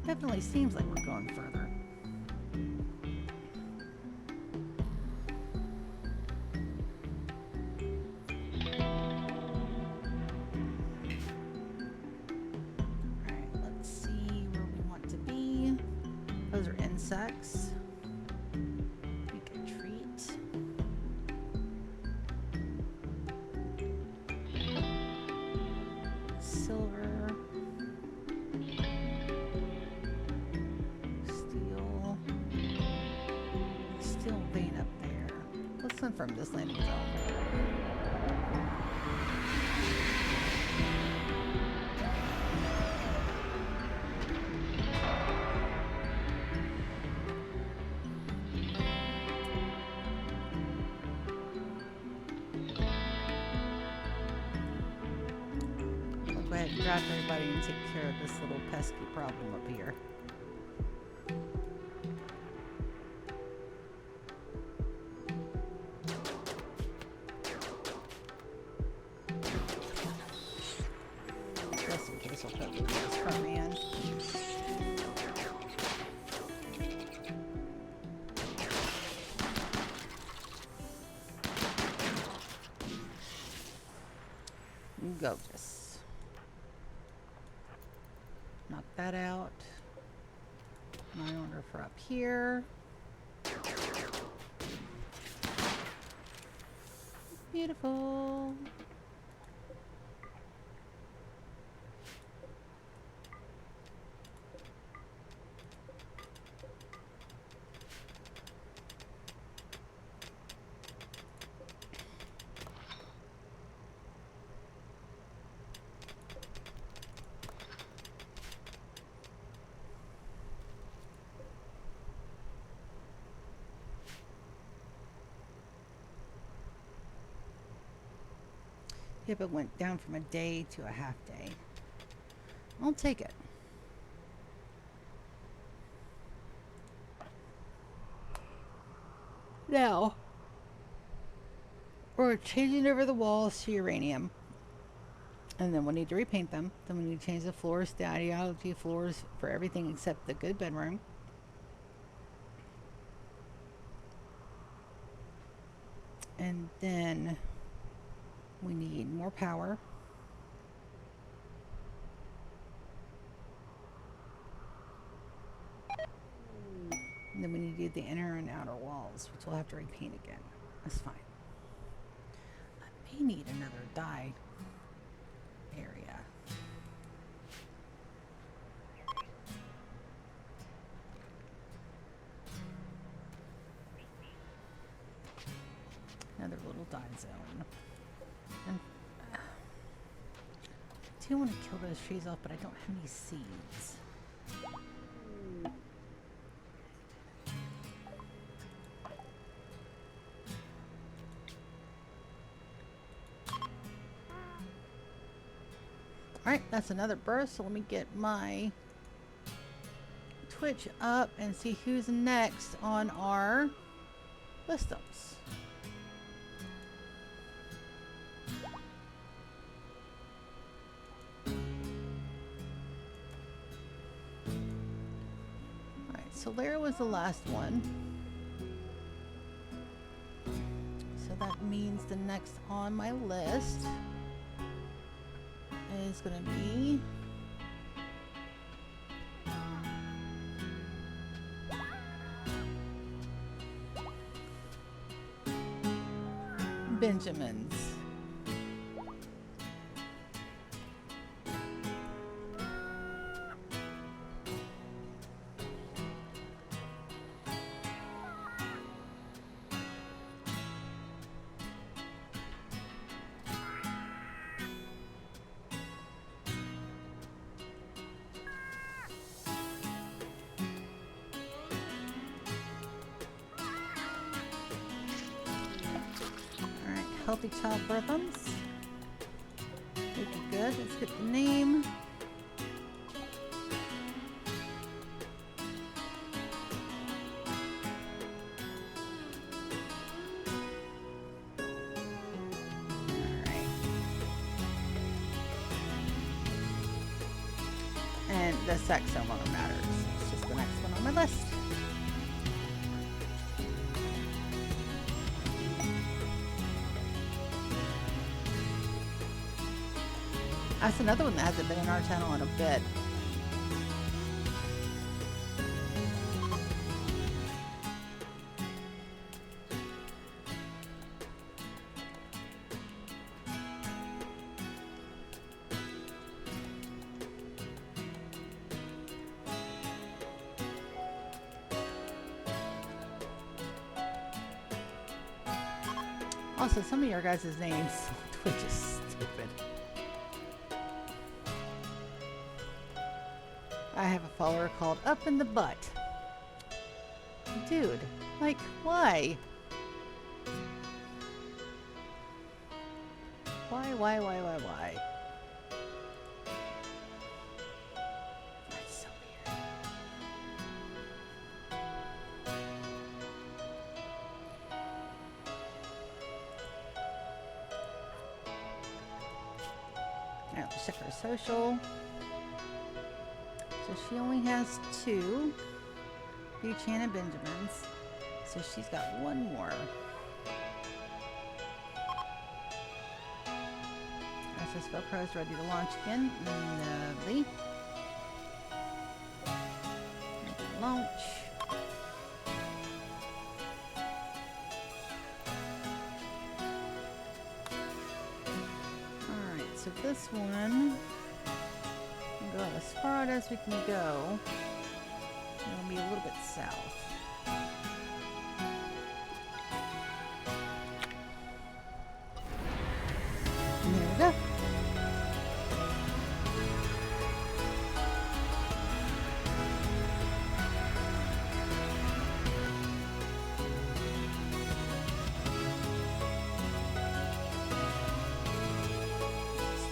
Definitely seems like we're going further. Alright, let's see where we want to be. Those are insects. We can treat. Silver. Steel vein up there. Let's confirm this landing zone. I'll go ahead and drop everybody and take care of this little pesky problem up here. Just in case I'll put this front man. Go just knock that out. My order for up here. Beautiful. Yep, it went down from a day to a half day. I'll take it. Now, we're changing over the walls to uranium. And then we'll need to repaint them. Then we need to change the floors to ideology floors for everything except the good bedroom. And then we need more power. And then we need to do the inner and outer walls, which we'll have to repaint again. That's fine. I may need another dye area. Another little dye zone. And I do want to kill those trees off, but I don't have any seeds. Alright, that's another burst, so let me get my Twitch up and see who's next on our listums. Alright, so Lara was the last one. So that means the next on my list is going to be Benjamin's. Healthy Child Rhythms. Would be good. Let's get the name. And the sex no longer matters. It's just the next one on my list. That's another one that hasn't been in our channel in a bit. Also, some of your guys' names, Twitch is stupid. I have a follower called Up in the Butt. Dude, like, why? Why? That's so weird. Alright, let's check her social. So she only has 2 Buchanan Benjamins. So she's got 1 more. SS Velcro is ready to launch again. Lovely. Launch. Alright, so this one go as far as we can go. It'll be a little bit south. And there we go.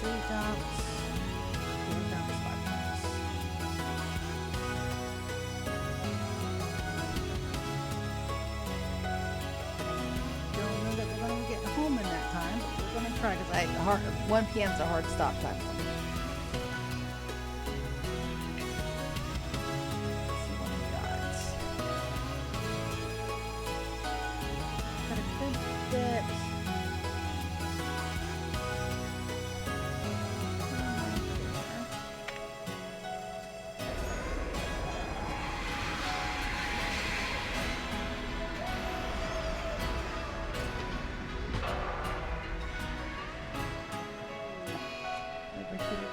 Three jumps. 4 jumps, 5 jumps. Don't know that we're going to get home in that time, but we're going to try because 1 p.m. is a hard stop time for me. Let's see what we got. Got a good bit.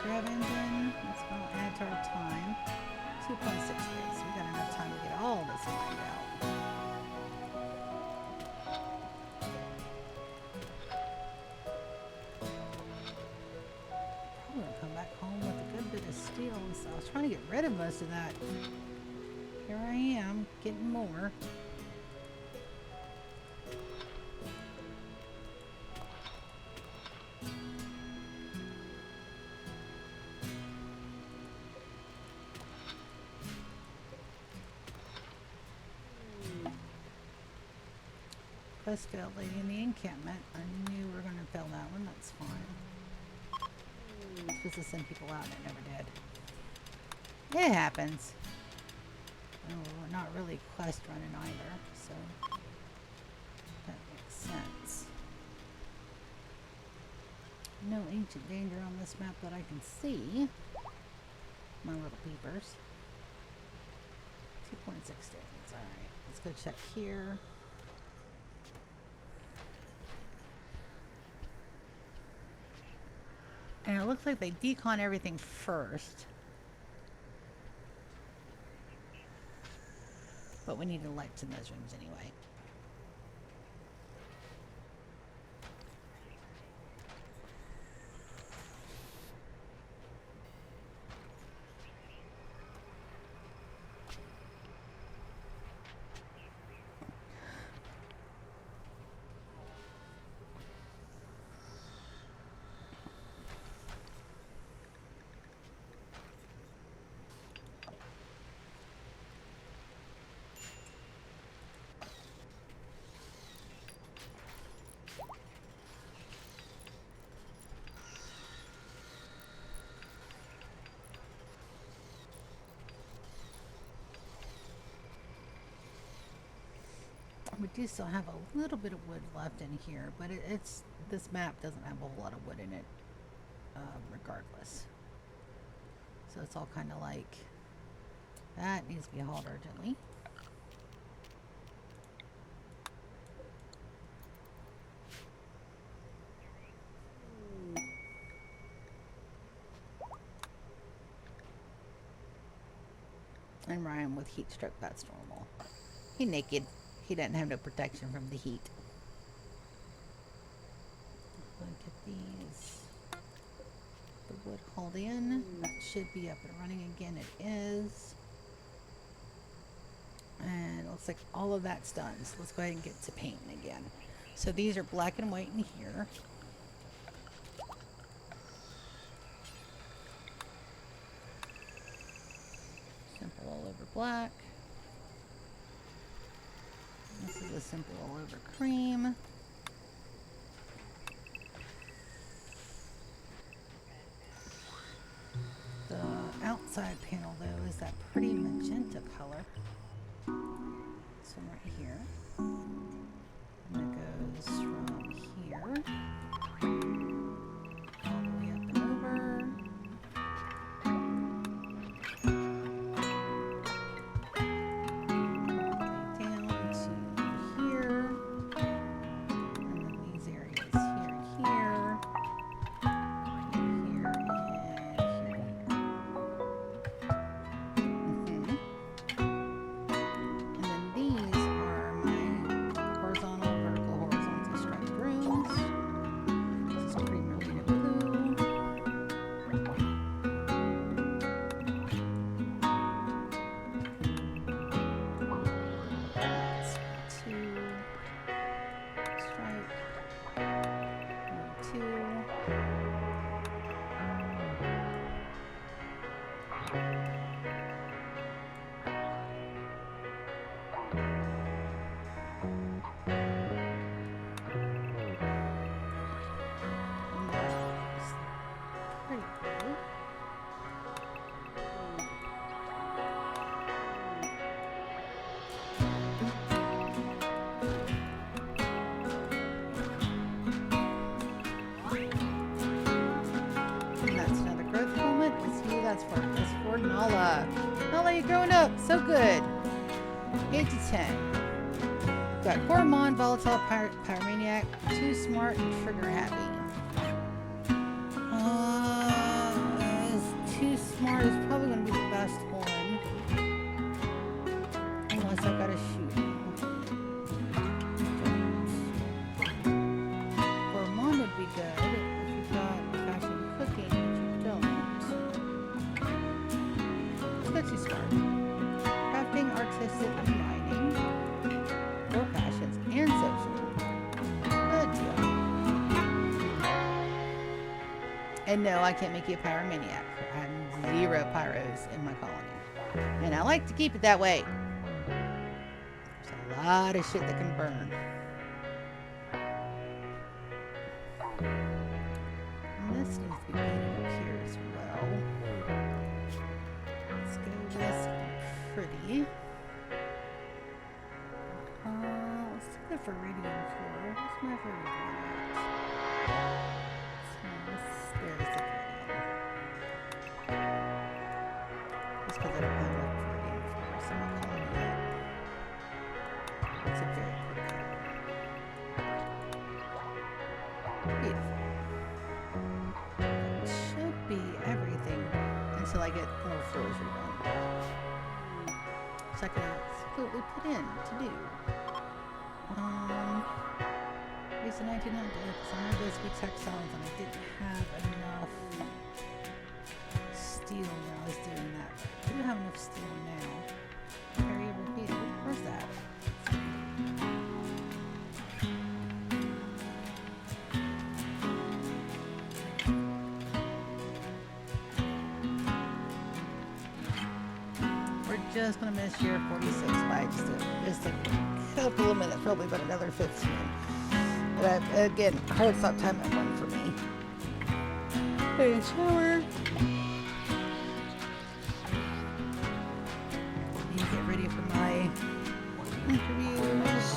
Grab engine. Let's go add to our time. 2.6 days. We got enough time to get all this lined out. Probably gonna come back home with a good bit of steel and stuff. I was trying to get rid of most of that. Here I am, getting more. Quest failed lady in the encampment. I knew we were going to fail that one. That's fine. I'm supposed to send people out and it never did. It happens. Oh, we're not really quest running either, so that makes sense. No ancient danger on this map that I can see. My little peepers. 2.6 days. Alright, let's go check here. And it looks like they decon everything first. But we need the lights in those rooms anyway. We do still have a little bit of wood left in here, but it's this map doesn't have a whole lot of wood in it, regardless. So it's all kind of like that needs to be hauled urgently. And Ryan with heat stroke, that's normal. He naked. He doesn't have no protection from the heat. I'll get these, the wood hauled in. That should be up and running again. It is. And it looks like all of that's done. So let's go ahead and get to painting again. So these are black and white in here. Simple all over black. This is a simple all over cream. The outside panel though is that pretty magenta color. This one right here. And it goes from here all the way up and over. That's for Nala. Nala, you're growing up. So good. 8 to 10. We've got Gourmand, Volatile, Pyromaniac, Too Smart, and Trigger Happy. Too Smart is probably going to be the best one. Unless I've got to shoot him. Gourmand would be good if you've got fashion cooking, which you don't. Too Smart. Crafting, artistic, and mining. 4 passions and social. Good deal. And no, I can't make you a pyromaniac. I have 0 pyros in my colony. And I like to keep it that way. There's a lot of shit that can burn. And this needs to be painted up here as well. Let's go with pretty. Let's do it for radium core. What's my radium at? There's the radium. Just because I don't have enough radium core, so I'm calling it that. It's a very pretty color. Beautiful. It should be everything until I get more floors redone. So I can absolutely put in to do. Reason I did not do it because I wanted those to be textiles and I didn't have enough steel when I was doing that. I do have enough steel now. Area reveal. Where's that? Just gonna miss year 46 by just a couple of minutes, probably about another 15. But again, hard stop time at 1 for me. Take a shower. Need to get ready for my interviews.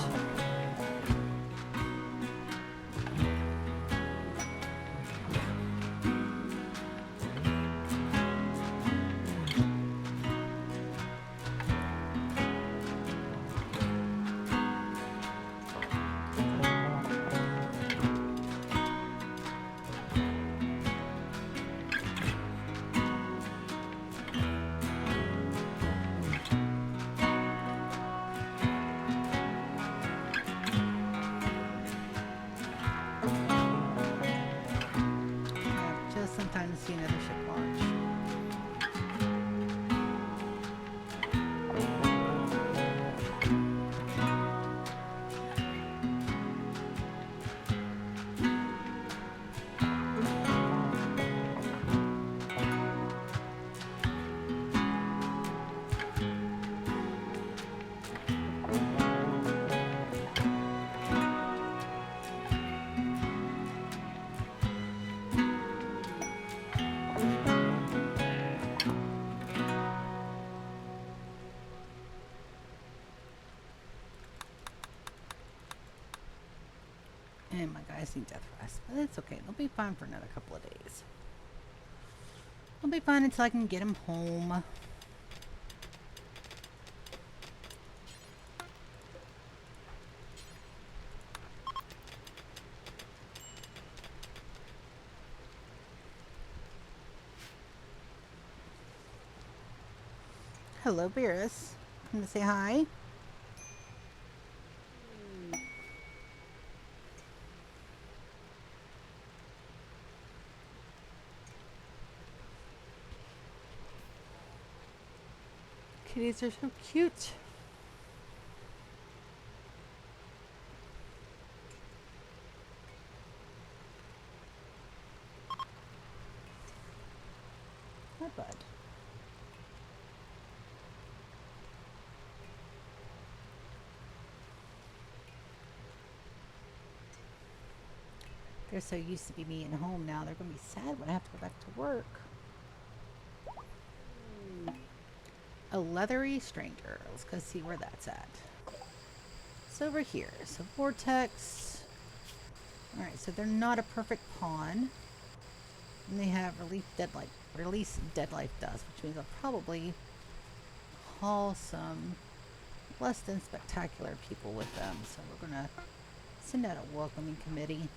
sometime to see another ship launch. And my guys need death rest, but it's okay. They'll be fine for another couple of days. They'll be fine until I can get them home. Hello, Beerus. Come to say hi. Kitties are so cute. Hi, bud. They're so used to be being home now. They're going to be sad when I have to go back to work. A leathery stranger. Let's go see where that's at. It's over here. So vortex. Alright, so they're not a perfect pawn. And they have release dead life dust, which means I'll probably haul some less than spectacular people with them. So we're gonna send out a welcoming committee.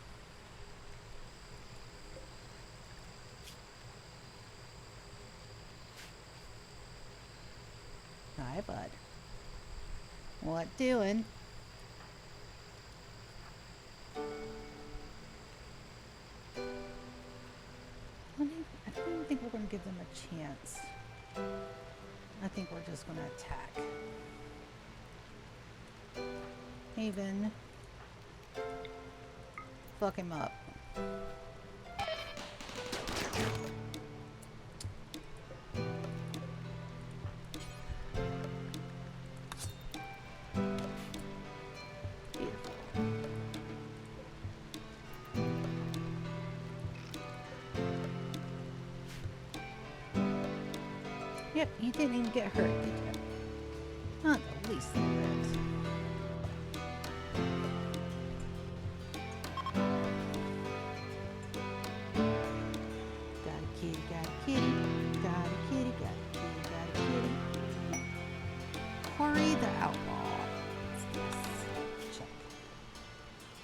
Hi, bud. What doing? I don't even think we're going to give them a chance. I think we're just going to attack. Haven. Fuck him up. Yep, you didn't even get hurt, did you? Not the least little bit. Got a kitty, got a kitty, got a kitty, got a kitty, got a kitty. Corey the Outlaw. What's this? Check.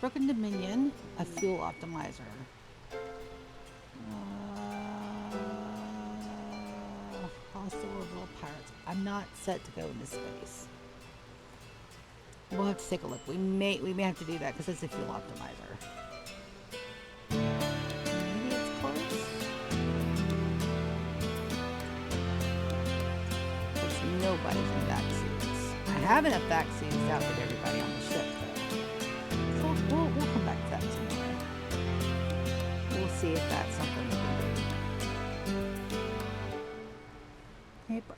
Broken Dominion, a fuel optimizer. Hostile orbital pirates. I'm not set to go into space. We'll have to take a look. We may have to do that because it's a fuel optimizer. Maybe it's close. There's nobody in vaccines. I have enough vaccines to outfit everybody on the ship, though. So we'll come back to that tomorrow. We'll see if that's something we can do. Hey, Bert.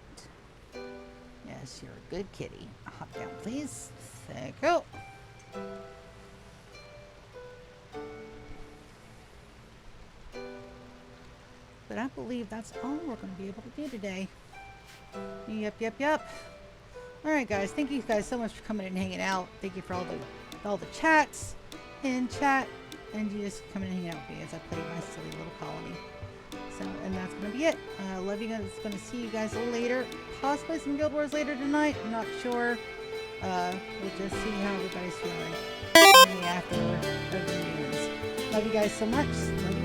Yes, you're a good kitty. Hop down, please. Thank you. But I believe that's all we're going to be able to do today. Yep. Alright, guys. Thank you guys so much for coming and hanging out. Thank you for all the chats in chat. And you just coming and hanging out with me as I play my silly little colony. So, and that's going to be it. I love you guys. Going to see you guys later. Possibly some Guild Wars later tonight. I'm not sure. We'll just see how everybody's feeling in the after of the news. Love you guys so much. Love you.